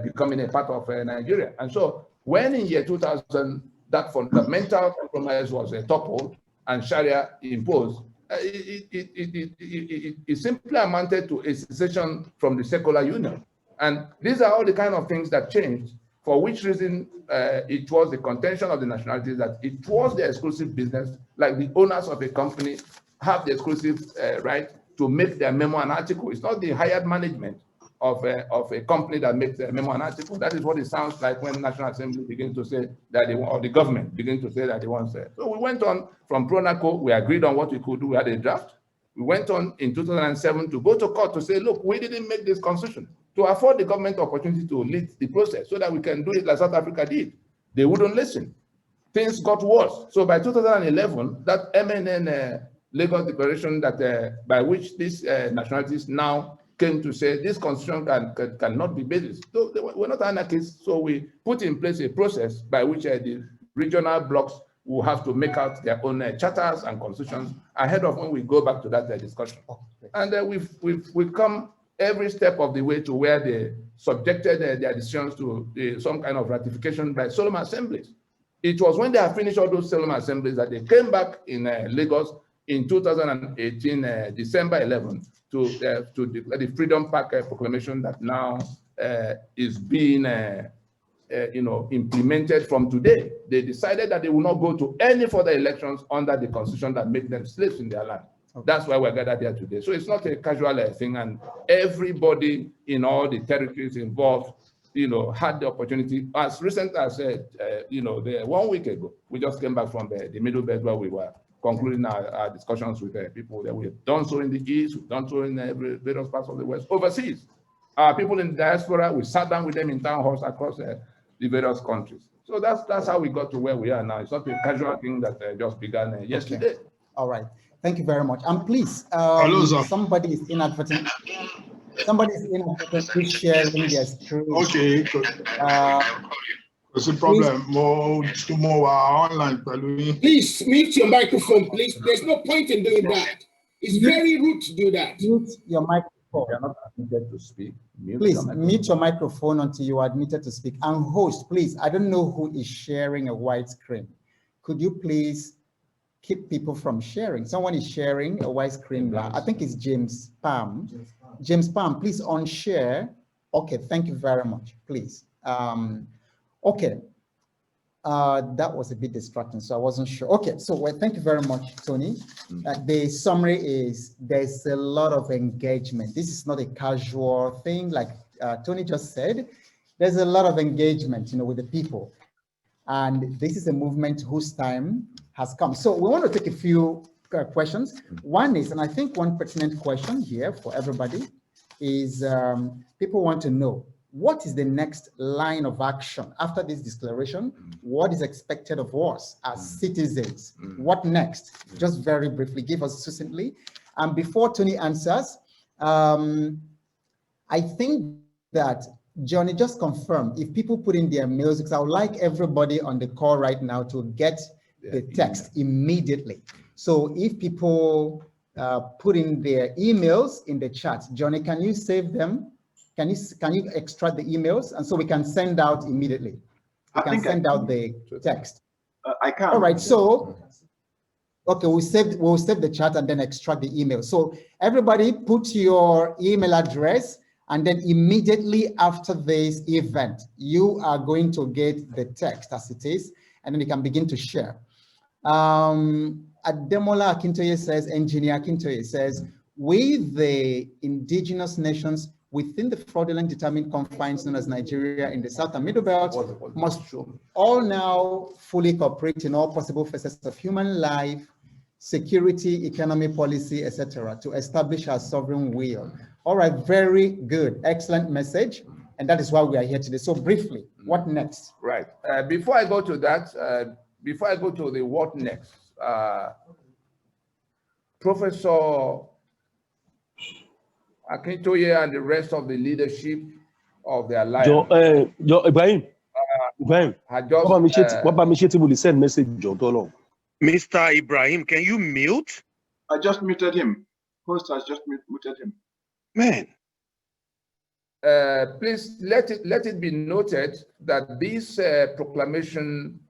[SPEAKER 11] becoming a part of Nigeria. And so when in year 2000, that fundamental compromise was toppled and Sharia imposed, it simply amounted to a secession from the secular union. And these are all the kind of things that changed, for which reason it was the contention of the nationalities that it was the exclusive business, like the owners of a company have the exclusive right to make their memo and article. It's not the hired management of a company that makes a memo and article. That is what it sounds like when the National Assembly begins to say that they want, or the government begins to say that they want to. So we went on from PRONACO, we agreed on what we could do, we had a draft. We went on in 2007 to go to court to say, look, we didn't make this constitution, to afford the government the opportunity to lead the process so that we can do it like South Africa did. They wouldn't listen. Things got worse. So by 2011, that MNN Lagos Declaration that by which these nationalities now came to say this constitution cannot be basis. So we're not anarchists, so we put in place a process by which the regional blocks will have to make out their own charters and constitutions ahead of when we go back to that discussion. And we've come every step of the way to where they subjected their decisions to some kind of ratification by solemn assemblies. It was when they had finished all those solemn assemblies that they came back in Lagos in 2018, December 11, to declare the Freedom Park Proclamation that now is being implemented from today. They decided that they will not go to any further elections under the constitution that made them slaves in their land. Okay. That's why we're gathered here today. So it's not a casual thing, and everybody in all the territories involved, had the opportunity. As recent as, 1 week ago, we just came back from the Middle Belt where we were concluding our discussions with people that we have done so in the East, we've done so in various parts of the West, overseas. People in the diaspora, we sat down with them in town halls across the various countries. So that's how we got to where we are now. It's not a casual thing that just began yesterday.
[SPEAKER 8] Okay. All right. Thank you very much. And please, somebody is inadvertently sharing their screen.
[SPEAKER 17] Okay. What's the problem? More online.
[SPEAKER 18] Please mute your microphone, please. There's no point in doing that. It's very rude to do that.
[SPEAKER 8] Mute your microphone.
[SPEAKER 11] You're not admitted to speak.
[SPEAKER 8] Please mute your microphone until you are admitted to speak. And host, please, I don't know who is sharing a white screen. Could you please keep people from sharing? Someone is sharing a white screen. I think it's James Palm. James Palm, please unshare. Okay, thank you very much, please. Okay. That was a bit distracting, so I wasn't sure. Okay, so well, thank you very much, Tony. The summary is there's a lot of engagement. This is not a casual thing, like Tony just said. There's a lot of engagement, with the people, and this is a movement whose time has come. So we want to take a few questions. One is, and I think one pertinent question here for everybody is, people want to know, what is the next line of action after this declaration? What is expected of us as citizens? What next? Just very briefly, give us succinctly. And before Tony answers, I think that Johnny just confirmed, if people put in their mails, because I would like everybody on the call right now to get the text immediately. So if people put in their emails in the chat, Johnny, can you save them? Can you extract the emails, and so we can send out immediately? We can send out the text.
[SPEAKER 12] I can.
[SPEAKER 8] All right. So, okay, we'll save the chat and then extract the email. So everybody, put your email address, and then immediately after this event, you are going to get the text as it is, and then you can begin to share. Ademola Akintoye says, Engineer Akintoye says, we, the indigenous nations within the fraudulent determined confines known as Nigeria in the South and Middle Belt, must all now fully cooperate in all possible facets of human life, security, economy, policy, etc., to establish our sovereign will. All right, very good, excellent message, and that is why we are here today. So briefly, what next?
[SPEAKER 11] Right. Before I go to that, before I go to the what next, Professor Akintoye and the rest of the leadership of the alliance.
[SPEAKER 19] Ibrahim, send message.
[SPEAKER 20] Mr. Ibrahim, can you mute?
[SPEAKER 12] I just muted him. Host has just muted him.
[SPEAKER 20] Man.
[SPEAKER 11] Please let it be noted that this proclamation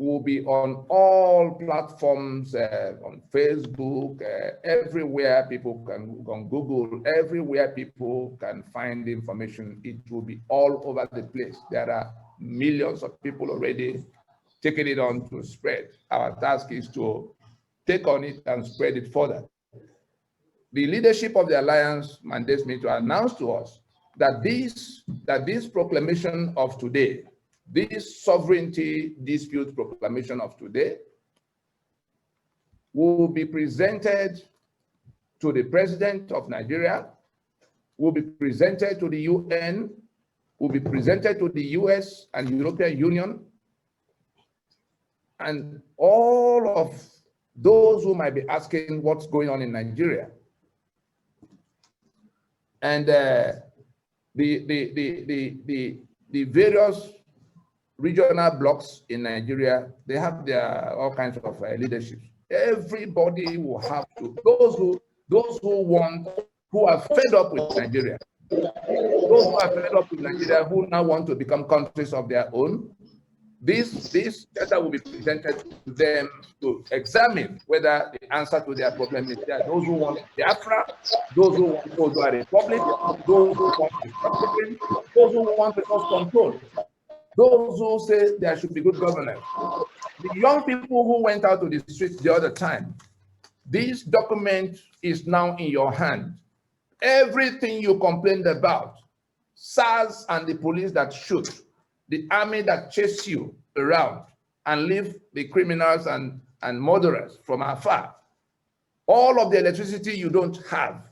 [SPEAKER 11] will be on all platforms, on Facebook, everywhere people can on Google, everywhere people can find information. It will be all over the place. There are millions of people already taking it on to spread. Our task is to take on it and spread it further. The leadership of the alliance mandates me to announce to us that this proclamation of today, this sovereignty dispute proclamation of today, will be presented to the President of Nigeria, will be presented to the UN, will be presented to the US and European Union, and all of those who might be asking what's going on in Nigeria. And the various regional blocks in Nigeria, they have their all kinds of leadership. Everybody will have to, those who are fed up with Nigeria, those who are fed up with Nigeria, who now want to become countries of their own, this data will be presented to them to examine whether the answer to their problem is there. Those who want Biafra, those who want Oduduwa Republic, those who want restructuring, those who want resource control, those who say there should be good governance. The young people who went out to the streets the other time, this document is now in your hand. Everything you complained about, SARS and the police that shoot, the army that chase you around and leave the criminals and murderers from afar, all of the electricity you don't have,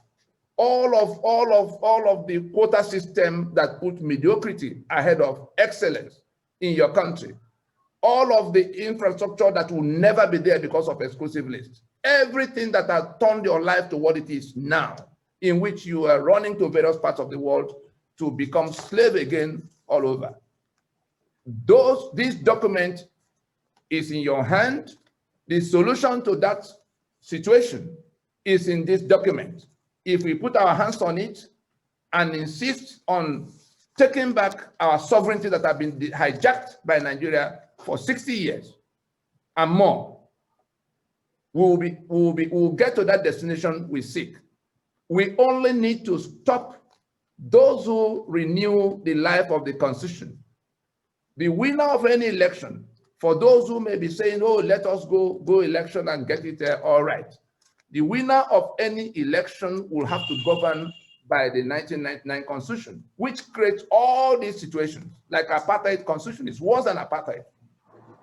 [SPEAKER 11] all of the quota system that put mediocrity ahead of excellence in your country, all of the infrastructure that will never be there because of exclusive lists, everything that has turned your life to what it is now, in which you are running to various parts of the world to become slave again all over. This document is in your hand. The solution to that situation is in this document. If we put our hands on it and insist on taking back our sovereignty that have been hijacked by Nigeria for 60 years and more, we'll get to that destination we seek. We only need to stop those who renew the life of the Constitution. The winner of any election For those who may be saying, oh, let us go election and get it all right. The winner of any election will have to govern by the 1999 Constitution, which creates all these situations, like apartheid constitution is worse than apartheid.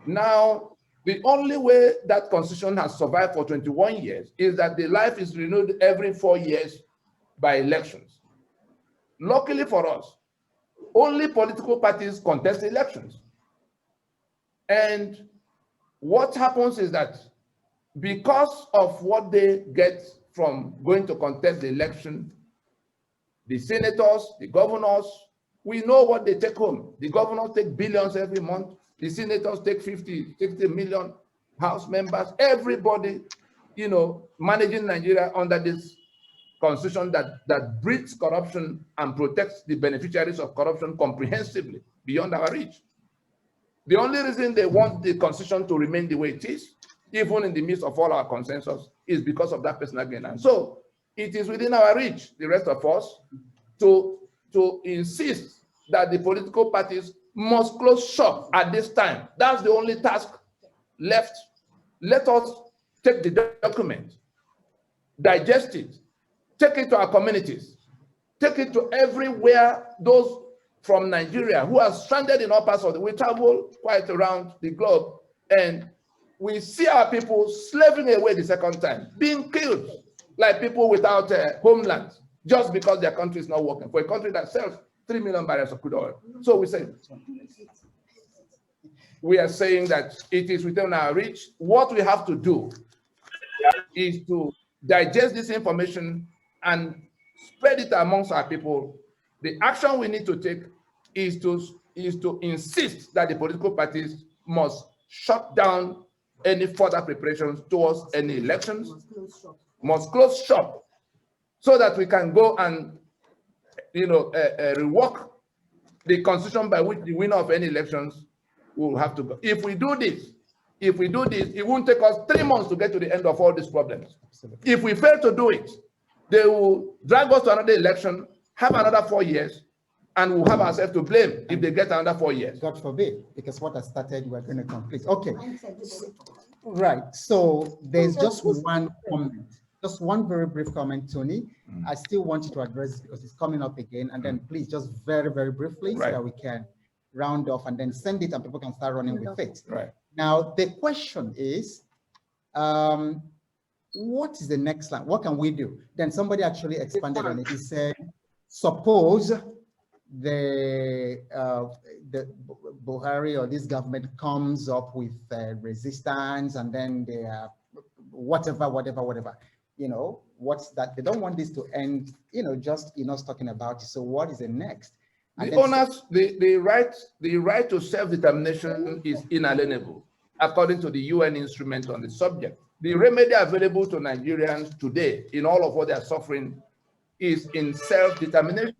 [SPEAKER 11] Now, the only way that constitution has survived for 21 years is that the life is renewed every 4 years by elections. Luckily for us, only political parties contest elections. And what happens is that because of what they get from going to contest the election, the senators, the governors, we know what they take home. The governors take billions every month. The senators take 50, 60 million, House members, everybody, you know, managing Nigeria under this constitution that breeds corruption and protects the beneficiaries of corruption comprehensively beyond our reach. The only reason they want the constitution to remain the way it is, even in the midst of all our consensus, is because of that personal gain. And so it is within our reach, the rest of us, to insist that the political parties must close shop at this time. That's the only task left. Let us take the document, digest it, take it to our communities, take it to everywhere. Those from Nigeria who are stranded in all parts of the world, we travel quite around the globe, and we see our people slaving away the second time, being killed like people without homeland, just because their country is not working, for a country that sells 3 million barrels of crude oil. So we are saying that it is within our reach. What we have to do is to digest this information and spread it amongst our people. The action we need to take is to insist that the political parties must shut down any further preparations towards any elections, must close shop, so that we can go and, you know, rework the constitution by which the winner of any elections will have to go. If we do this, it won't take us 3 months to get to the end of all these problems. Absolutely. If we fail to do it, they will drag us to another election, have another 4 years, and we'll have ourselves to blame if they get another 4 years.
[SPEAKER 8] God forbid, because what I started, we're going to complete. Okay. Right. So there's just one comment, just one very brief comment, Tony. I still want you to address this because it's coming up again. And then please just very, very briefly, so that we can round off and then send it and people can start running with it.
[SPEAKER 11] Right.
[SPEAKER 8] Now, the question is, what is the next line? What can we do? Then somebody actually expanded on it. He said, suppose the Buhari or this government comes up with resistance, and then they are whatever, you know, what's that? They don't want this to end, you know, just in us talking about it. So what is the next?
[SPEAKER 11] The right to self-determination is inalienable, according to the UN instrument on the subject. The remedy available to Nigerians today in all of what they are suffering is in self-determination.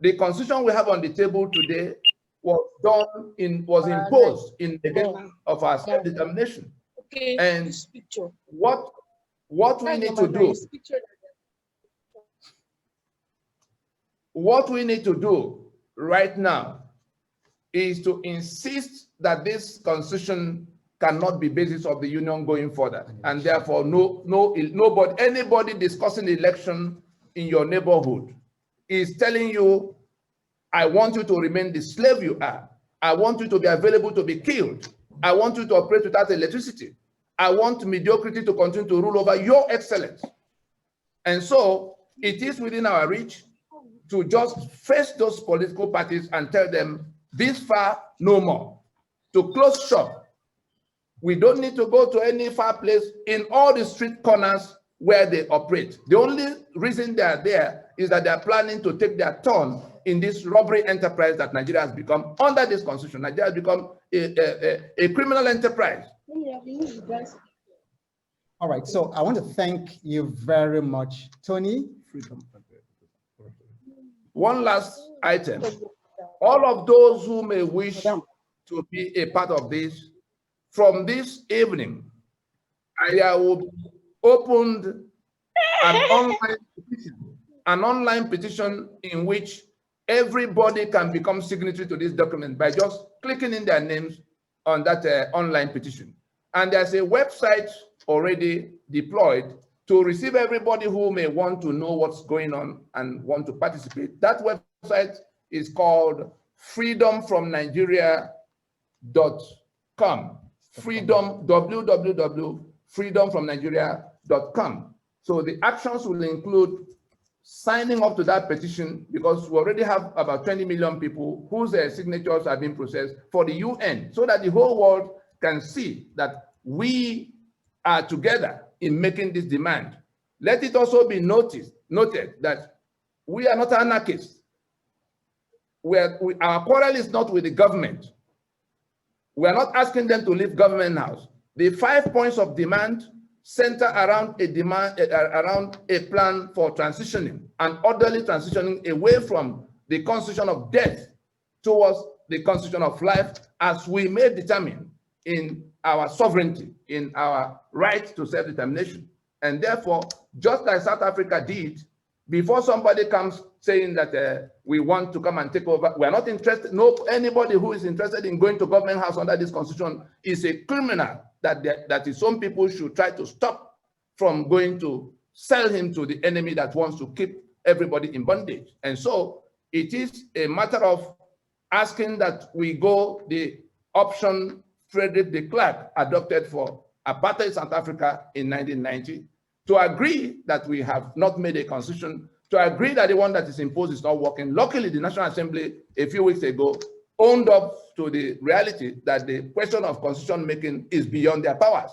[SPEAKER 11] The constitution we have on the table today was imposed in the game of our self-determination.
[SPEAKER 21] Okay.
[SPEAKER 11] And what we need to do, right now is to insist that this constitution cannot be basis of the union going further, and therefore anybody discussing the election in your neighborhood is telling you, I want you to remain the slave you are. I want you to be available to be killed. I want you to operate without electricity. I want mediocrity to continue to rule over your excellence. And so it is within our reach to just face those political parties and tell them, this far, no more. To close shop. We don't need to go to any far place in all the street corners where they operate. The only reason they are there is that they are planning to take their turn in this robbery enterprise that Nigeria has become under this constitution. Nigeria has become a criminal enterprise.
[SPEAKER 8] All right, so I want to thank you very much, Tony.
[SPEAKER 11] One last item. All of those who may wish to be a part of this, from this evening, I will open an online petition in which everybody can become signatory to this document by just clicking in their names on that online petition. And there's a website already deployed to receive everybody who may want to know what's going on and want to participate. That website is called freedomfromnigeria.com. www.freedomfromnigeria.com. So the actions will include signing up to that petition, because we already have about 20 million people whose signatures have been processed for the UN, so that the whole world can see that we are together in making this demand. Let it also be noted that we are not anarchists. Our quarrel is not with the government. We are not asking them to leave government house. The 5 points of demand center around a plan for transitioning, an orderly transitioning away from the constitution of death towards the constitution of life, as we may determine in our sovereignty, in our right to self-determination. And therefore, just like South Africa did, before somebody comes saying that we want to come and take over, we are not interested. No, anybody who is interested in going to government house under this constitution is a criminal that his own people should try to stop from going to sell him to the enemy that wants to keep everybody in bondage. And so it is a matter of asking that we go the option Frederick de Klerk adopted for apartheid South Africa in 1990, to agree that we have not made a constitution, to agree that the one that is imposed is not working. Luckily, the National Assembly a few weeks ago owned up to the reality that the question of constitution making is beyond their powers.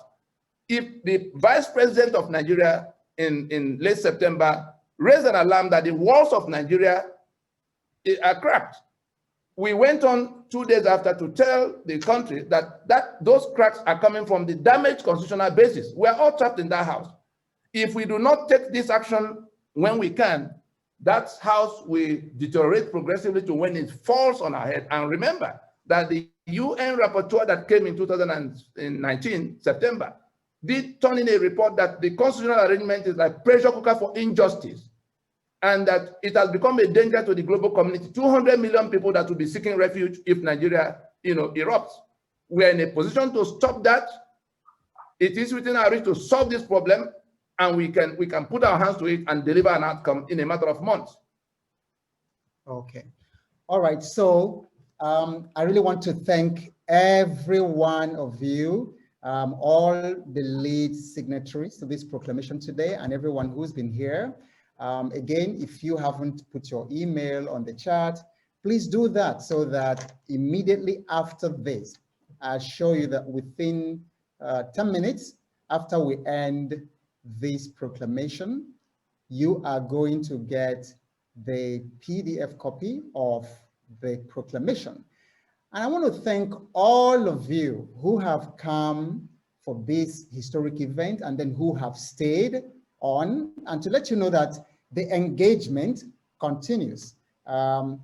[SPEAKER 11] If the Vice President of Nigeria in late September raised an alarm that the walls of Nigeria are cracked, we went on 2 days after to tell the country that those cracks are coming from the damaged constitutional basis. We are all trapped in that house. If we do not take this action when we can, that house will deteriorate progressively to when it falls on our head. And remember that the UN rapporteur that came in 2019, September, did turn in a report that the constitutional arrangement is like pressure cooker for injustice, and that it has become a danger to the global community. 200 million people that will be seeking refuge if Nigeria, erupts. We are in a position to stop that. It is within our reach to solve this problem, and we can put our hands to it and deliver an outcome in a matter of months.
[SPEAKER 8] Okay. All right. So I really want to thank every one of you, all the lead signatories to this proclamation today, and everyone who's been here. Again, if you haven't put your email on the chat, please do that, so that immediately after this, I'll show you that within 10 minutes after we end this proclamation, you are going to get the PDF copy of the proclamation. And I want to thank all of you who have come for this historic event and then who have stayed on, and to let you know that the engagement continues. The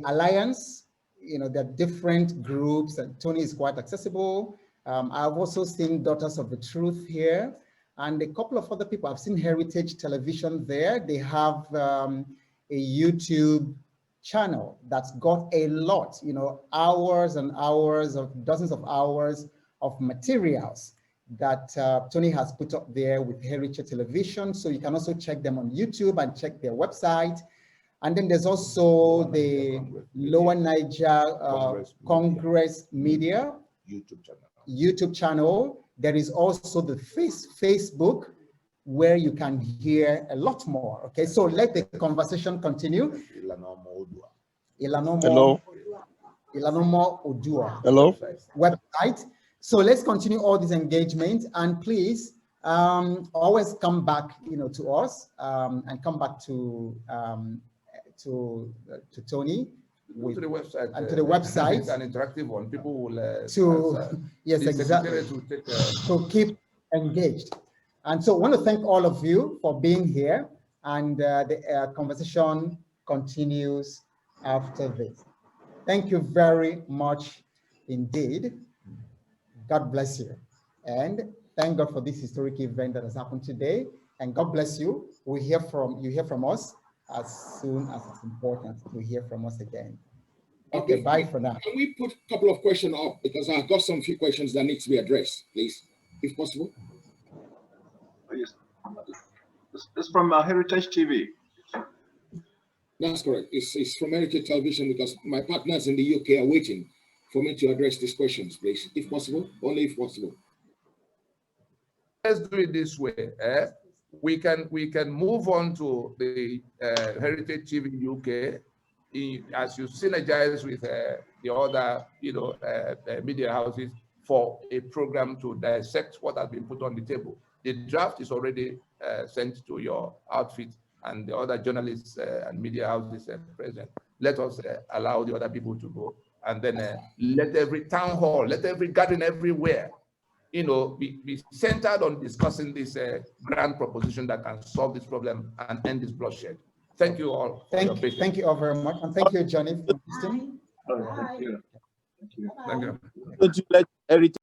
[SPEAKER 8] Alliance, there are different groups, and Tony is quite accessible. I've also seen Daughters of the Truth here, and a couple of other people. I've seen Heritage Television there. They have a YouTube channel that's got a lot, hours and hours of dozens of hours of materials that Tony has put up there with Heritage Television. So you can also check them on YouTube and check their website. And then there's also the Lower Niger Congress Media YouTube channel. There is also the Facebook, where you can hear a lot more. Okay, so let the conversation continue.
[SPEAKER 19] Hello.
[SPEAKER 8] Ilanomo Odua.
[SPEAKER 19] Hello.
[SPEAKER 8] Website. So let's continue all this engagement, and please always come back, to us, and come back to Tony.
[SPEAKER 11] To the website.
[SPEAKER 8] And to the website.
[SPEAKER 11] It's an interactive one. People will
[SPEAKER 8] yes, exactly. To keep engaged. And so I want to thank all of you for being here, and the conversation continues after this. Thank you very much indeed. God bless you. And thank God for this historic event that has happened today. And God bless you. You hear from us as soon as it's important to hear from us again. Okay, bye for now.
[SPEAKER 18] Can we put a couple of questions up? Because I've got some few questions that need to be addressed, please, if possible.
[SPEAKER 12] Yes. It's from Heritage TV.
[SPEAKER 18] That's correct. It's from Heritage Television because my partners in the UK are waiting for me to address these questions, please, if possible, only if possible.
[SPEAKER 11] Let's do it this way. We can move on to the Heritage TV UK as you synergize with the other, media houses for a program to dissect what has been put on the table. The draft is already sent to your outfit and the other journalists and media houses present. Let us allow the other people to go, and then let every town hall, let every gathering everywhere, be centered on discussing this grand proposition that can solve this problem and end this bloodshed. Thank you all.
[SPEAKER 8] Thank you all very much, and thank you, Johnny.
[SPEAKER 12] Thank you.
[SPEAKER 11] Thank you.
[SPEAKER 2] Would you let Heritage